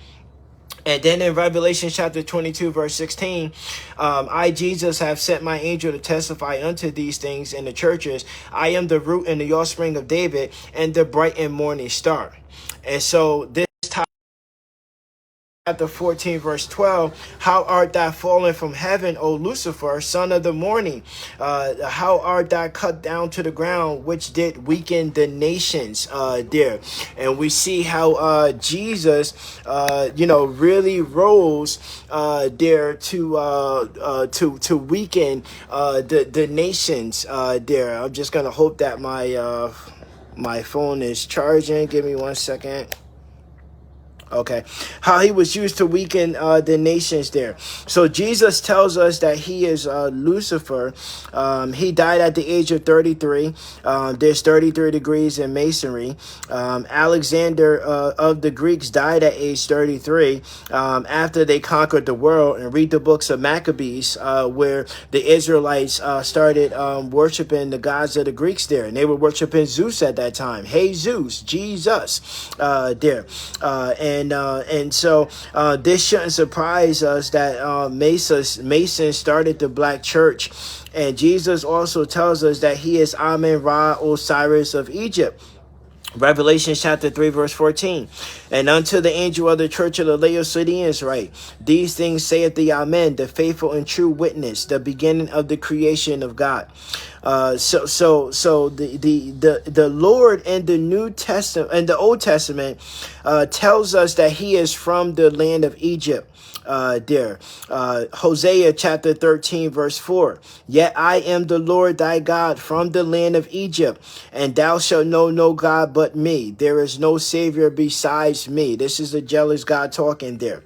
And then in Revelation chapter 22, verse 16, I, Jesus, have sent my angel to testify unto these things in the churches. I am the root and the offspring of David and the bright and morning star. And so this chapter 14, verse 12, how art thou fallen from heaven, O Lucifer, son of the morning? How art thou cut down to the ground, which did weaken the nations there? And we see how Jesus, really rose there to weaken the nations there. I'm just gonna hope that my phone is charging. Give me 1 second. Okay, how he was used to weaken the nations there. So Jesus tells us that he is Lucifer. He died at the age of 33. There's 33 degrees in masonry. Alexander of the Greeks died at age 33 after they conquered the world. And read the books of Maccabees, where the Israelites started worshiping the gods of the Greeks there. And they were worshiping Zeus at that time. Hey, Zeus, Jesus there. And so this shouldn't surprise us that Masons started the black church. And Jesus also tells us that he is Amen-Ra, Osiris of Egypt. Revelation chapter 3, verse 14. And unto the angel of the church of the Laodiceans write, these things saith the Amen, the faithful and true witness, the beginning of the creation of God. So the Lord in the New Testament and the Old Testament tells us that he is from the land of Egypt. There. Hosea chapter 13, verse 4. Yet I am the Lord thy God from the land of Egypt, and thou shalt know no God but me. There is no Savior besides me. This is the jealous God talking there.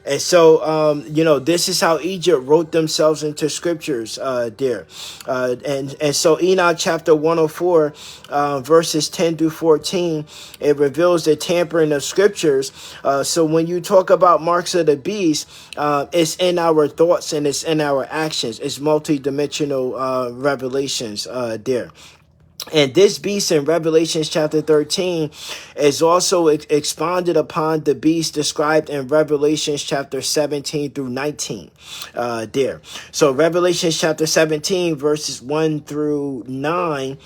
And so, this is how Egypt wrote themselves into scriptures there. And so Enoch chapter 104, verses 10 through 14, it reveals the tampering of scriptures. So when you talk about marks of the beast, it's in our thoughts and it's in our actions. It's multi-dimensional revelations there. And this beast in Revelation chapter 13 is also expounded upon the beast described in Revelation chapter 17 through 19 there. So Revelation chapter 17 verses 1 through 9.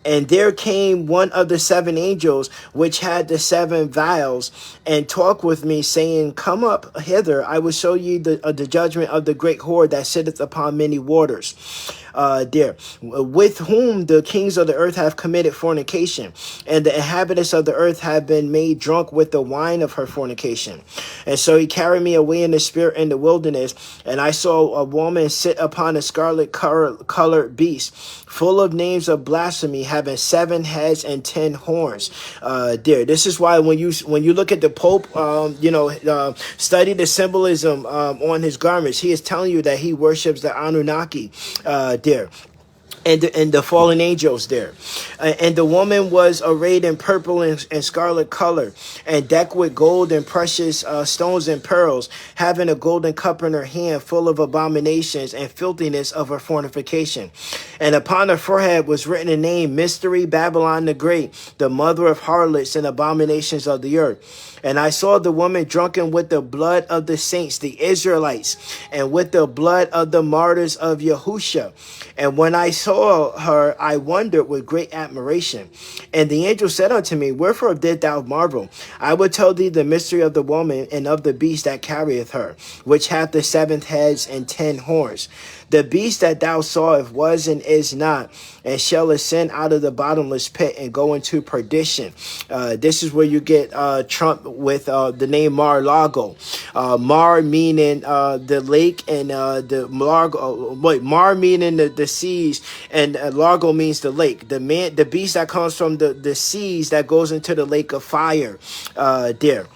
And there came one of the seven angels, which had the seven vials, and talked with me, saying, come up hither, I will show you the judgment of the great whore that sitteth upon many waters. There, with whom the kings of the earth have committed fornication, and the inhabitants of the earth have been made drunk with the wine of her fornication. And so he carried me away in the spirit in the wilderness, and I saw a woman sit upon a scarlet colored beast, full of names of blasphemy, having 7 heads and 10 horns. There, this is why when you look at the Pope, study the symbolism on his garments. He is telling you that he worships the Anunnaki there. And the fallen angels there. And the woman was arrayed in purple and scarlet color, and decked with gold and precious stones and pearls, having a golden cup in her hand, full of abominations and filthiness of her fornication. And upon her forehead was written a name, Mystery, Babylon the Great, the mother of harlots and abominations of the earth. And I saw the woman drunken with the blood of the saints, the Israelites, and with the blood of the martyrs of Yahusha. And when I saw saw her, I wondered with great admiration. And the angel said unto me, wherefore didst thou marvel? I will tell thee the mystery of the woman and of the beast that carrieth her, which hath the 7 heads and 10 horns. The beast that thou sawest was and is not, and shall ascend out of the bottomless pit and go into perdition. This is where you get Trump with the name Mar-Lago. Mar meaning the lake, and the Mar meaning the seas, and Largo means the lake. The beast that comes from the seas that goes into the lake of fire there.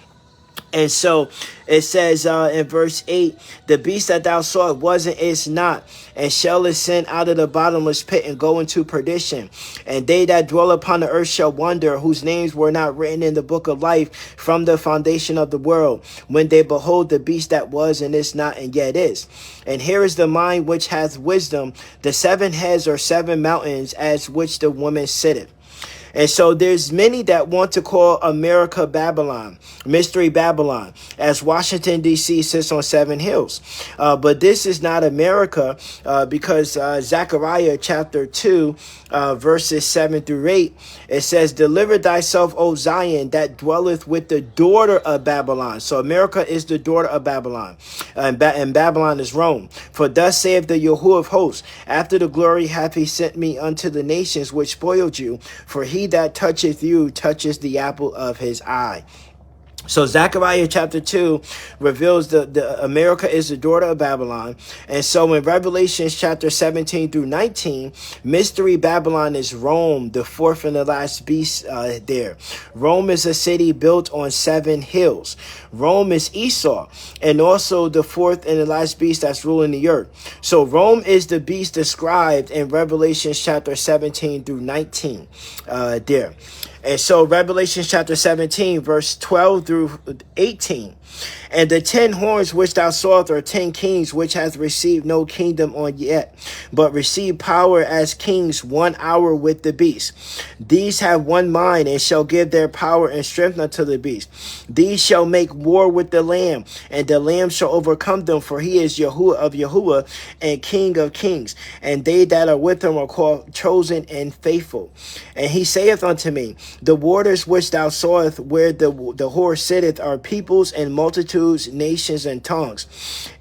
And so it says in verse 8, the beast that thou sawest was and is not, and shall ascend out of the bottomless pit and go into perdition. And they that dwell upon the earth shall wonder, whose names were not written in the book of life from the foundation of the world, when they behold the beast that was and is not and yet is. And here is the mind which hath wisdom. The 7 heads are 7 mountains, as which the woman sitteth. And so there's many that want to call America Babylon, Mystery Babylon, as Washington, D.C. sits on 7 hills. But this is not America because Zechariah chapter 2, verses 7 through 8, it says, deliver thyself, O Zion, that dwelleth with the daughter of Babylon. So America is the daughter of Babylon, and Babylon is Rome. For thus saith the Yahuwah of hosts, after the glory hath he sent me unto the nations which spoiled you, for he that toucheth you touches the apple of his eye. So Zechariah chapter 2 reveals the America is the daughter of Babylon. And so in Revelation chapter 17 through 19, Mystery Babylon is Rome, the 4th and the last beast there. Rome is a city built on 7 hills. Rome is Esau, and also the 4th and the last beast that's ruling the earth. So Rome is the beast described in Revelation chapter 17 through 19 there. And so Revelation chapter 17, verse 12 through 18. And the 10 horns which thou sawest are 10 kings, which hath received no kingdom on yet, but received power as kings 1 hour with the beast. These have one mind, and shall give their power and strength unto the beast. These shall make war with the Lamb, and the Lamb shall overcome them, for he is Yahuwah of Yahuwah, and King of kings. And they that are with him are called chosen and faithful. And he saith unto me, the waters which thou sawest where the whore sitteth are peoples and multitudes, nations, and tongues.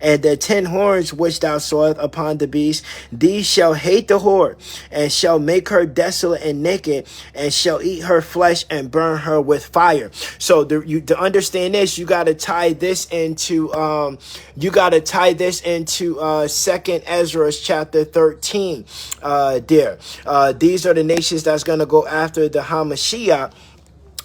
And the 10 horns which thou sawest upon the beast, these shall hate the whore, and shall make her desolate and naked, and shall eat her flesh and burn her with fire. So to understand this, you got to tie this into 2nd Ezra chapter 13 there. These are the nations that's going to go after the Hamashiach,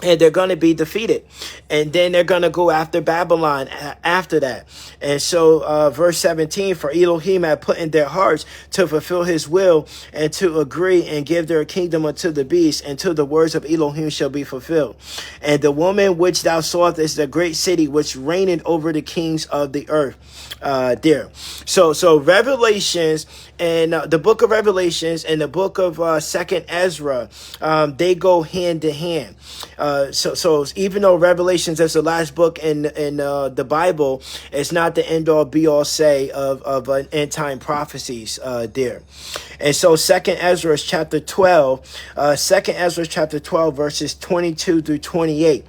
and they're going to be defeated. And then they're going to go after Babylon after that. And so verse 17, for Elohim had put in their hearts to fulfill his will, and to agree and give their kingdom unto the beast, until the words of Elohim shall be fulfilled. And the woman which thou sawest is the great city which reigneth over the kings of the earth there. So Revelations and the book of Revelations and the book of 2nd Ezra, they go hand in hand. So even though Revelations is the last book in the Bible, it's not the end all be all say of end time prophecies there. And so 2nd Ezra chapter 12, 2nd Ezra chapter 12 verses 22 through 28.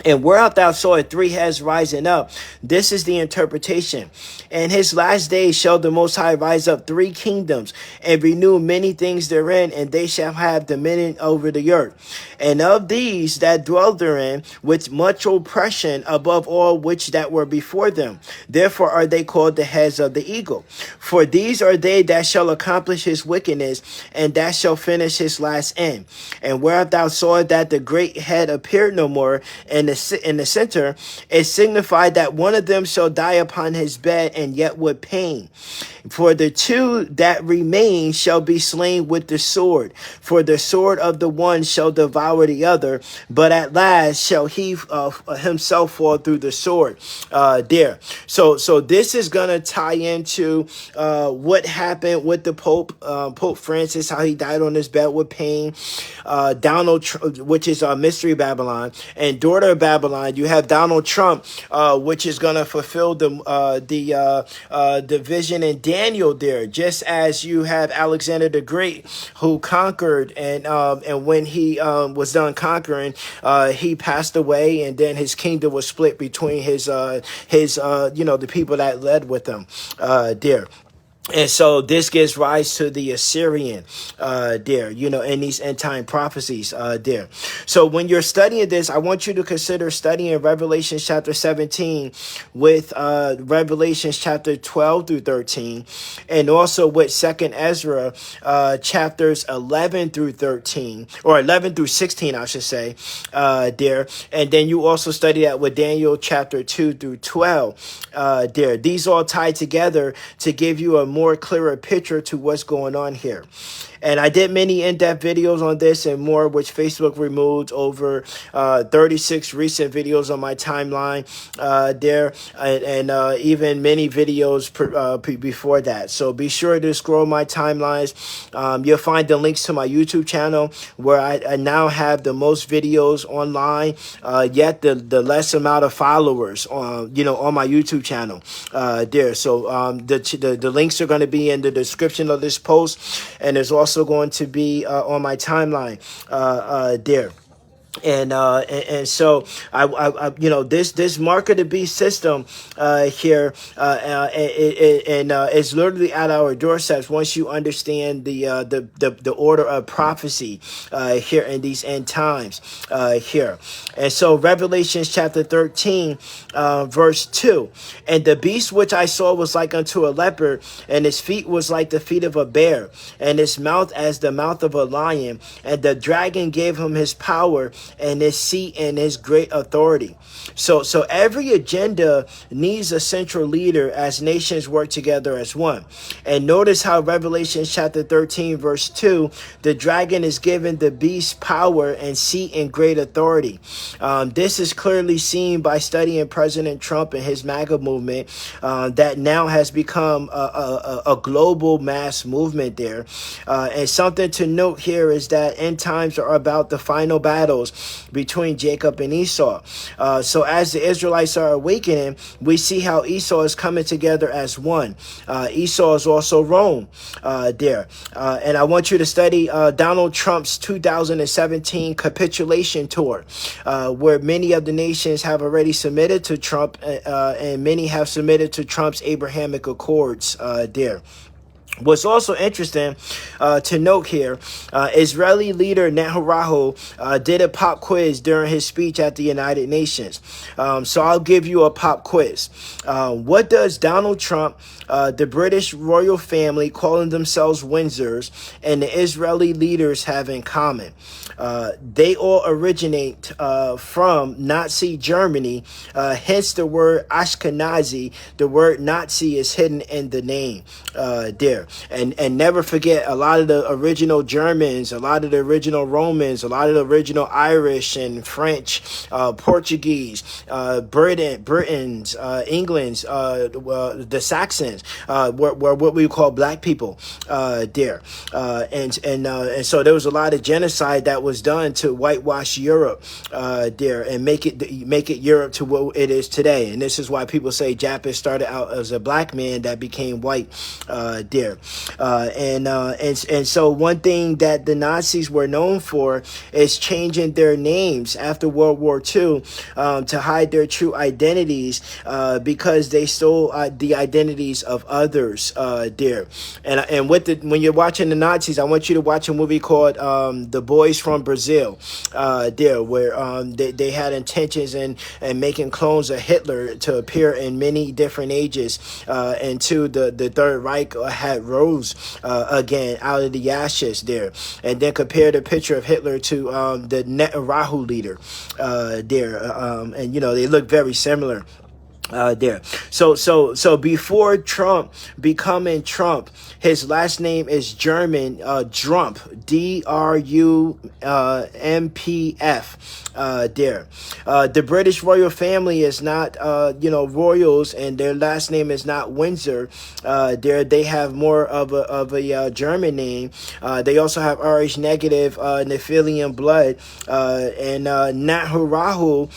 And whereof thou sawest 3 heads rising up, this is the interpretation. And his last days shall the Most High rise up 3 kingdoms, and renew many things therein, and they shall have dominion over the earth. And of these that dwell therein, with much oppression above all which that were before them. Therefore are they called the heads of the eagle. For these are they that shall accomplish his wickedness, and that shall finish his last end. And whereof thou sawest that the great head appeared no more, and in the center, it signified that one of them shall die upon his bed, and yet with pain. For the 2 that remain shall be slain with the sword. For the sword of the one shall devour the other, but at last shall he himself fall through the sword there. So this is going to tie into what happened with the Pope, Pope Francis, how he died on his bed with pain. Donald Trump, which is Mystery Babylon, and daughter of Babylon. You have Donald Trump, which is going to fulfill the vision in Daniel Daniel there, just as you have Alexander the Great, who conquered, and when he was done conquering, he passed away, and then his kingdom was split between his the people that led with him there. And so this gives rise to the Assyrian there, in these end time prophecies there. So when you're studying this, I want you to consider studying Revelation chapter 17 with Revelation chapter 12 through 13, and also with 2nd Ezra chapters 11 through 13, or 11 through 16, I should say, there. And then you also study that with Daniel chapter 2 through 12 there. These all tie together to give you a more clearer picture to what's going on here. And I did many in-depth videos on this and more, which Facebook removed over 36 recent videos on my timeline there, and even many videos before that. So be sure to scroll my timelines. You'll find the links to my YouTube channel, where I now have the most videos online, yet the less amount of followers on my YouTube channel there. So the links are going to be in the description of this post, and there's also going to be on my timeline there. And so I this mark of the beast system here is literally at our doorsteps once you understand the order of prophecy here in these end times here. And so Revelation chapter 13 verse 2, and the beast which I saw was like unto a leopard, and his feet was like the feet of a bear, and his mouth as the mouth of a lion, and the dragon gave him his power and his seat and his great authority. So every agenda needs a central leader as nations work together as one. And notice how Revelation chapter 13 verse 2, the dragon is given the beast power and seat and great authority. This is clearly seen by studying President Trump and his MAGA movement that now has become a global mass movement there. And something to note here is that end times are about the final battles between Jacob and Esau. So as the Israelites are awakening, we see how Esau is coming together as one. Esau is also Rome there. And I want you to study Donald Trump's 2017 capitulation tour, where many of the nations have already submitted to Trump, and many have submitted to Trump's Abrahamic Accords there. What's also interesting to note here, Israeli leader Netanyahu did a pop quiz during his speech at the United Nations. So I'll give you a pop quiz. What does Donald Trump, the British royal family calling themselves Windsors, and the Israeli leaders have in common? They all originate from Nazi Germany, hence the word Ashkenazi. The word Nazi is hidden in the name there. And never forget, a lot of the original Germans, a lot of the original Romans, a lot of the original Irish and French, Portuguese, Britons, England's, the Saxons were what we call black people there. And so there was a lot of genocide that was done to whitewash Europe there and make it Europe to what it is today. And this is why people say Japan started out as a black man that became white there. And so one thing that the Nazis were known for is changing their names after World War II to hide their true identities because they stole the identities of others there. And when you're watching the Nazis, I want you to watch a movie called The Boys from Brazil there, where they had intentions in making clones of Hitler to appear in many different ages until the Third Reich had rose again out of the ashes there. And then compare the picture of Hitler to the Netanyahu leader there. And they look very similar there. So before Trump becoming Trump, his last name is German, Drump, DRUMPF there. The British royal family is not royals, and their last name is not Windsor. They have more of a German name. They also have Rh negative Nephilim blood, and Netanyahu,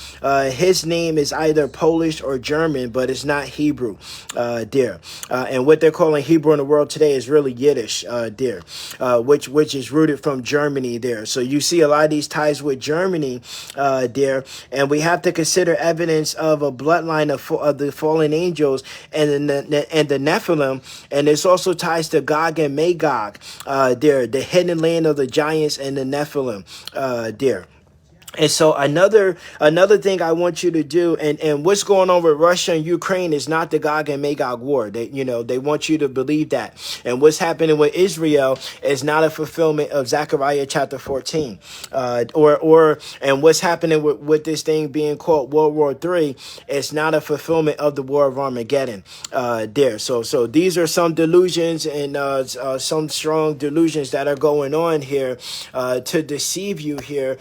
his name is either Polish or German. German, but it's not Hebrew, dear. And what they're calling Hebrew in the world today is really Yiddish, dear, which is rooted from Germany there. So you see a lot of these ties with Germany, dear, and we have to consider evidence of a bloodline of the fallen angels and the Nephilim, and there's also ties to Gog and Magog, dear, the hidden land of the giants and the Nephilim, dear. And so another thing I want you to do, and what's going on with Russia and Ukraine is not the Gog and Magog war. They want you to believe that. And what's happening with Israel is not a fulfillment of Zechariah chapter 14. And what's happening with this thing being called World War III is not a fulfillment of the War of Armageddon. There. So these are some delusions and some strong delusions that are going on here to deceive you here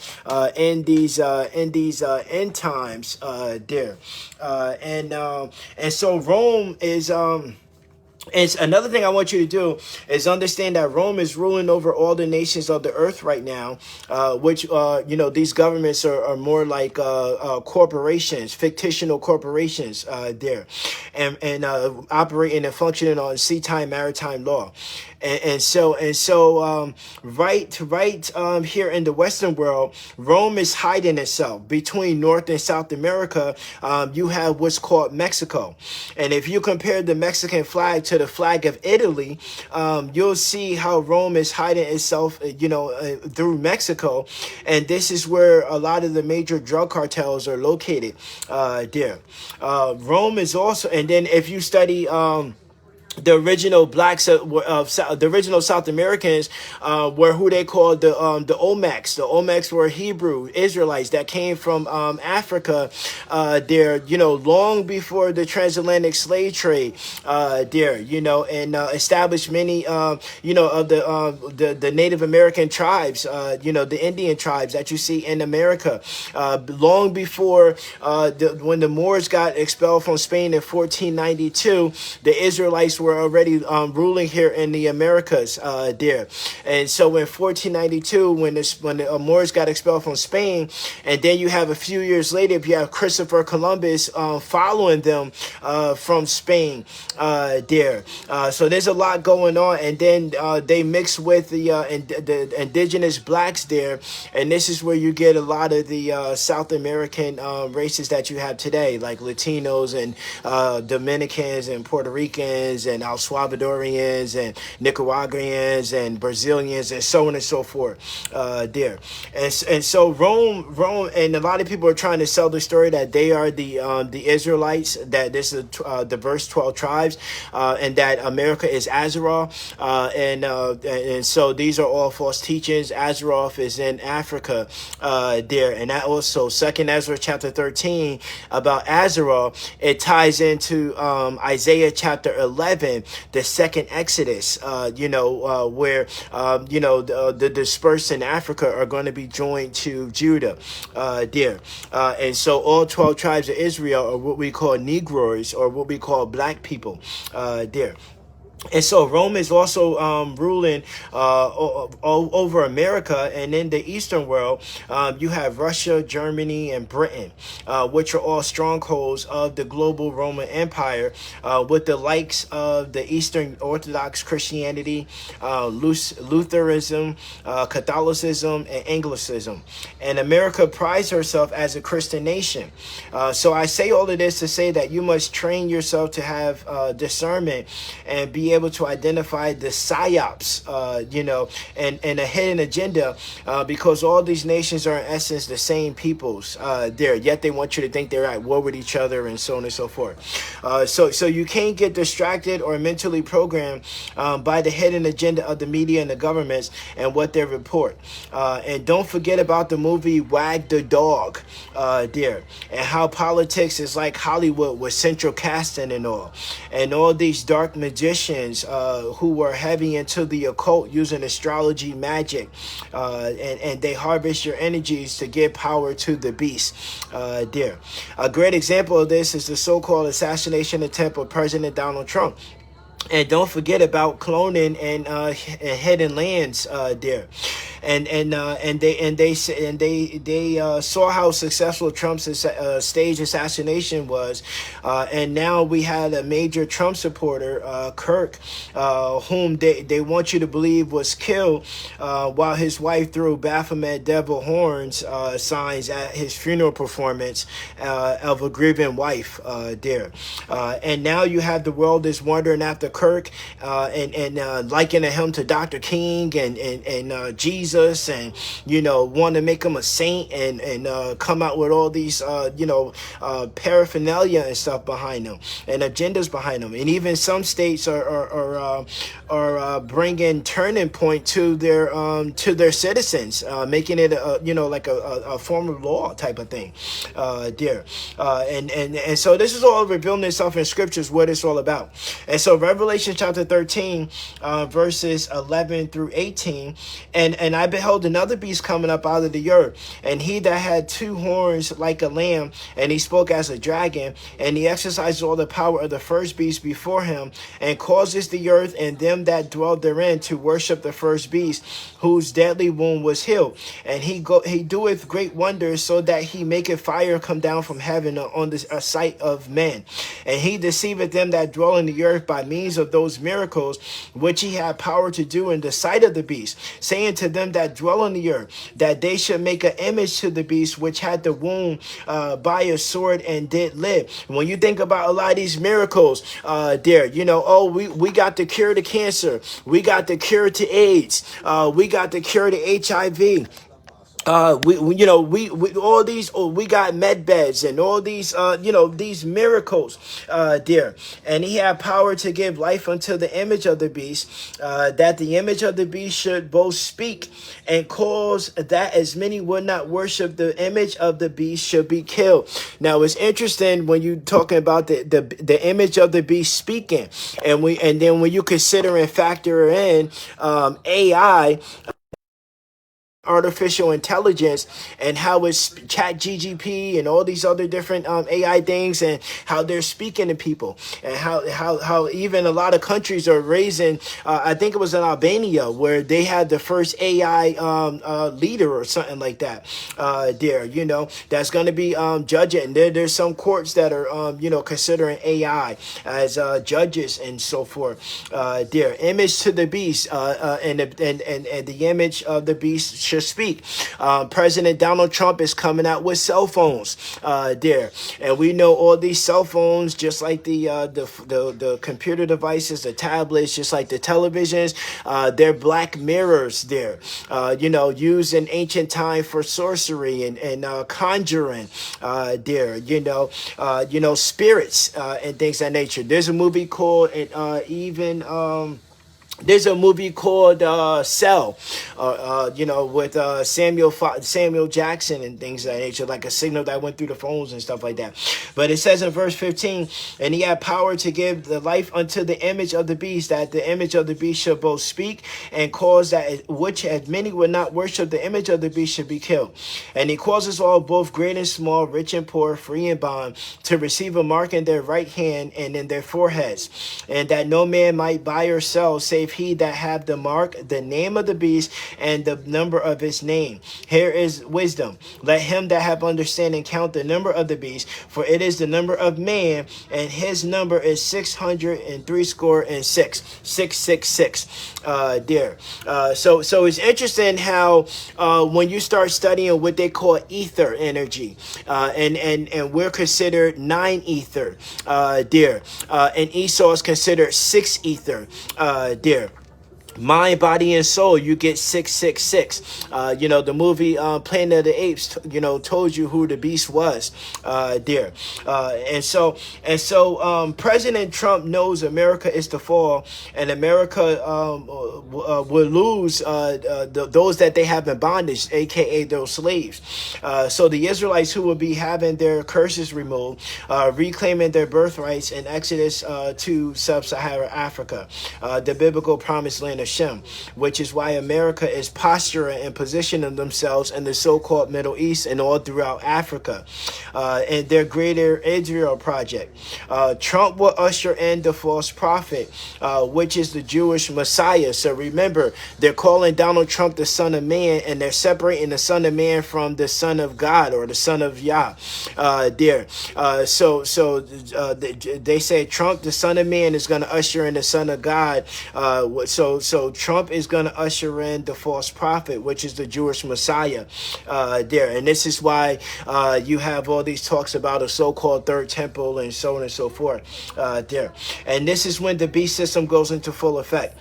in these end times, there, and so Rome is And another thing I want you to do is understand that Rome is ruling over all the nations of the earth right now, which, these governments are more like corporations, fictional corporations there, and operating and functioning on sea-time maritime law. And so right here in the Western world, Rome is hiding itself between North and South America. You have what's called Mexico, and if you compare the Mexican flag to the flag of Italy, you'll see how Rome is hiding itself, through Mexico, and this is where a lot of the major drug cartels are located. There, Rome is also, and then if you study the original blacks the original South Americans were who they called the Olmecs. The Olmecs were Hebrew Israelites that came from Africa there, long before the transatlantic slave trade there, and established many of the Native American tribes, the Indian tribes that you see in America, long before when the Moors got expelled from Spain in 1492. The Israelites were already ruling here in the Americas there. And so in 1492, when the Moors got expelled from Spain, and then you have a few years later, you have Christopher Columbus following them from Spain there. So there's a lot going on, and then they mix with the indigenous blacks there, and this is where you get a lot of the South American races that you have today, like Latinos and Dominicans and Puerto Ricans and El Salvadorians and Nicaraguans and Brazilians and so on and so forth there. And so Rome, and a lot of people are trying to sell the story that they are the Israelites, that this is the verse 12 tribes, and that America is Azeroth, and so these are all false teachings. Azeroth is in Africa there, and that also 2nd Ezra chapter 13 about Azeroth, it ties into Isaiah chapter 11, the second Exodus, where the dispersed in Africa are going to be joined to Judah there, and so all 12 tribes of Israel are what we call Negroes, or what we call black people there. And so Rome is also ruling over America, and in the Eastern world, you have Russia, Germany, and Britain, which are all strongholds of the global Roman Empire, with the likes of the Eastern Orthodox Christianity, Lutheranism, Catholicism, and Anglicanism. And America prides herself as a Christian nation. So I say all of this to say that you must train yourself to have discernment and be able to identify the psyops, and a hidden agenda, because all these nations are in essence the same peoples there, yet they want you to think they're at war with each other and so on and so forth. So you can't get distracted or mentally programmed by the hidden agenda of the media and the governments and what they report. And don't forget about the movie Wag the Dog there, and how politics is like Hollywood with central casting and all these dark magicians who were heavy into the occult using astrology, magic, and they harvest your energies to give power to the beast there. A great example of this is the so-called assassination attempt of President Donald Trump. And don't forget about cloning and hidden lands there. They saw how successful Trump's staged assassination was, and now we had a major Trump supporter, Kirk, whom they want you to believe was killed while his wife threw Baphomet devil horns signs at his funeral performance of a grieving wife there. And now you have the world is wondering after Kirk and likening him to Dr. King and Jesus, and want to make him a saint and come out with all these paraphernalia and stuff behind him and agendas behind him. And even some states are bringing turning point to their citizens, making it like a form of law type of thing there. And so this is all revealing itself in scriptures what it's all about. And so Revelation chapter 13 verses 11 through 18, and I beheld another beast coming up out of the earth, and he that had two horns like a lamb, and he spoke as a dragon, and he exercises all the power of the first beast before him, and causes the earth and them that dwell therein to worship the first beast, whose deadly wound was healed. And he doeth great wonders, so that he maketh fire come down from heaven on the sight of men. And he deceiveth them that dwell in the earth by means of those miracles which he had power to do in the sight of the beast, saying to them that dwell on the earth, that they should make an image to the beast which had the wound by a sword and did live. When you think about a lot of these miracles there, we got the cure to cancer, we got the cure to AIDS, we got the cure to HIV. We all these, we got med beds and all these, these miracles, there. And he had power to give life unto the image of the beast, that the image of the beast should both speak and cause that as many would not worship the image of the beast should be killed. Now it's interesting when you talking about the image of the beast speaking, and then when you consider and factor in, AI, artificial intelligence, and how it's chat GGP and all these other different AI things, and how they're speaking to people, and how even a lot of countries are raising, I think it was in Albania where they had the first AI leader or something like that there, that's going to be judging. There's some courts that are considering AI as judges and so forth there. Image to the beast, and the image of the beast should speak. President Donald Trump is coming out with cell phones there, and we know all these cell phones, just like the computer devices, the tablets, just like the televisions, they're black mirrors there, used in ancient time for sorcery and conjuring there, spirits and things of that nature. There's a movie called there's a movie called Cell, with Samuel Jackson and things of that nature, like a signal that went through the phones and stuff like that. But it says in verse 15, and he had power to give the life unto the image of the beast, that the image of the beast should both speak and cause that which as many would not worship the image of the beast should be killed. And he causes all, both great and small, rich and poor, free and bond, to receive a mark in their right hand and in their foreheads, and that no man might buy or sell save he that have the mark, the name of the beast, and the number of his name. Here is wisdom. Let him that have understanding count the number of the beast, for it is the number of man, and his number is 666. 666 there. So it's interesting how when you start studying what they call ether energy, and we're considered 9 ether there, and Esau is considered 6 ether there. Mind, body, and soul, you get 666. The movie Planet of the Apes, told you who the beast was there. And so President Trump knows America is to fall, and America will lose those that they have in bondage, aka those slaves. So the Israelites who will be having their curses removed, reclaiming their birthrights in Exodus to sub-Sahara Africa, the biblical promised land of Hashem, which is why America is posturing and positioning themselves in the so-called Middle East and all throughout Africa, and their Greater Israel project. Trump will usher in the false prophet, which is the Jewish Messiah. So remember, they're calling Donald Trump the Son of Man, and they're separating the Son of Man from the Son of God, or the Son of Yah. They say Trump, the Son of Man, is going to usher in the Son of God. So Trump is going to usher in the false prophet, which is the Jewish Messiah. And this is why you have all these talks about a so-called third temple and so on and so forth. And this is when the beast system goes into full effect.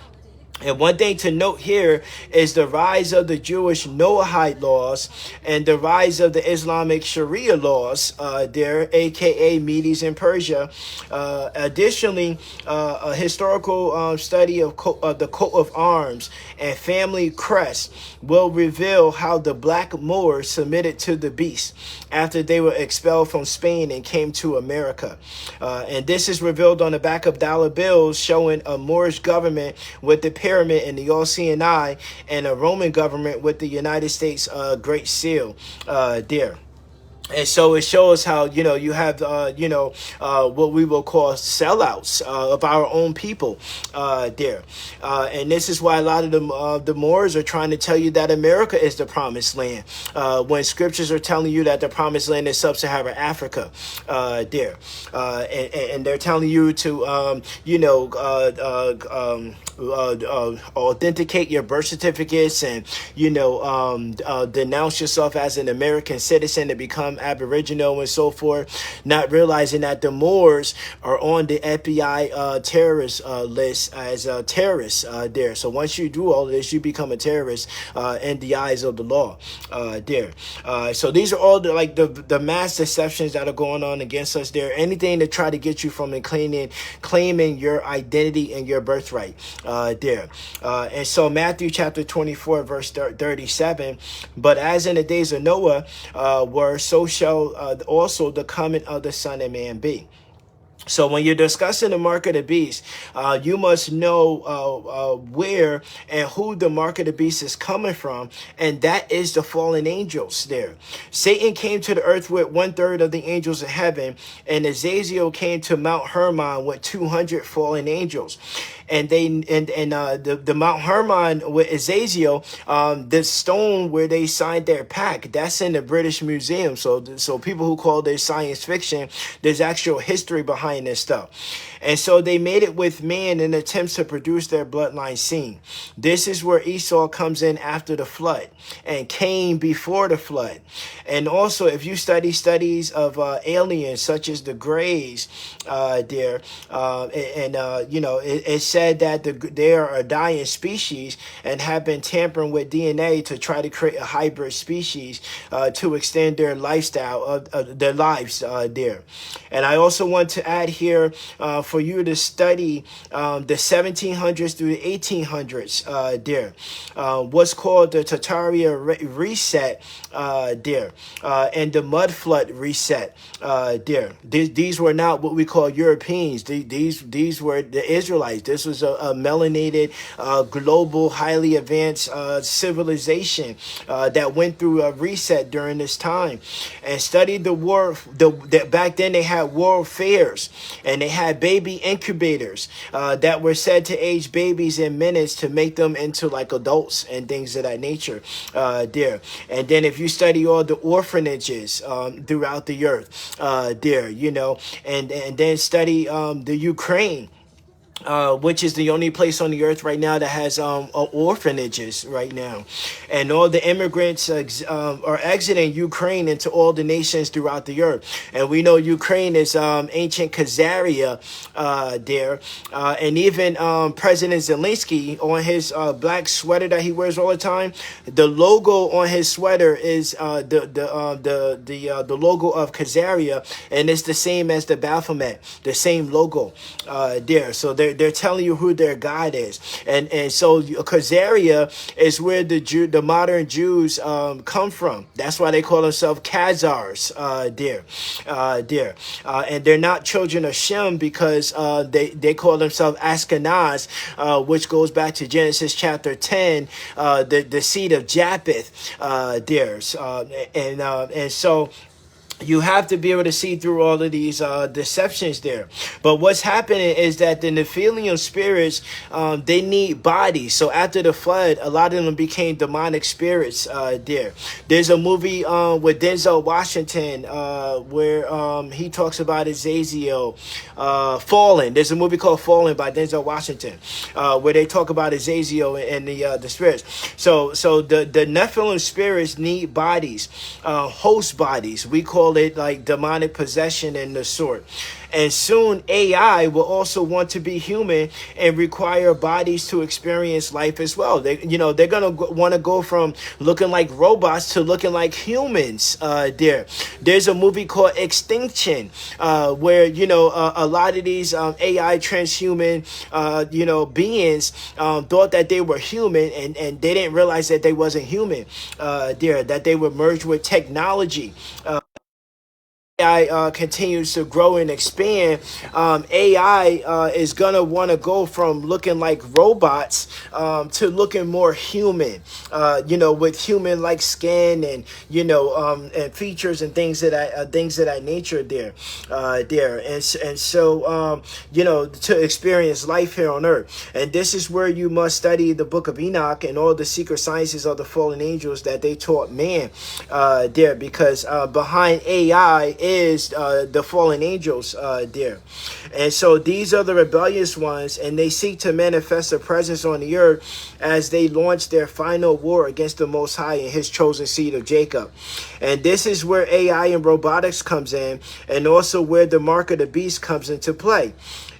And one thing to note here is the rise of the Jewish Noahide laws and the rise of the Islamic Sharia laws, aka Medes and Persia. Additionally, a historical study of the coat of arms and family crest will reveal how the black Moors submitted to the beast after they were expelled from Spain and came to America. And this is revealed on the back of dollar bills, showing a Moorish government with the pyramid and the all-seeing eye, and a Roman government with the United States Great Seal there. And so it shows how, you have, what we will call sellouts of our own people there. And this is why a lot of the Moors are trying to tell you that America is the promised land, when scriptures are telling you that the promised land is sub-Sahara Africa there. And they're telling you to, authenticate your birth certificates and, denounce yourself as an American citizen to become Aboriginal and so forth, not realizing that the Moors are on the FBI terrorist list as terrorists there. So once you do all of this, you become a terrorist in the eyes of the law there. So these are all the mass deceptions that are going on against us there. Anything to try to get you from claiming your identity and your birthright there. And so Matthew chapter 24 verse 37, but as in the days of Noah were, so shall also the coming of the Son of Man be. So when you're discussing the mark of the beast, you must know where and who the mark of the beast is coming from, and that is the fallen angels there. Satan came to the earth with 1/3 of the angels in heaven, and Azazel came to Mount Hermon with 200 fallen angels. And the Mount Hermon with Azazel, the stone where they signed their pact, that's in the British Museum. So people who call this science fiction, there's actual history behind this stuff. And so they made it with man in attempts to produce their bloodline scene. This is where Esau comes in after the flood and Cain before the flood. And also, if you study studies of aliens such as the Greys it's said that they are a dying species and have been tampering with DNA to try to create a hybrid species to extend their lifestyle of their lives there. And I also want to add here for you to study the 1700s through the 1800s there. What's called the Tartaria reset there, and the mud flood reset there. These were not what we call Europeans. These were the Israelites. This was a melanated, global, highly advanced civilization that went through a reset during this time. And studied the war. Back then they had world fairs, and they had baby incubators that were said to age babies in minutes to make them into like adults and things of that nature there. And then if you study all the orphanages throughout the earth there, and then study the Ukraine, which is the only place on the earth right now that has orphanages right now. And all the immigrants are exiting Ukraine into all the nations throughout the earth. And we know Ukraine is ancient Khazaria there. And even President Zelensky, on his black sweater that he wears all the time, the logo on his sweater is the logo of Khazaria, and it's the same as the Baphomet, the same logo there. So they're telling you who their God is. And so Khazaria is where the modern Jews come from. That's why they call themselves Khazars and they're not children of Shem because they call themselves Ashkenaz, which goes back to Genesis chapter 10, the seed of Japheth and so you have to be able to see through all of these deceptions there. But what's happening is that the Nephilim spirits, they need bodies. So after the flood, a lot of them became demonic spirits there. There's a movie with Denzel Washington where he talks about Azazel Fallen. There's a movie called Fallen by Denzel Washington where they talk about Azazel and the spirits. So the Nephilim spirits need bodies, host bodies. We call it like demonic possession and the sort. And soon AI will also want to be human and require bodies to experience life as well. They're gonna want to go from looking like robots to looking like humans. There's a movie called Extinction, where a lot of these AI transhuman beings thought that they were human, and they didn't realize that they wasn't human. That they were merged with technology. AI continues to grow and expand, AI is going to want to go from looking like robots to looking more human, with human-like skin and, and features and things of that nature there. And so, to experience life here on earth. And this is where you must study the book of Enoch and all the secret sciences of the fallen angels that they taught man because behind AI is the fallen angels there. And so these are the rebellious ones, and they seek to manifest a presence on the earth as they launch their final war against the Most High and his chosen seed of Jacob. And this is where AI and robotics comes in, and also where the mark of the beast comes into play.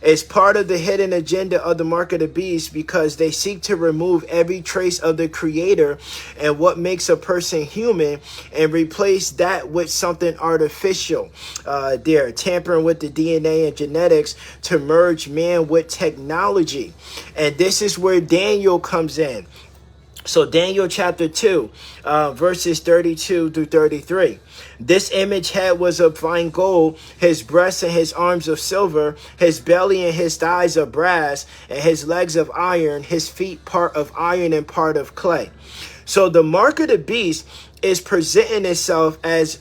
It's part of the hidden agenda of the mark of the beast because they seek to remove every trace of the creator and what makes a person human and replace that with something artificial. They're tampering with the DNA and genetics to merge man with technology. And this is where Daniel comes in. So Daniel chapter 2, verses 32 through 33. This image head was of fine gold, his breasts and his arms of silver, his belly and his thighs of brass, and his legs of iron, his feet part of iron and part of clay. So the mark of the beast is presenting itself as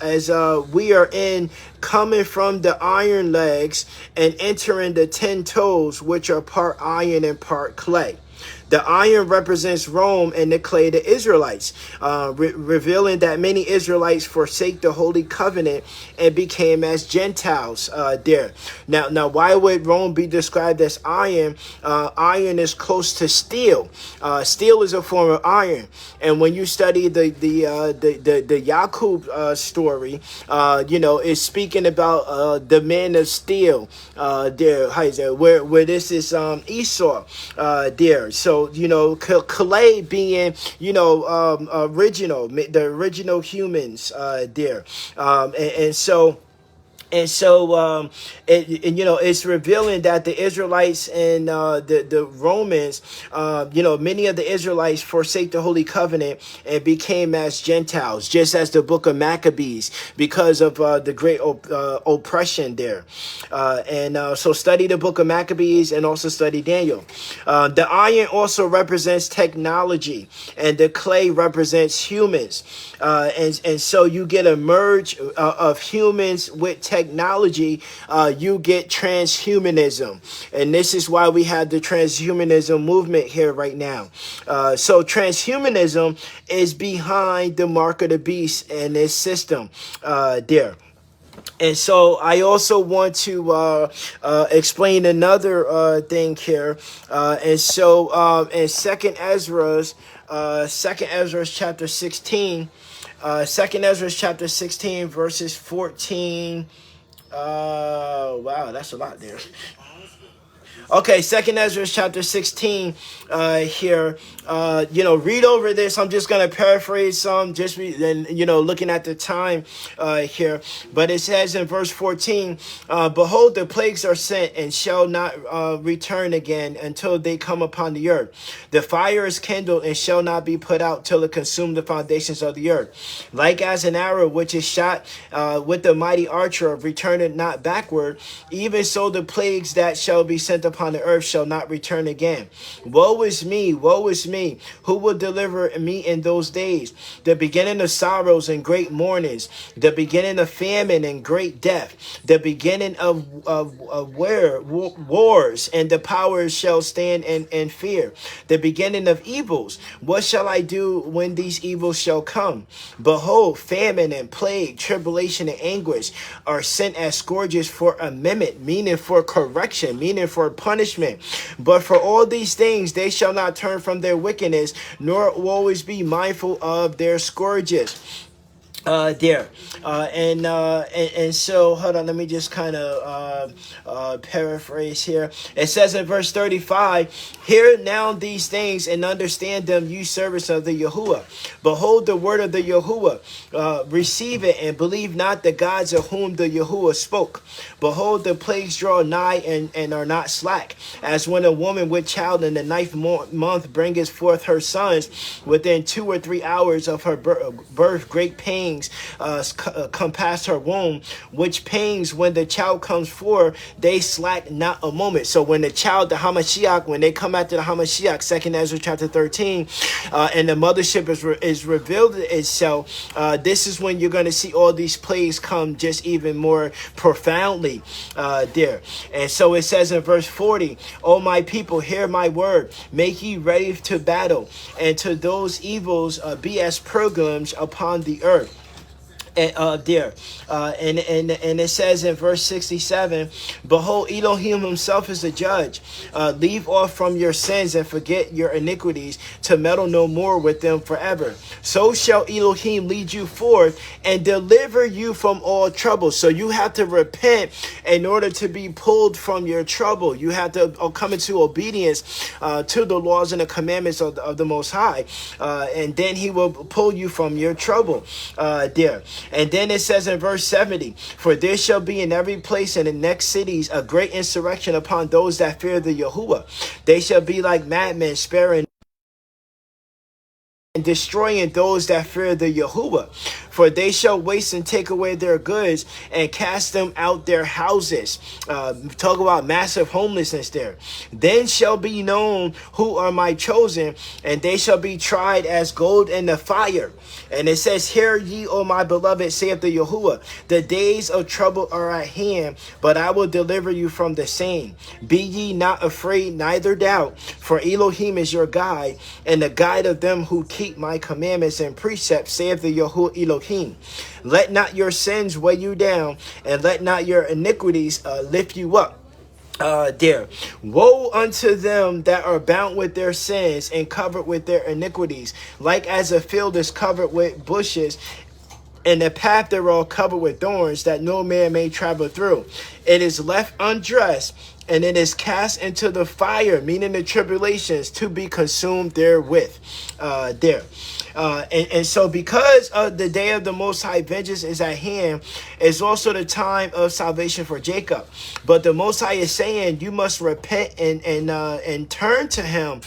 we are in coming from the iron legs and entering the 10 toes, which are part iron and part clay. The iron represents Rome and the clay the Israelites, revealing that many Israelites forsake the holy covenant and became as Gentiles there. Now, why would Rome be described as iron? Iron is close to steel. Steel is a form of iron, and when you study the Yaqub story, it's speaking about the men of steel there. How is that? Where this is Esau there. So clay being the original humans there, and so it's revealing that the Israelites and the Romans, many of the Israelites forsake the Holy Covenant and became as Gentiles, just as the book of Maccabees, because of the great oppression there. So study the book of Maccabees and also study Daniel. The iron also represents technology, and the clay represents humans. And so you get a merge of humans with technology. You get transhumanism, and this is why we have the transhumanism movement here right now. So transhumanism is behind the mark of the beast and this system there. And so I also want to explain another thing here. In Second Ezra's chapter 16, Second Ezra's chapter 16 verses 14. Wow, that's a lot there. Okay, Second Ezra chapter 16 here. Read over this. I'm just going to paraphrase some, looking at the time here. But it says in verse 14, behold, the plagues are sent and shall not return again until they come upon the earth. The fire is kindled and shall not be put out till it consume the foundations of the earth. Like as an arrow which is shot with the mighty archer, returneth not backward, even so the plagues that shall be sent upon the earth shall not return again. Woe is me, woe is me. Who will deliver me in those days? The beginning of sorrows and great mournings, the beginning of famine and great death, the beginning of wars, and the powers shall stand in fear. The beginning of evils. What shall I do when these evils shall come? Behold, famine and plague, tribulation and anguish are sent as scourges for amendment, meaning for correction, meaning for punishment. But for all these things they shall not turn from their wickedness, nor always be mindful of their scourges. So hold on, let me just kind of paraphrase here. It says in verse 35, hear now these things and understand them, you servants of the Yahuwah. Behold the word of the Yahuwah, receive it and believe not the gods of whom the Yahuwah spoke. Behold, the plagues draw nigh and are not slack, as when a woman with child in the ninth month bringeth forth her sons, within 2 or 3 hours of her birth great pains compass her womb, which pains when the child comes forth, they slack not a moment. So when the Hamashiach, when they come after the Hamashiach, 2 Ezra chapter 13, and the mothership is revealed itself, this is when you're going to see all these plagues come just even more profoundly there. And so it says in verse 40, O my people, hear my word, make ye ready to battle, and to those evils be as pilgrims upon the earth. And it says in verse 67, behold, Elohim himself is the judge. Leave off from your sins and forget your iniquities, to meddle no more with them forever. So shall Elohim lead you forth and deliver you from all trouble. So you have to repent in order to be pulled from your trouble. You have to come into obedience to the laws and the commandments of the Most High, and then he will pull you from your trouble there. And then it says in verse 70, for there shall be in every place in the next cities a great insurrection upon those that fear the Yahuwah. They shall be like madmen, sparing and destroying those that fear the Yahuwah. For they shall waste and take away their goods and cast them out their houses. Talk about massive homelessness there. Then shall be known who are my chosen, and they shall be tried as gold in the fire. And it says, hear ye, O my beloved, saith the Yahuwah, the days of trouble are at hand, but I will deliver you from the same. Be ye not afraid, neither doubt, for Elohim is your guide, and the guide of them who keep my commandments and precepts, saith the Yahuwah Elohim. Let not your sins weigh you down, and let not your iniquities lift you up. There. Woe unto them that are bound with their sins and covered with their iniquities, like as a field is covered with bushes, and the path thereof covered with thorns, that no man may travel through. It is left undressed, and it is cast into the fire, meaning the tribulations, to be consumed therewith. There. And so because the day of the Most High vengeance is at hand, it's also the time of salvation for Jacob. But the Most High is saying you must repent and turn to him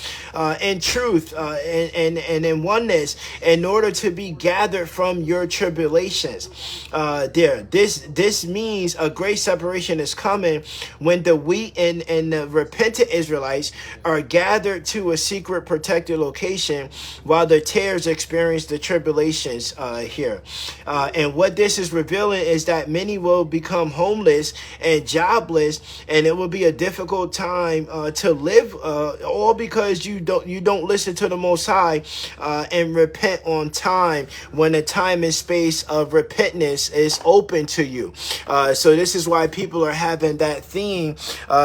in truth and in oneness, in order to be gathered from your tribulations. This means a great separation is coming when the wheat and the repentant Israelites are gathered to a secret protected location, while the tares experience the tribulations here. And what this is revealing is that many will become homeless and jobless, and it will be a difficult time to live, all because you don't listen to the Most High and repent on time, when the time and space of repentance is open to you. So this is why people are having that theme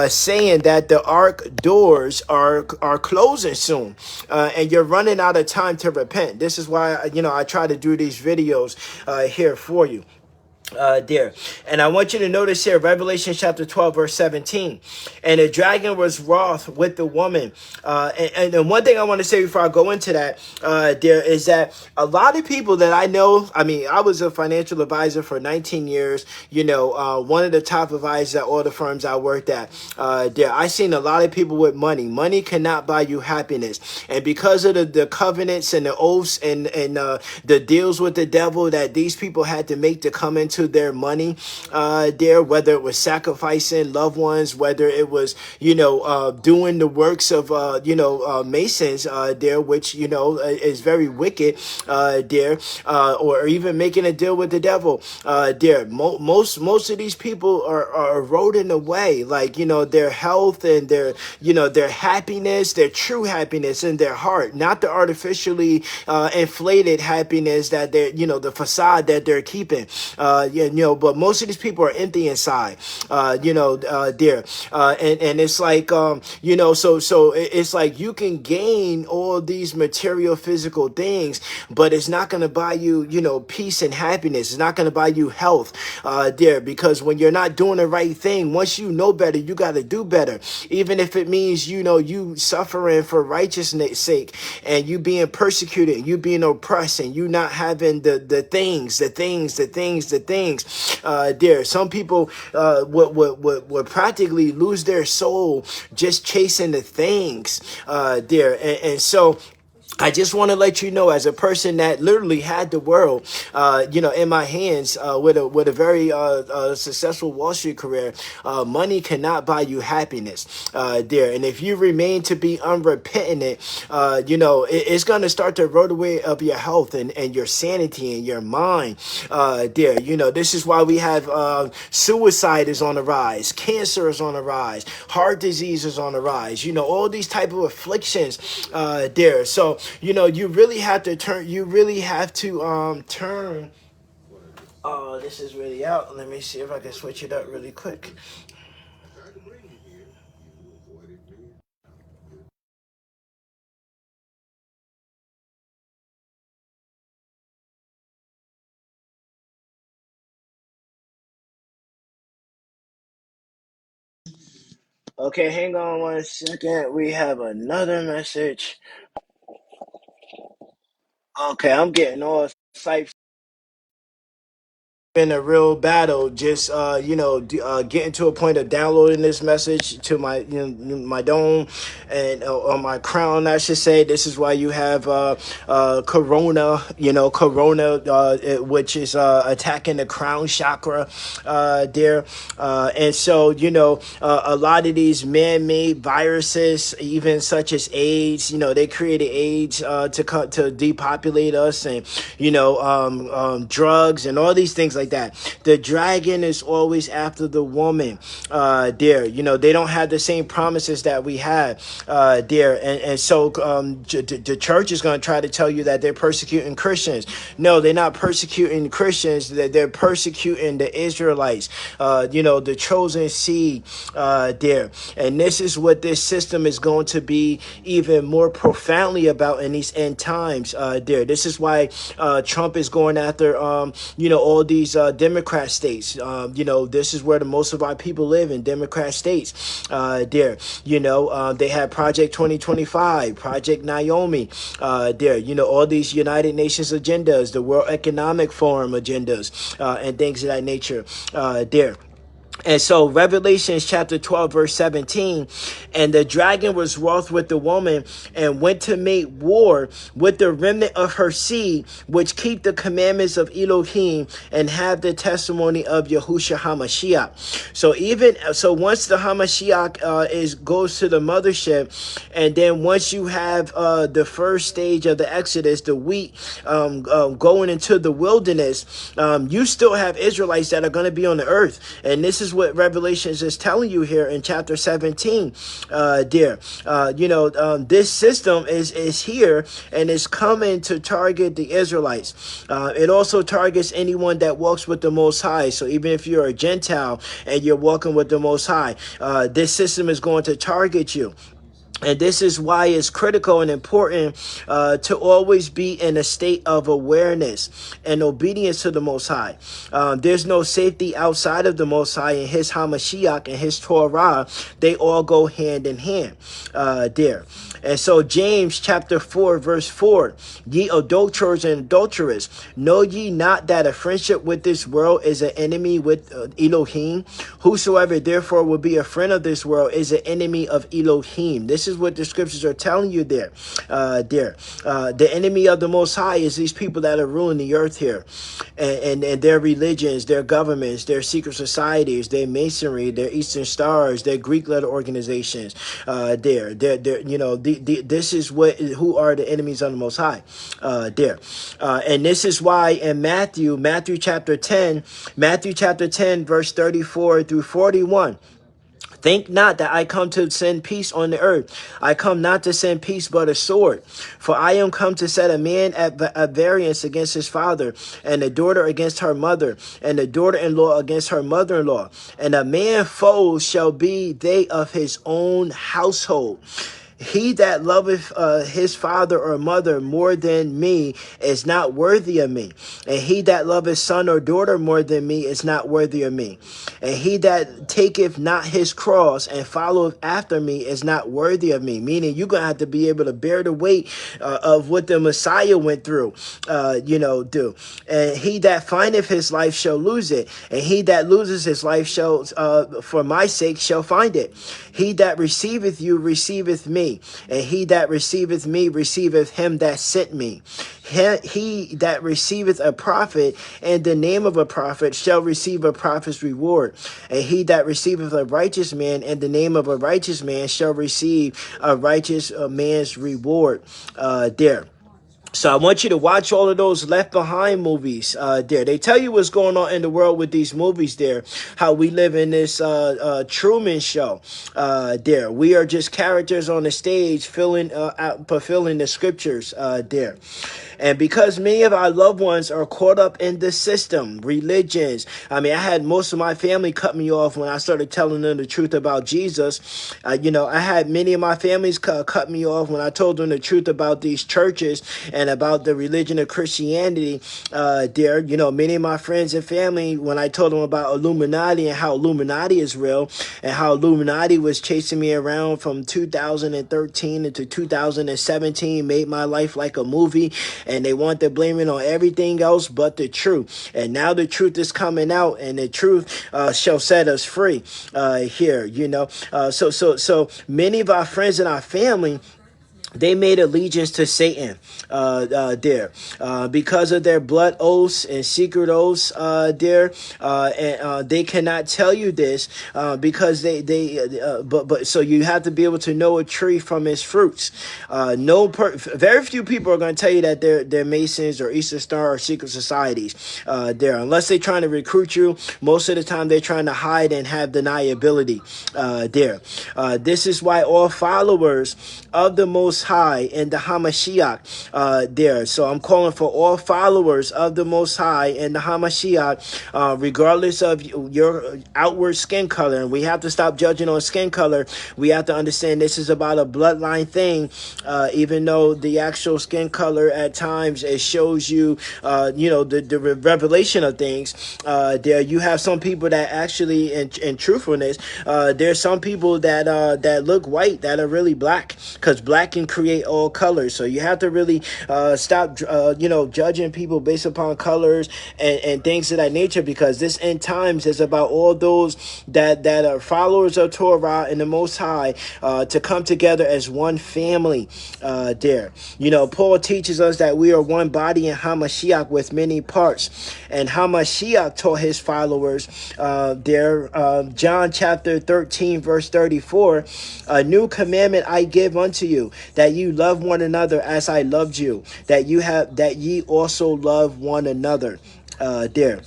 saying that the ark doors are closing soon, and you're running out of time to repent. This is why I try to do these videos here for you. There. And I want you to notice here, Revelation chapter 12, verse 17. And the dragon was wroth with the woman. And one thing I want to say before I go into that, there is that a lot of people that I know, I mean, I was a financial advisor for 19 years, one of the top advisors at all the firms I worked at. There, I seen a lot of people with money. Money cannot buy you happiness. And because of the covenants and the oaths and the deals with the devil that these people had to make to come into their money, whether it was sacrificing loved ones, whether it was, doing the works of, masons, which, is very wicked, or even making a deal with the devil, most of these people are eroding away, like, their health and their happiness, their true happiness in their heart, not the artificially, inflated happiness that they're, the facade that they're keeping, but most of these people are empty inside, and it's like, so it's like you can gain all these material physical things, but it's not going to buy you, peace and happiness. It's not going to buy you health, because when you're not doing the right thing, once you know better, you got to do better, even if it means, you suffering for righteousness sake, and you being persecuted, you being oppressed, and you not having the things, some people would practically lose their soul just chasing the things, and so I just want to let you know, as a person that literally had the world, in my hands, with a very successful Wall Street career, money cannot buy you happiness, And if you remain to be unrepentant, it's going to start to erode away of your health and your sanity and your mind, This is why we have suicide is on the rise, cancer is on the rise, heart disease is on the rise. All these type of afflictions, So you really have to turn. You really have to turn. Oh, this is really out. Let me see if I can switch it up really quick. Okay, hang on 1 second. We have another message. Okay, I'm getting all psyched. Been a real battle, just getting to a point of downloading this message to my my dome and on my crown, I should say. This is why you have corona, which is attacking the crown chakra, and so a lot of these man-made viruses, even such as AIDS, they created AIDS to depopulate us, and drugs and all these things like that. The dragon is always after the woman, they don't have the same promises that we had, and so the church is going to try to tell you that they're persecuting Christians. No, they're not persecuting Christians. They're persecuting the Israelites, the chosen seed, and this is what this system is going to be even more profoundly about in these end times, This is why Trump is going after all these Democrat states. This is where the most of our people live, in Democrat states. They had Project 2025, Project Naomi, all these United Nations agendas, the World Economic Forum agendas, and things of that nature, And so Revelation chapter 12, verse 17, and the dragon was wroth with the woman and went to make war with the remnant of her seed, which keep the commandments of Elohim and have the testimony of Yahusha Hamashiach. So once the Hamashiach goes to the mothership, and then once you have the first stage of the Exodus, the wheat going into the wilderness, you still have Israelites that are going to be on the earth. And this is what Revelations is telling you here in chapter 17, this system is here and is coming to target the Israelites. It also targets anyone that walks with the Most High. So even if you're a Gentile and you're walking with the Most High, this system is going to target you. And this is why it's critical and important to always be in a state of awareness and obedience to the Most High. There's no safety outside of the Most High, and His Hamashiach and His Torah, they all go hand in hand there. And so James chapter 4 verse 4, ye adulterers and adulterers, know ye not that a friendship with this world is an enemy with Elohim? Whosoever therefore will be a friend of this world is an enemy of Elohim. This is what the scriptures are telling you there. The enemy of the Most High is these people that are ruling the earth here, and their religions, their governments, their secret societies, their masonry, their Eastern Stars, their Greek letter organizations. This is who are the enemies of the Most High. And this is why in Matthew chapter 10, verse 34 through 41. Think not that I come to send peace on the earth. I come not to send peace, but a sword. For I am come to set a man at variance against his father, and a daughter against her mother, and a daughter-in-law against her mother-in-law. And a man foes shall be they of his own household. He that loveth his father or mother more than me is not worthy of me. And he that loveth son or daughter more than me is not worthy of me. And he that taketh not his cross and followeth after me is not worthy of me. Meaning you're going to have to be able to bear the weight of what the Messiah went through, do. And he that findeth his life shall lose it. And he that loses his life shall, for my sake, shall find it. He that receiveth you receiveth me, and he that receiveth me receiveth him that sent me. He that receiveth a prophet in the name of a prophet shall receive a prophet's reward. And he that receiveth a righteous man in the name of a righteous man shall receive a righteous man's reward. There. So I want you to watch all of those Left Behind movies there. They tell you what's going on in the world with these movies there, how we live in this Truman Show there. We are just characters on the stage fulfilling the scriptures there. And because many of our loved ones are caught up in the system, religions. I mean, I had most of my family cut me off when I started telling them the truth about Jesus. I had many of my families cut me off when I told them the truth about these churches and about the religion of Christianity there. Many of my friends and family, when I told them about Illuminati and how Illuminati is real and how Illuminati was chasing me around from 2013 into 2017, made my life like a movie. And they want to blame it on everything else but the truth. And now the truth is coming out, and the truth shall set us free here, So many of our friends and our family, they made allegiance to Satan there because of their blood oaths and secret oaths there, and they cannot tell you this because but so you have to be able to know a tree from its fruits. Very few people are going to tell you that they're Masons or Eastern Star or secret societies there, unless they're trying to recruit you. Most of the time they're trying to hide and have deniability there. This is why all followers of the Most High and the Hamashiach there. So I'm calling for all followers of the Most High and the Hamashiach, regardless of your outward skin color. And we have to stop judging on skin color. We have to understand this is about a bloodline thing, even though the actual skin color at times it shows you, the revelation of things. There you have some people that actually, in truthfulness, there's some people that look white that are really black, because black can create all colors. So you have to really stop, judging people based upon colors and things of that nature, because this end times is about all those that are followers of Torah and the Most High to come together as one family there. Paul teaches us that we are one body in Hamashiach with many parts. And Hamashiach taught his followers there, John chapter 13, verse 34, a new commandment I give unto you, that you love one another as I loved you, that ye also love one another there.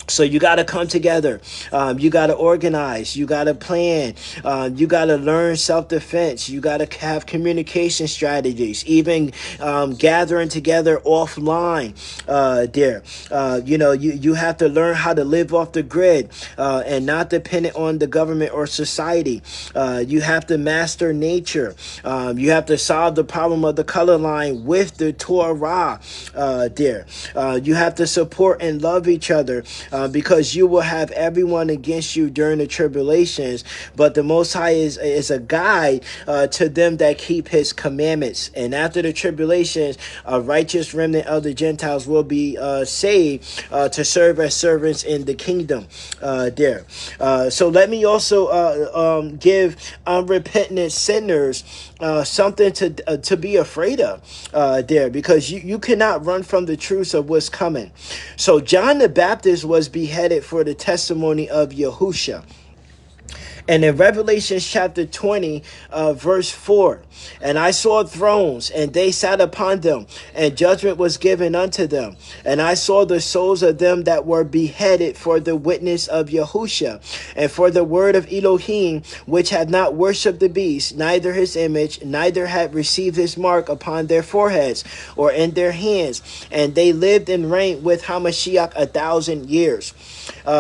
So you got to come together. You got to organize. You got to plan. You got to learn self-defense. You got to have communication strategies, even gathering together offline there. You have to learn how to live off the grid and not dependent on the government or society. You have to master nature. You have to solve the problem of the color line with the Torah there. You have to support and love each other. Because you will have everyone against you during the tribulations, but the Most High is a guide to them that keep his commandments. And after the tribulations, a righteous remnant of the Gentiles will be saved to serve as servants in the kingdom there. So let me also give unrepentant sinners something to be afraid of there, because you cannot run from the truth of what's coming. So John the Baptist was beheaded for the testimony of Yahusha. And in Revelation chapter 20, verse 4, and I saw thrones, and they sat upon them, and judgment was given unto them. And I saw the souls of them that were beheaded for the witness of Yahusha, and for the word of Elohim, which had not worshipped the beast, neither his image, neither had received his mark upon their foreheads or in their hands. And they lived and reigned with Hamashiach 1,000 years.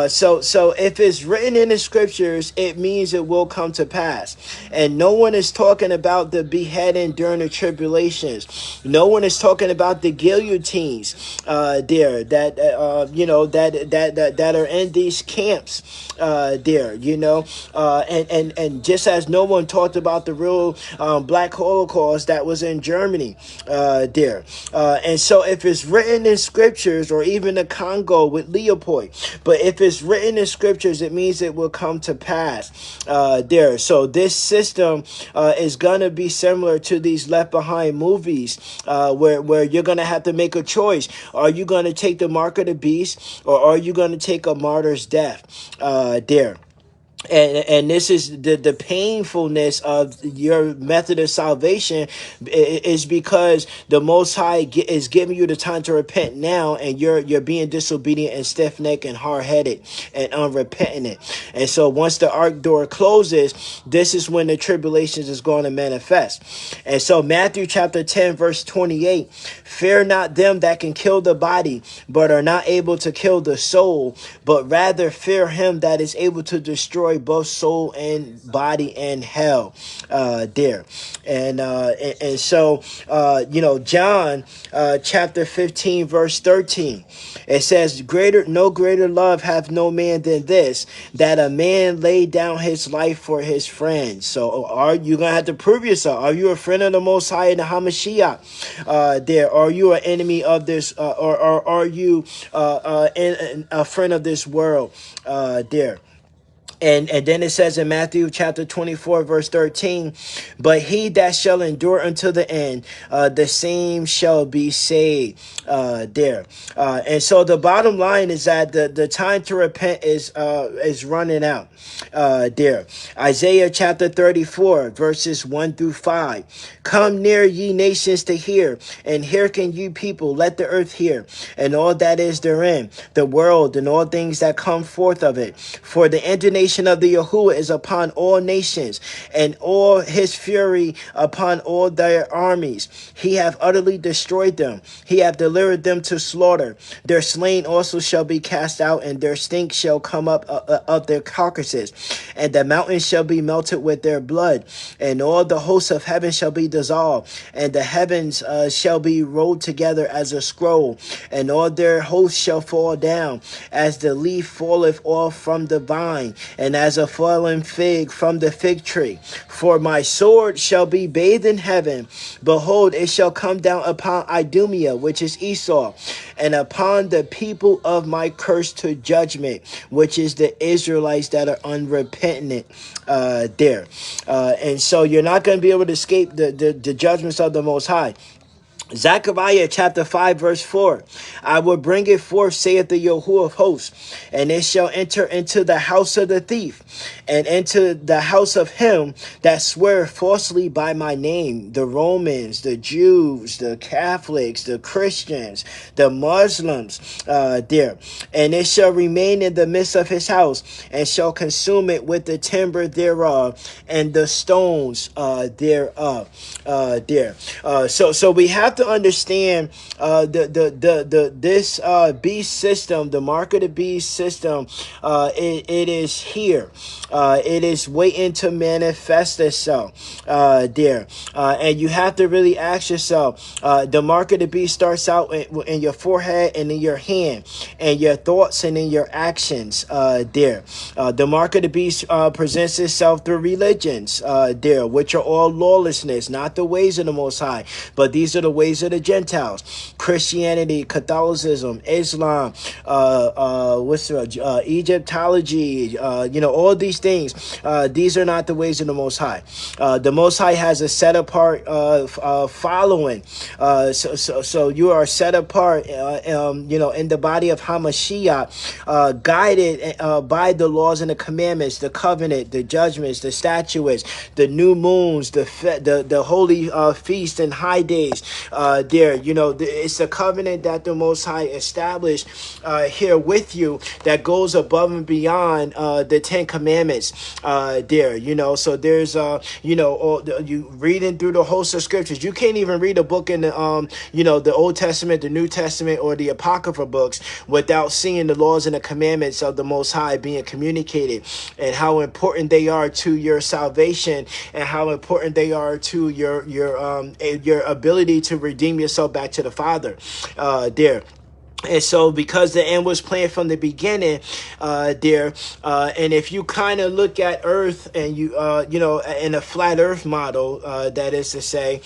So if it's written in the scriptures, it means it will come to pass. And no one is talking about the beheading during the tribulations. No one is talking about the guillotines there that that are in these camps there, and just as no one talked about the real Black Holocaust that was in Germany there. And so if it's written in scriptures, or even the Congo with Leopold, but if it's written in scriptures, it means it will come to pass there. So this system is going to be similar to these Left Behind movies where you're going to have to make a choice. Are you going to take the mark of the beast, or are you going to take a martyr's death there? And this is the painfulness of your method of salvation, is because the Most High is giving you the time to repent now, and you're being disobedient and stiff-necked and hard-headed and unrepentant. And so once the ark door closes, this is when the tribulations is going to manifest. And so Matthew chapter 10 verse 28, fear not them that can kill the body, but are not able to kill the soul, but rather fear him that is able to destroy both soul and body and hell there. And so John chapter 15 verse 13, it says, no greater love hath no man than this, that a man lay down his life for his friends. So are you gonna have to prove yourself? Are you a friend of the Most High and the Hamashiach there? Are you an enemy of this, or are you a friend of this world there? And then it says in Matthew chapter 24 verse 13, but he that shall endure unto the end, the same shall be saved there. And so the bottom line is that the time to repent is running out there. Isaiah chapter 34 verses 1 through 5. Come near, ye nations, to hear, and hearken, ye people, let the earth hear, and all that is therein, the world and all things that come forth of it. For the indignation of the Yahuwah is upon all nations, and all his fury upon all their armies. He hath utterly destroyed them. He hath delivered them to slaughter. Their slain also shall be cast out, and their stink shall come up of their carcasses. And the mountains shall be melted with their blood, and all the hosts of heaven shall be dissolved, and the heavens shall be rolled together as a scroll, and all their hosts shall fall down, as the leaf falleth off from the vine, and as a fallen fig from the fig tree. For my sword shall be bathed in heaven. Behold, it shall come down upon Idumea, which is Esau, and upon the people of my curse to judgment, which is the Israelites that are unrepentant there. And so you're not going to be able to escape the judgments of the Most High. Zechariah chapter 5 verse 4. I will bring it forth, saith the Yahuwah of hosts, and it shall enter into the house of the thief, and into the house of him that swear falsely by my name, the Romans, the Jews, the Catholics, the Christians, the Muslims, there. And it shall remain in the midst of his house, and shall consume it with the timber thereof, and the stones thereof. So we have to understand this beast system, the mark of the beast system. It is here. It is waiting to manifest itself there. And you have to really ask yourself, the mark of the beast starts out in your forehead and in your hand, and your thoughts and in your actions there. The mark of the beast presents itself through religions there, which are all lawlessness, not the ways of the Most High, but these are the ways of the Gentiles. Christianity, Catholicism, Islam, Egyptology, all these things. These are not the ways of the Most High. The Most High has a set apart following. So you are set apart, in the body of Hamashiach, guided by the laws and the commandments, the covenant, the judgments, the statutes, the new moons, the holy feast and high days. There, it's a covenant that the Most High established here with you that goes above and beyond the Ten Commandments. There, so there's you reading through the host of scriptures. You can't even read a book in the the Old Testament, the New Testament, or the apocrypha books without seeing the laws and the commandments of the Most High being communicated, and how important they are to your salvation, and how important they are to your ability to redeem yourself back to the Father. There. And so, because the end was planned from the beginning, and if you kind of look at Earth and you, in a flat Earth model, that is to say,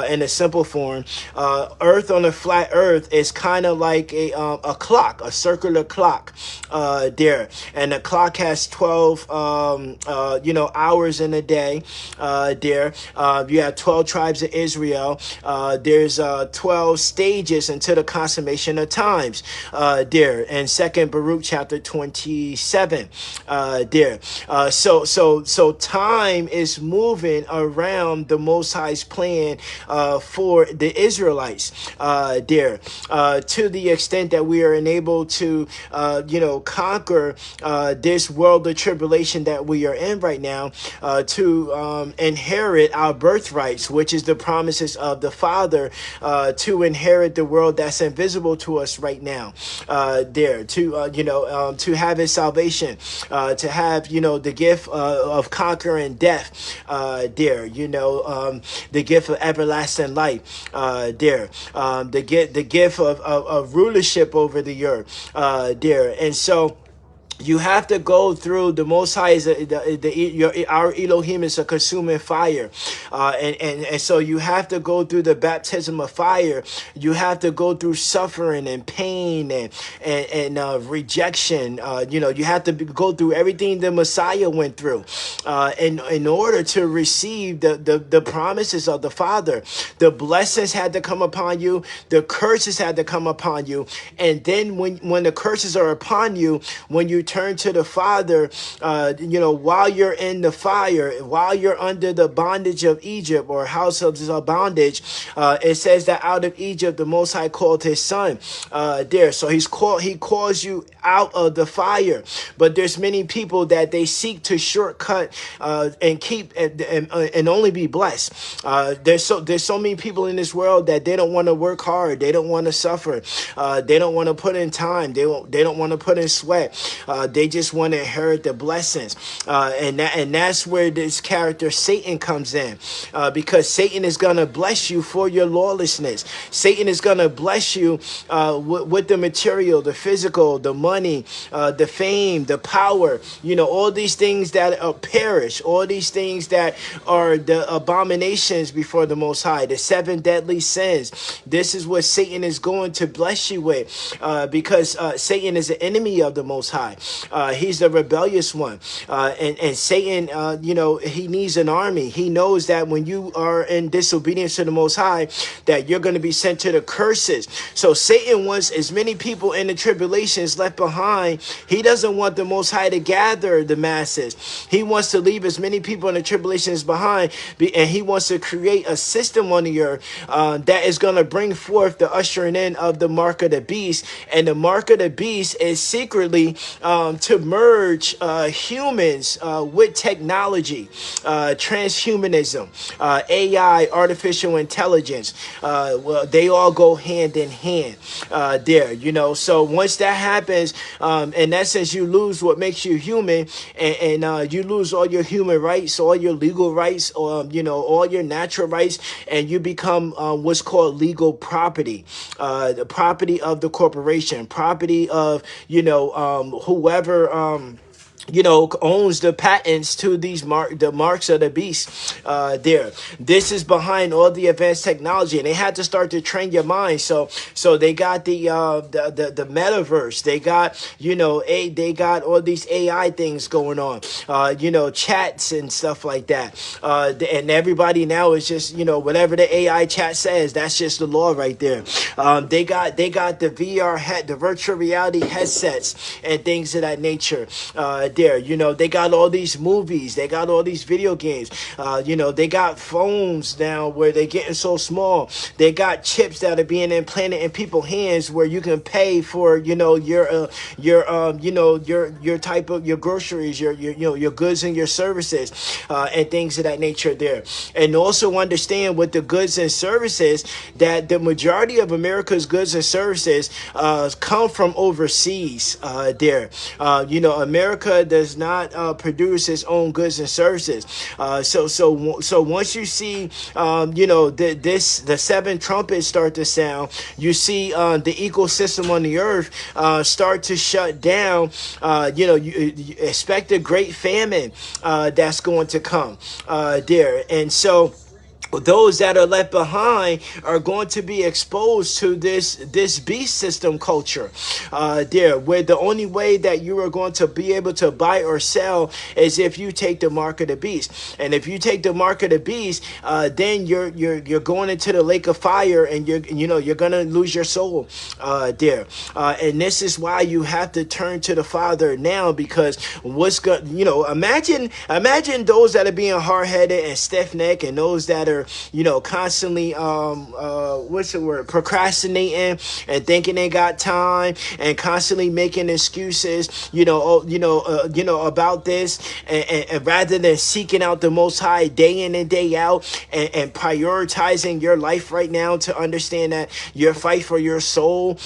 in a simple form, Earth on a flat Earth is kind of like a clock, a circular clock, there, and the clock has 12, hours in a day, there. You have 12 tribes of Israel. There's 12 stages until the consummation of time. There in 2nd Baruch chapter 27 there. So time is moving around the Most High's plan for the Israelites there, to the extent that we are enabled to conquer this world of tribulation that we are in right now, to inherit our birthrights, which is the promises of the Father, to inherit the world that's invisible to us right now, there, to have his salvation, to have the gift of conquering death, there, the gift of everlasting life, there, the gift of rulership over the earth, there. And so you have to go through the Most High. Our Elohim is a consuming fire, and so you have to go through the baptism of fire. You have to go through suffering and pain and rejection. You have to go through everything the Messiah went through, in order to receive the promises of the Father. The blessings had to come upon you. The curses had to come upon you, and then when the curses are upon you, when you turn to the Father, while you're in the fire, while you're under the bondage of Egypt or house of bondage, it says that out of Egypt the Most High called his son there. So he calls you out of the fire. But there's many people that they seek to shortcut and keep and only be blessed. There's so many people in this world that they don't want to work hard. They don't want to suffer. They don't want to put in time. They don't want to put in sweat. They just want to inherit the blessings, and that's where this character Satan comes in, because Satan is gonna bless you for your lawlessness. Satan is gonna bless you with the material, the physical, the money, the fame, the power. All these things that perish, all these things that are the abominations before the Most High, the 7 deadly sins. This is what Satan is going to bless you with, because Satan is an enemy of the Most High. He's the rebellious one. And Satan, he needs an army. He knows that when you are in disobedience to the Most High, that you're going to be sent to the curses. So Satan wants as many people in the tribulations left behind. He doesn't want the Most High to gather the masses. He wants to leave as many people in the tribulations behind, and he wants to create a system on the earth that is going to bring forth the ushering in of the mark of the beast. And the mark of the beast is secretly to merge humans with technology, transhumanism, AI, artificial intelligence. Well, they all go hand in hand there. So once that happens, in essence, you lose what makes you human, and you lose all your human rights, all your legal rights, or all your natural rights, and you become what's called legal property, the property of the corporation, property of whoever owns the patents to these the marks of the beast. There, this is behind all the advanced technology, and they had to start to train your mind. So they got the metaverse. They got they got all these AI things going on. Chats and stuff like that. And everybody now is just whatever the AI chat says. That's just the law right there. They got the VR the virtual reality headsets and things of that nature. There, they got all these movies, they got all these video games, they got phones now where they're getting so small. They got chips that are being implanted in people's hands where you can pay for your type of your groceries, your goods and your services, and things of that nature there. And also understand with the goods and services that the majority of America's goods and services come from overseas. There, America does not produce its own goods and services. So once you see the seven trumpets start to sound, you see the ecosystem on the earth start to shut down. You expect a great famine that's going to come there, and so those that are left behind are going to be exposed to this beast system culture there, where the only way that you are going to be able to buy or sell is if you take the mark of the beast. And if you take the mark of the beast, then you're going into the lake of fire, and you're gonna lose your soul there. And this is why you have to turn to the Father now, because what's good, imagine those that are being hard-headed and stiff-necked, and those that are constantly procrastinating and thinking they got time, and constantly making excuses about this, and rather than seeking out the Most High day in and day out, and prioritizing your life right now to understand that your fight for your soul,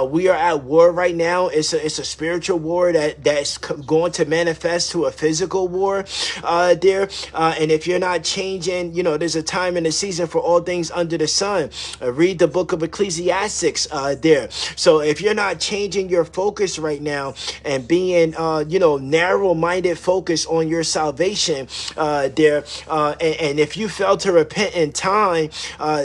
we are at war right now. It's a spiritual war that's going to manifest to a physical war there, and if you're not changing, there's a time and a season for all things under the sun. Read the book of Ecclesiastics there. So if you're not changing your focus right now and being narrow-minded focus on your salvation there, and if you fail to repent in time,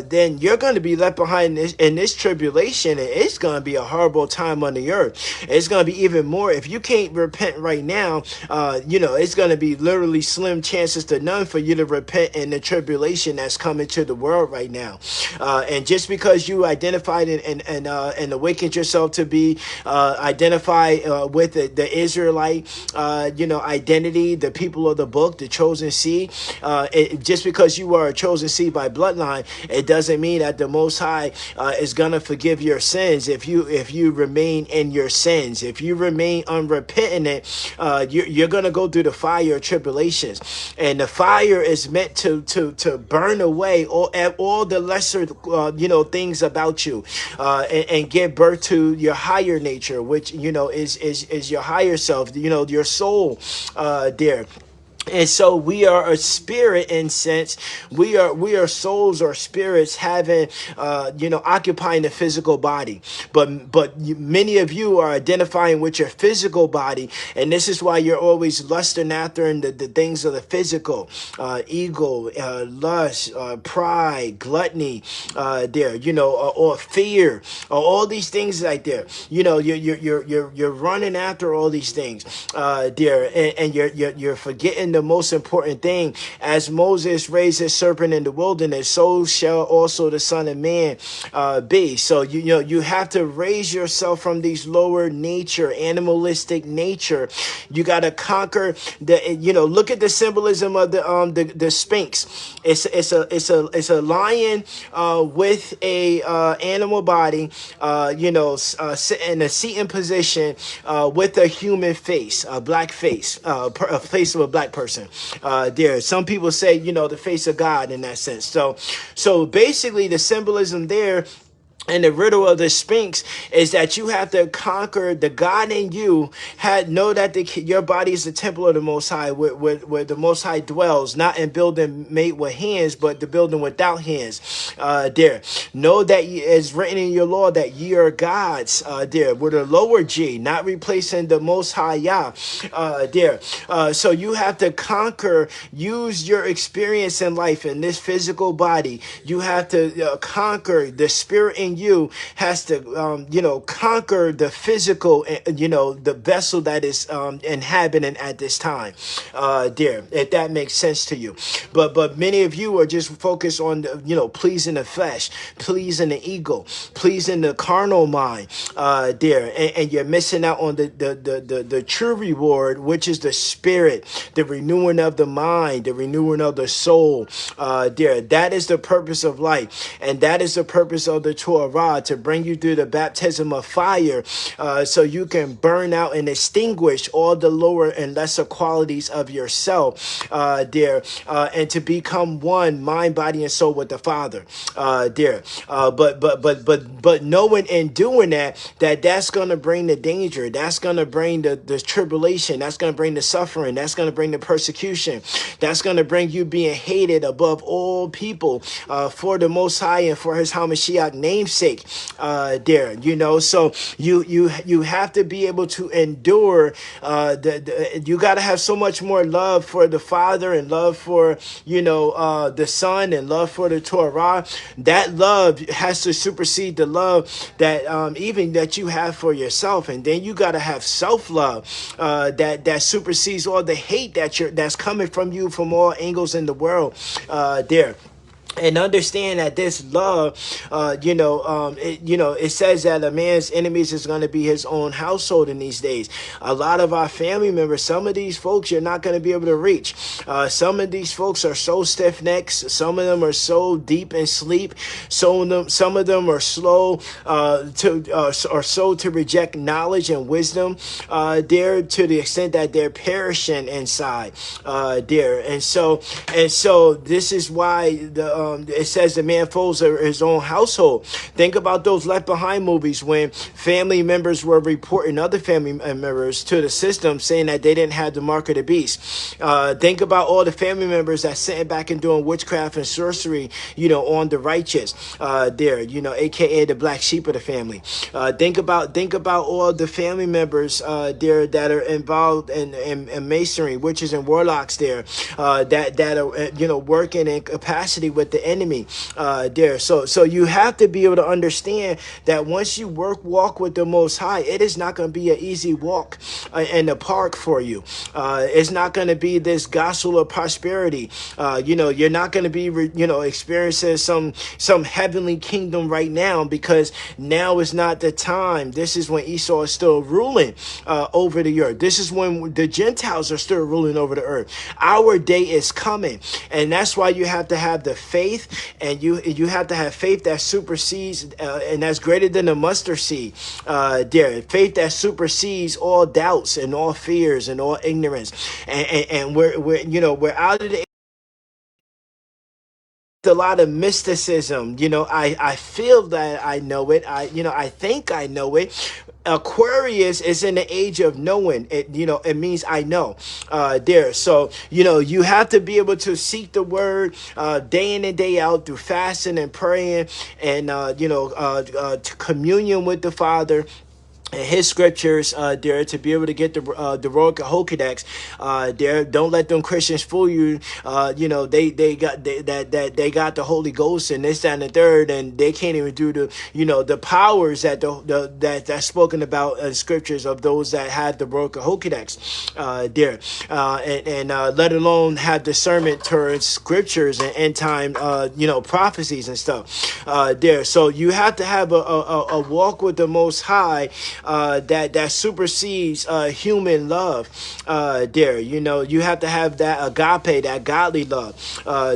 then you're going to be left behind in this tribulation, and it's going to be a horrible time on the earth. It's going to be even more if you can't repent right now. It's going to be literally slim chances to none for you to repent in the tribulation that's coming to the world right now. And just because you identified and awakened yourself to be identified with the Israelite identity, the people of the book, the chosen seed, just because you are a chosen seed by bloodline, it doesn't mean that the Most High is gonna forgive your sins if you remain in your sins. If you remain unrepentant, you're gonna go through the fire of tribulations, and the fire is meant to burn away all the lesser things about you, and give birth to your higher nature, which is your higher self, your soul there. And so we are a spirit in sense. We are souls or spirits having occupying the physical body. But many of you are identifying with your physical body, and this is why you're always lusting after the things of the physical, ego, lust, pride, gluttony, or fear, or all these things like there. You're running after all these things, and you're forgetting the most important thing. As Moses raised his serpent in the wilderness, so shall also the Son of Man be. So you have to raise yourself from these lower nature, animalistic nature. You got to conquer look at the symbolism of the Sphinx. It's a lion with a animal body, in a seating position with a human face, a black face, a face of a black person. Some people say, the face of God in that sense. So basically the symbolism there and the riddle of the Sphinx is that you have to conquer the God in you. Know that your body is the temple of the Most High, where the Most High dwells, not in building made with hands, but the building without hands. Know that it's written in your law that ye are gods. With a lower G, not replacing the Most High Yah. So you have to conquer. Use your experience in life in this physical body. You have to conquer the spirit in you has to conquer the physical, the vessel that is inhabiting at this time, if that makes sense to you. But many of you are just focused on pleasing the flesh, pleasing the ego, pleasing the carnal mind, and you're missing out on the true reward, which is the spirit, the renewing of the mind, the renewing of the soul. That is the purpose of life, and that is the purpose of the Torah, to bring you through the baptism of fire, so you can burn out and extinguish all the lower and lesser qualities of yourself, and to become one, mind, body, and soul with the Father, but knowing and doing that's going to bring the danger, that's going to bring the tribulation, that's going to bring the suffering, that's going to bring the persecution, that's going to bring you being hated above all people, for the Most High and for His Hamashiach namesake. So you have to be able to endure. You got to have so much more love for the Father and love for the Son and love for the Torah. That love has to supersede the love that even that you have for yourself, and then you got to have self-love that supersedes all the hate that's coming from you from all angles in the world. And understand that this love, it says that a man's enemies is going to be his own household in these days. A lot of our family members, some of these folks you're not going to be able to reach. Some of these folks are so stiff-necked. Some of them are so deep in sleep. Some of them are slow to reject knowledge and wisdom. To the extent that they're perishing inside. And so this is why it says the man folds his own household. Think about those Left Behind movies when family members were reporting other family members to the system saying that they didn't have the mark of the beast. Think about all the family members that sitting back and doing witchcraft and sorcery, on the righteous, aka the black sheep of the family. Think about all the family members that are involved in masonry, witches and warlocks that are working in capacity with the enemy So you have to be able to understand that once you walk with the Most High, it is not going to be an easy walk in the park for you. It's not going to be this gospel of prosperity. You're not going to be experiencing some heavenly kingdom right now, because now is not the time. This is when Esau is still ruling over the earth. This is when the Gentiles are still ruling over the earth. Our day is coming, and that's why you have to have the faith, and you have to have faith that supersedes and that's greater than the mustard seed. Faith that supersedes all doubts and all fears and all ignorance, and we're out of a lot of mysticism. I feel that I know it. I think I know it. Aquarius is in the age of knowing. It means I know. There. So, you have to be able to seek the word day in and day out through fasting and praying and, to communion with the Father and his scriptures there to be able to get the Royal Hokedex there. Don't let them Christians fool you. They got they got the Holy Ghost and this, that, and the third, and they can't even do the powers that that's spoken about in scriptures of those that have the Royal Hokedex there, and let alone have discernment towards scriptures and end time prophecies and stuff there. So you have to have a walk with the Most High that supersedes human love there. You have to have that agape, that godly love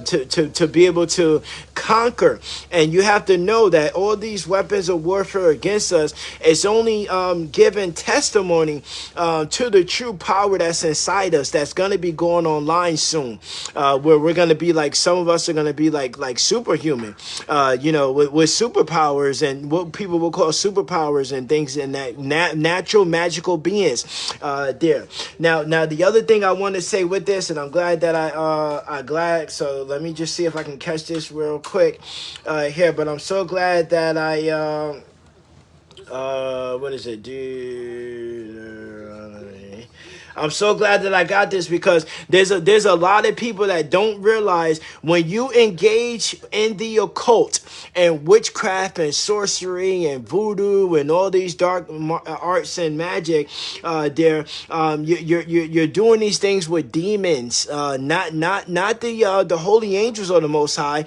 to be able to conquer. And you have to know that all these weapons of warfare against us is only giving testimony to the true power that's inside us, that's going to be going online soon, where we're going to be like, some of us are going to be like superhuman, with superpowers and what people will call superpowers and things, and that natural magical beings there. Now the other thing I want to say with this, and I'm glad that so let me just see if I can catch this real quick here, but I'm so glad that I what is it, dude? I'm so glad that I got this, because there's a lot of people that don't realize when you engage in the occult and witchcraft and sorcery and voodoo and all these dark arts and magic, you're doing these things with demons, not the holy angels or the Most High.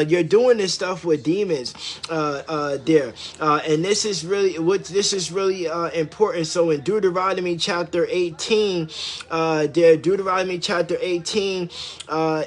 You're doing this stuff with demons there, and this is really important. So in Deuteronomy chapter 18. Deuteronomy chapter 18,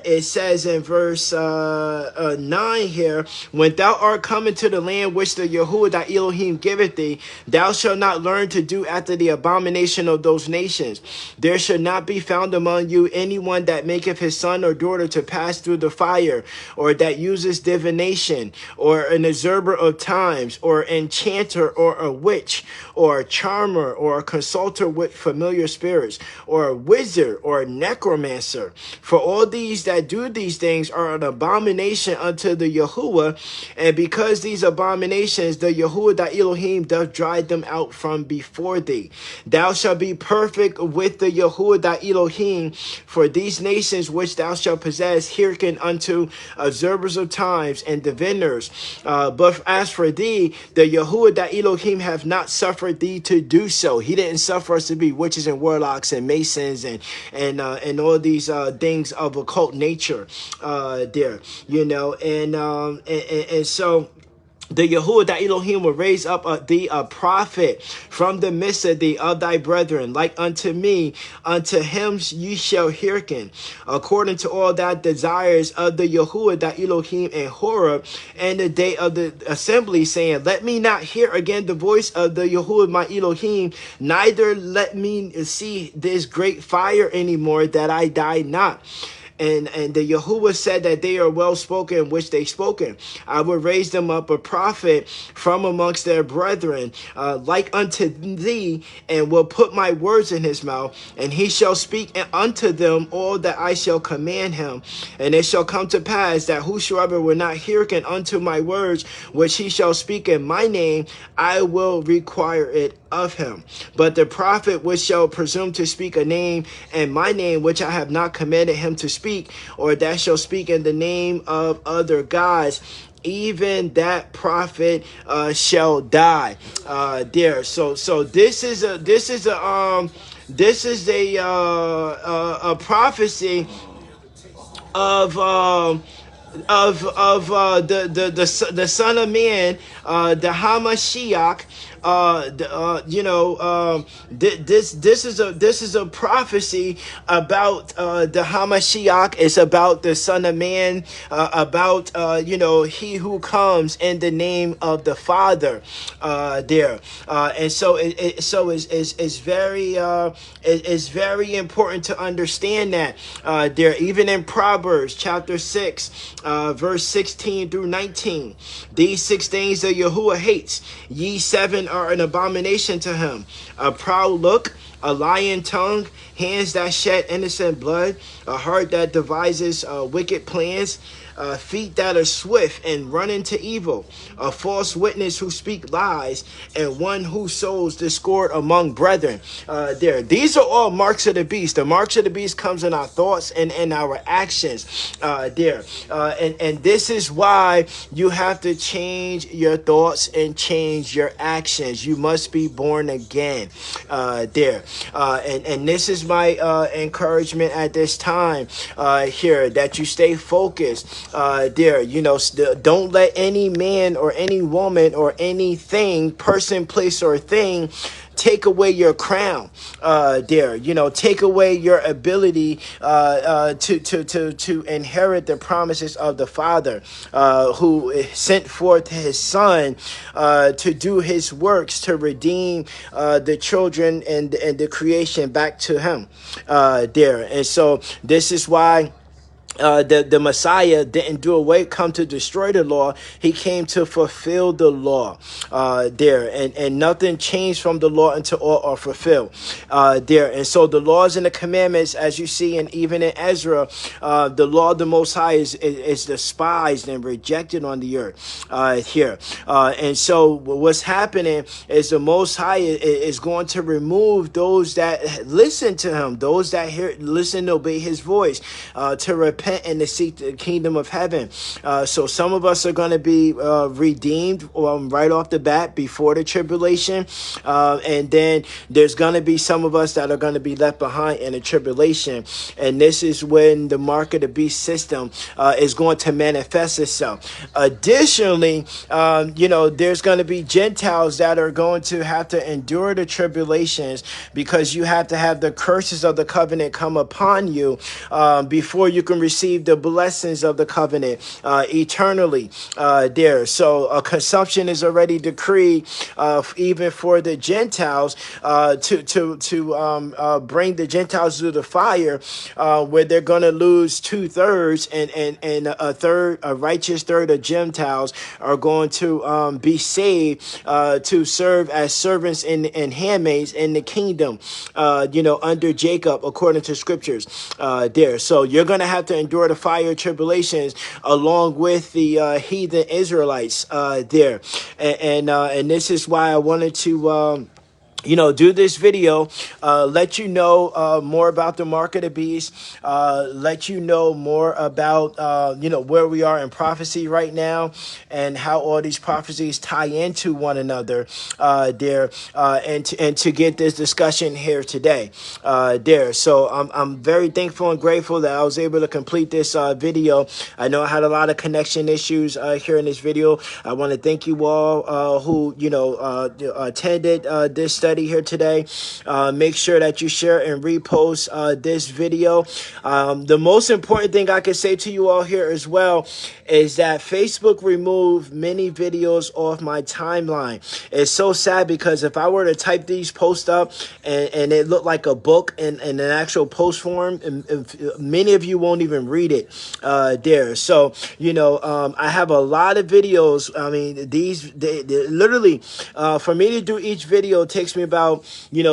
it says in verse 9 here, when thou art come into the land which the Yahuwah thy Elohim giveth thee, thou shalt not learn to do after the abomination of those nations. There shall not be found among you anyone that maketh his son or daughter to pass through the fire, or that uses divination, or an observer of times, or enchanter, or a witch, or a charmer, or a consulter with familiar spirits, or a wizard, or a necromancer. For all these that do these things are an abomination unto the Yahuwah, and because these abominations the Yahuwah thy Elohim doth drive them out from before thee. Thou shalt be perfect with the Yahuwah thy Elohim, for these nations which thou shalt possess hearken unto observers of times and diviners. But as for thee, the Yahuwah thy Elohim have not suffered thee to do so. He didn't suffer us to be witches and warlocks and masons and all these things of occult nature there, and so the Yahuwah thy Elohim will raise up thee a prophet from the midst of thee of thy brethren, like unto me. Unto him ye shall hearken, according to all that desires of the Yahuwah thy Elohim in Horeb, and the day of the assembly, saying, let me not hear again the voice of the Yahuwah my Elohim, neither let me see this great fire anymore, that I die not. And the Yahuwah said that they are well spoken, which they spoken. I will raise them up a prophet from amongst their brethren, like unto thee, and will put my words in his mouth, and he shall speak unto them all that I shall command him. And it shall come to pass that whosoever will not hearken unto my words, which he shall speak in my name, I will require it of him. But the prophet which shall presume to speak a name and my name, which I have not commanded him to speak, or that shall speak in the name of other gods, even that prophet shall die. There. So this is a prophecy of the Son of Man, the Hamashiach. This is a prophecy about the Hamashiach. It's about the Son of Man, about he who comes in the name of the Father there, and so it's very important to understand that there, even in Proverbs chapter 6 verse 16 through 19. These 6 things that Yahuwah hates. Ye 7 are an abomination to him. A proud look, a lying tongue, hands that shed innocent blood, a heart that devises wicked plans, feet that are swift and run into evil, a false witness who speak lies, and one who sows discord among brethren. These are all marks of the beast. The marks of the beast comes in our thoughts and in our actions. And this is why you have to change your thoughts and change your actions. You must be born again. And this is my encouragement at this time here, that you stay focused. Don't let any man or any woman or anything, person, place, or thing take away your crown. Take away your ability to inherit the promises of the Father, who sent forth his Son to do his works, to redeem the children and the creation back to him. And so this is why the Messiah didn't come to destroy the law. He came to fulfill the law and nothing changed from the law until all are fulfilled and so the laws and the commandments, as you see, and even in Ezra, the law of the Most High is despised and rejected on the earth and so what's happening is the Most High is going to remove those that listen to him, those that listen and obey his voice, to repent and to seek the kingdom of heaven. So some of us are going to be redeemed right off the bat before the tribulation. And then there's going to be some of us that are going to be left behind in the tribulation. And this is when the mark of the beast system is going to manifest itself. Additionally, there's going to be Gentiles that are going to have to endure the tribulations, because you have to have the curses of the covenant come upon you before you can receive the blessings of the covenant eternally So a consumption is already decreed even for the Gentiles to bring the Gentiles to the fire, where they're going to lose 2/3 and a righteous third of Gentiles are going to be saved to serve as servants and handmaids in the kingdom, under Jacob, according to scriptures So you're going to have to endure the fire tribulations along with the heathen Israelites And this is why I wanted to do this video, let you know more about the mark of the beast, let you know more about, where we are in prophecy right now and how all these prophecies tie into one another and to get this discussion here today So I'm very thankful and grateful that I was able to complete this video. I know I had a lot of connection issues here in this video. I want to thank you all who, attended this study here today. Make sure that you share and repost this video. The most important thing I can say to you all here as well is that Facebook removed many videos off my timeline. It's so sad, because if I were to type these posts up and it looked like a book in an actual post form, many of you won't even read it So, I have a lot of videos. I mean, they literally, for me to do each video takes me about,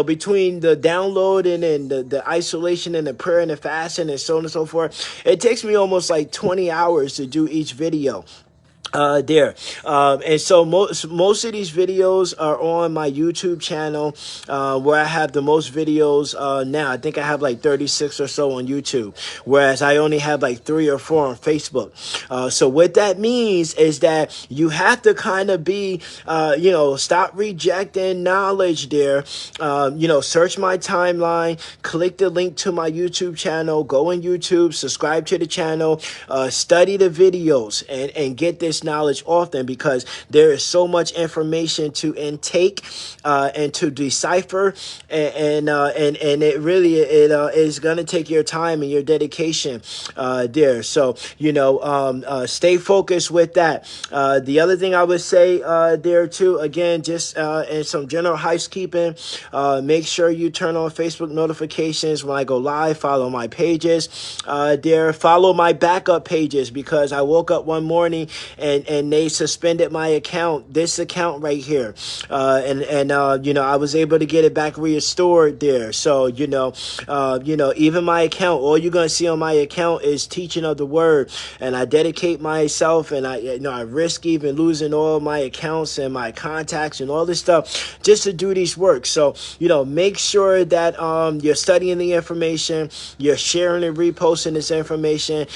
between the downloading and the isolation and the prayer and the fasting and so on and so forth, it takes me almost like 20 hours to do each video. And so most of these videos are on my YouTube channel, where I have the most videos now. I think I have like 36 or so on YouTube, whereas I only have like 3 or 4 on Facebook. So what that means is that you have to kind of be, stop rejecting knowledge there. Search my timeline, click the link to my YouTube channel, go on YouTube, subscribe to the channel, study the videos and get this this knowledge often, because there is so much information to intake and to decipher, and it really is going to take your time and your dedication there. So stay focused with that. The other thing I would say there too, again, just in some general housekeeping, make sure you turn on Facebook notifications when I go live. Follow my pages there. Follow my backup pages, because I woke up one morning and they suspended my account, this account right here, and I was able to get it back restored there. So even my account, all you're gonna see on my account is teaching of the word, and I dedicate myself, and I risk even losing all my accounts and my contacts and all this stuff just to do these works. So make sure that you're studying the information, you're sharing and reposting this information,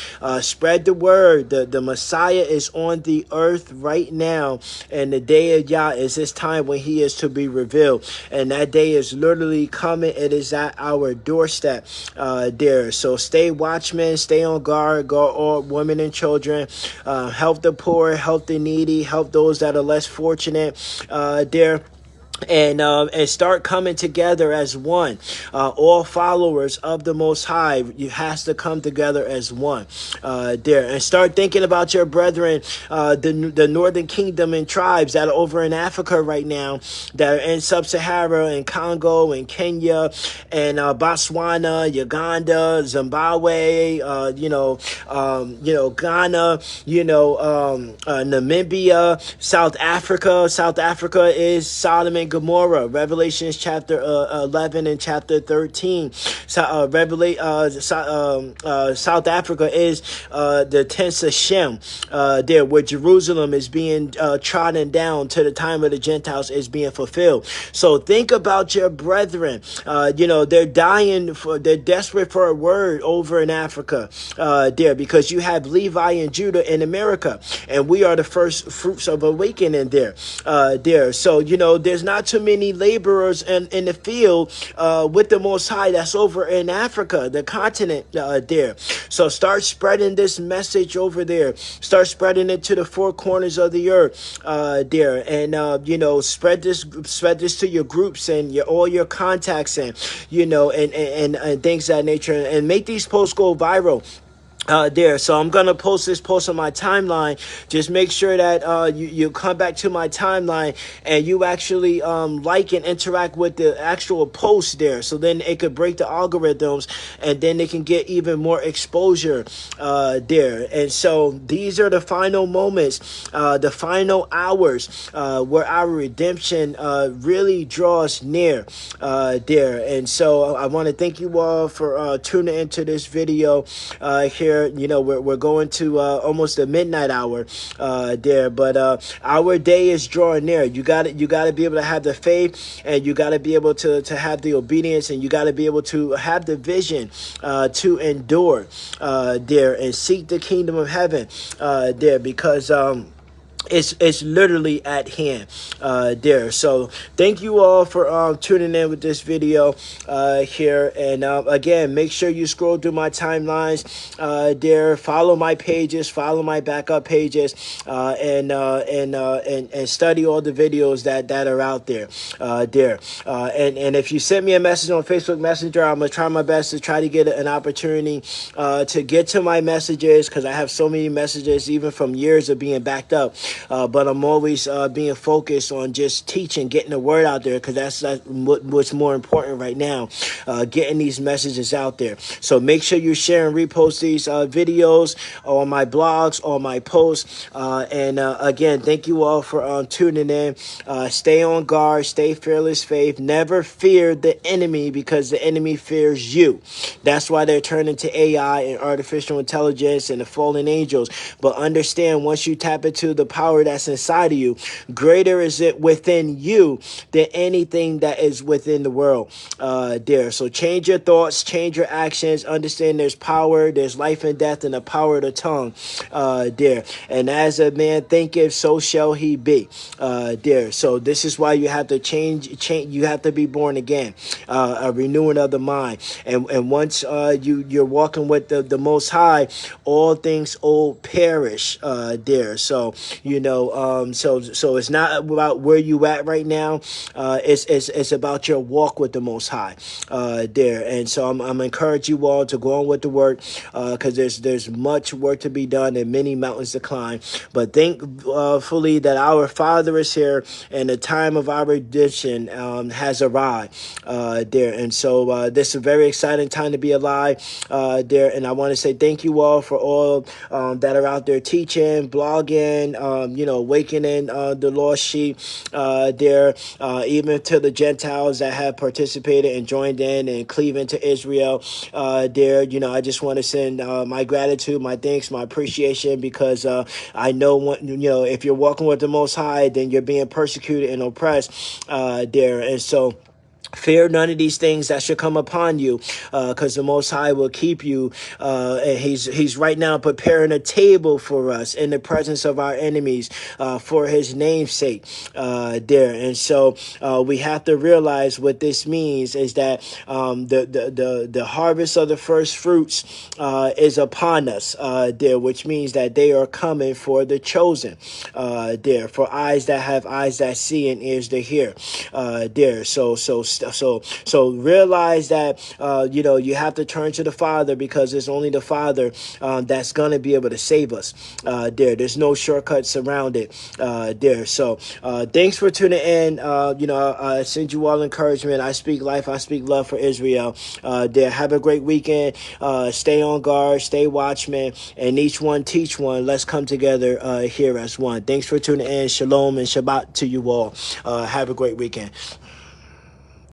spread the word. The Messiah is on the earth right now, and the day of Yah is this time when he is to be revealed, and that day is literally coming. It is at our doorstep there. So stay watchmen, stay on guard, all women and children, help the poor, help the needy, help those that are less fortunate there. And start coming together as one. All followers of the Most High, you has to come together as one there, and start thinking about your brethren, the northern kingdom and tribes that are over in Africa right now, that are in sub-Sahara and Congo and Kenya and Botswana, Uganda, Zimbabwe, Ghana, Namibia, South Africa. South Africa is Sodom and Gomorrah, Revelations chapter 11 and chapter 13. South Africa is the tents of Shem, there where Jerusalem is being trodden down to the time of the Gentiles is being fulfilled. So think about your brethren. They're they're desperate for a word over in Africa there, because you have Levi and Judah in America, and we are the first fruits of awakening there. So there's not too many laborers in the field with the Most High that's over in Africa, the continent there. So start spreading this message over there. Start spreading it to the four corners of the earth there, and spread this to your groups and all your contacts, and and things of that nature, and make these posts go viral there. So I'm gonna post this post on my timeline. Just make sure that you come back to my timeline and you actually like and interact with the actual post there, so then it could break the algorithms, and then they can get even more exposure there. And so these are the final moments, the final hours where our redemption really draws near there. And so I want to thank you all for tuning into this video here. We're going to almost the midnight hour there, but our day is drawing near. You got to be able to have the faith, and you got to be able to have the obedience, and you got to be able to have the vision to endure there and seek the kingdom of heaven there, because it's literally at hand there. So thank you all for tuning in with this video here, and again, make sure you scroll through my timelines there, follow my pages, follow my backup pages, and study all the videos that are out there there, and if you send me a message on Facebook Messenger, I'm gonna try my best to try to get an opportunity to get to my messages, because I have so many messages even from years of being backed up. But I'm always being focused on just teaching, getting the word out there, because that's what's more important right now, getting these messages out there. So make sure you share and repost these videos on my blogs, on my posts. And again, thank you all for tuning in. Stay on guard, stay fearless faith. Never fear the enemy, because the enemy fears you. That's why they're turning to AI and artificial intelligence and the fallen angels. But understand, once you tap into the power power that's inside of you, greater is it within you than anything that is within the world. There. So change your thoughts, change your actions. Understand there's power, there's life and death, and the power of the tongue. There. And as a man thinketh, so shall he be. There. So this is why you have to change. You have to be born again. A renewing of the mind. And once you're walking with the Most High, all things old perish. There. So so it's not about where you at right now. It's about your walk with the Most High. There. And so I'm encouraging you all to go on with the work, because there's much work to be done and many mountains to climb. But thankfully that our Father is here and the time of our redemption has arrived. There. And so this is a very exciting time to be alive. There. And I want to say thank you all for all that are out there teaching, blogging, awakening the lost sheep. There. Even to the Gentiles that have participated and joined in and cleaving to Israel. There. I just want to send my gratitude, my thanks, my appreciation, because I know if you're walking with the Most High, then you're being persecuted and oppressed. There. And so fear none of these things that should come upon you, because the Most High will keep you. And he's right now preparing a table for us in the presence of our enemies, for his name's sake. There. And so we have to realize what this means is that the harvest of the first fruits is upon us. There, which means that they are coming for the chosen. There, for eyes that have eyes that see and ears to hear. There. So realize that, you have to turn to the Father, because it's only the Father that's going to be able to save us. There's no shortcuts around it. There. So thanks for tuning in. I send you all encouragement. I speak life. I speak love for Israel. There. Have a great weekend. Stay on guard. Stay watchmen. And each one teach one. Let's come together here as one. Thanks for tuning in. Shalom and Shabbat to you all. Have a great weekend.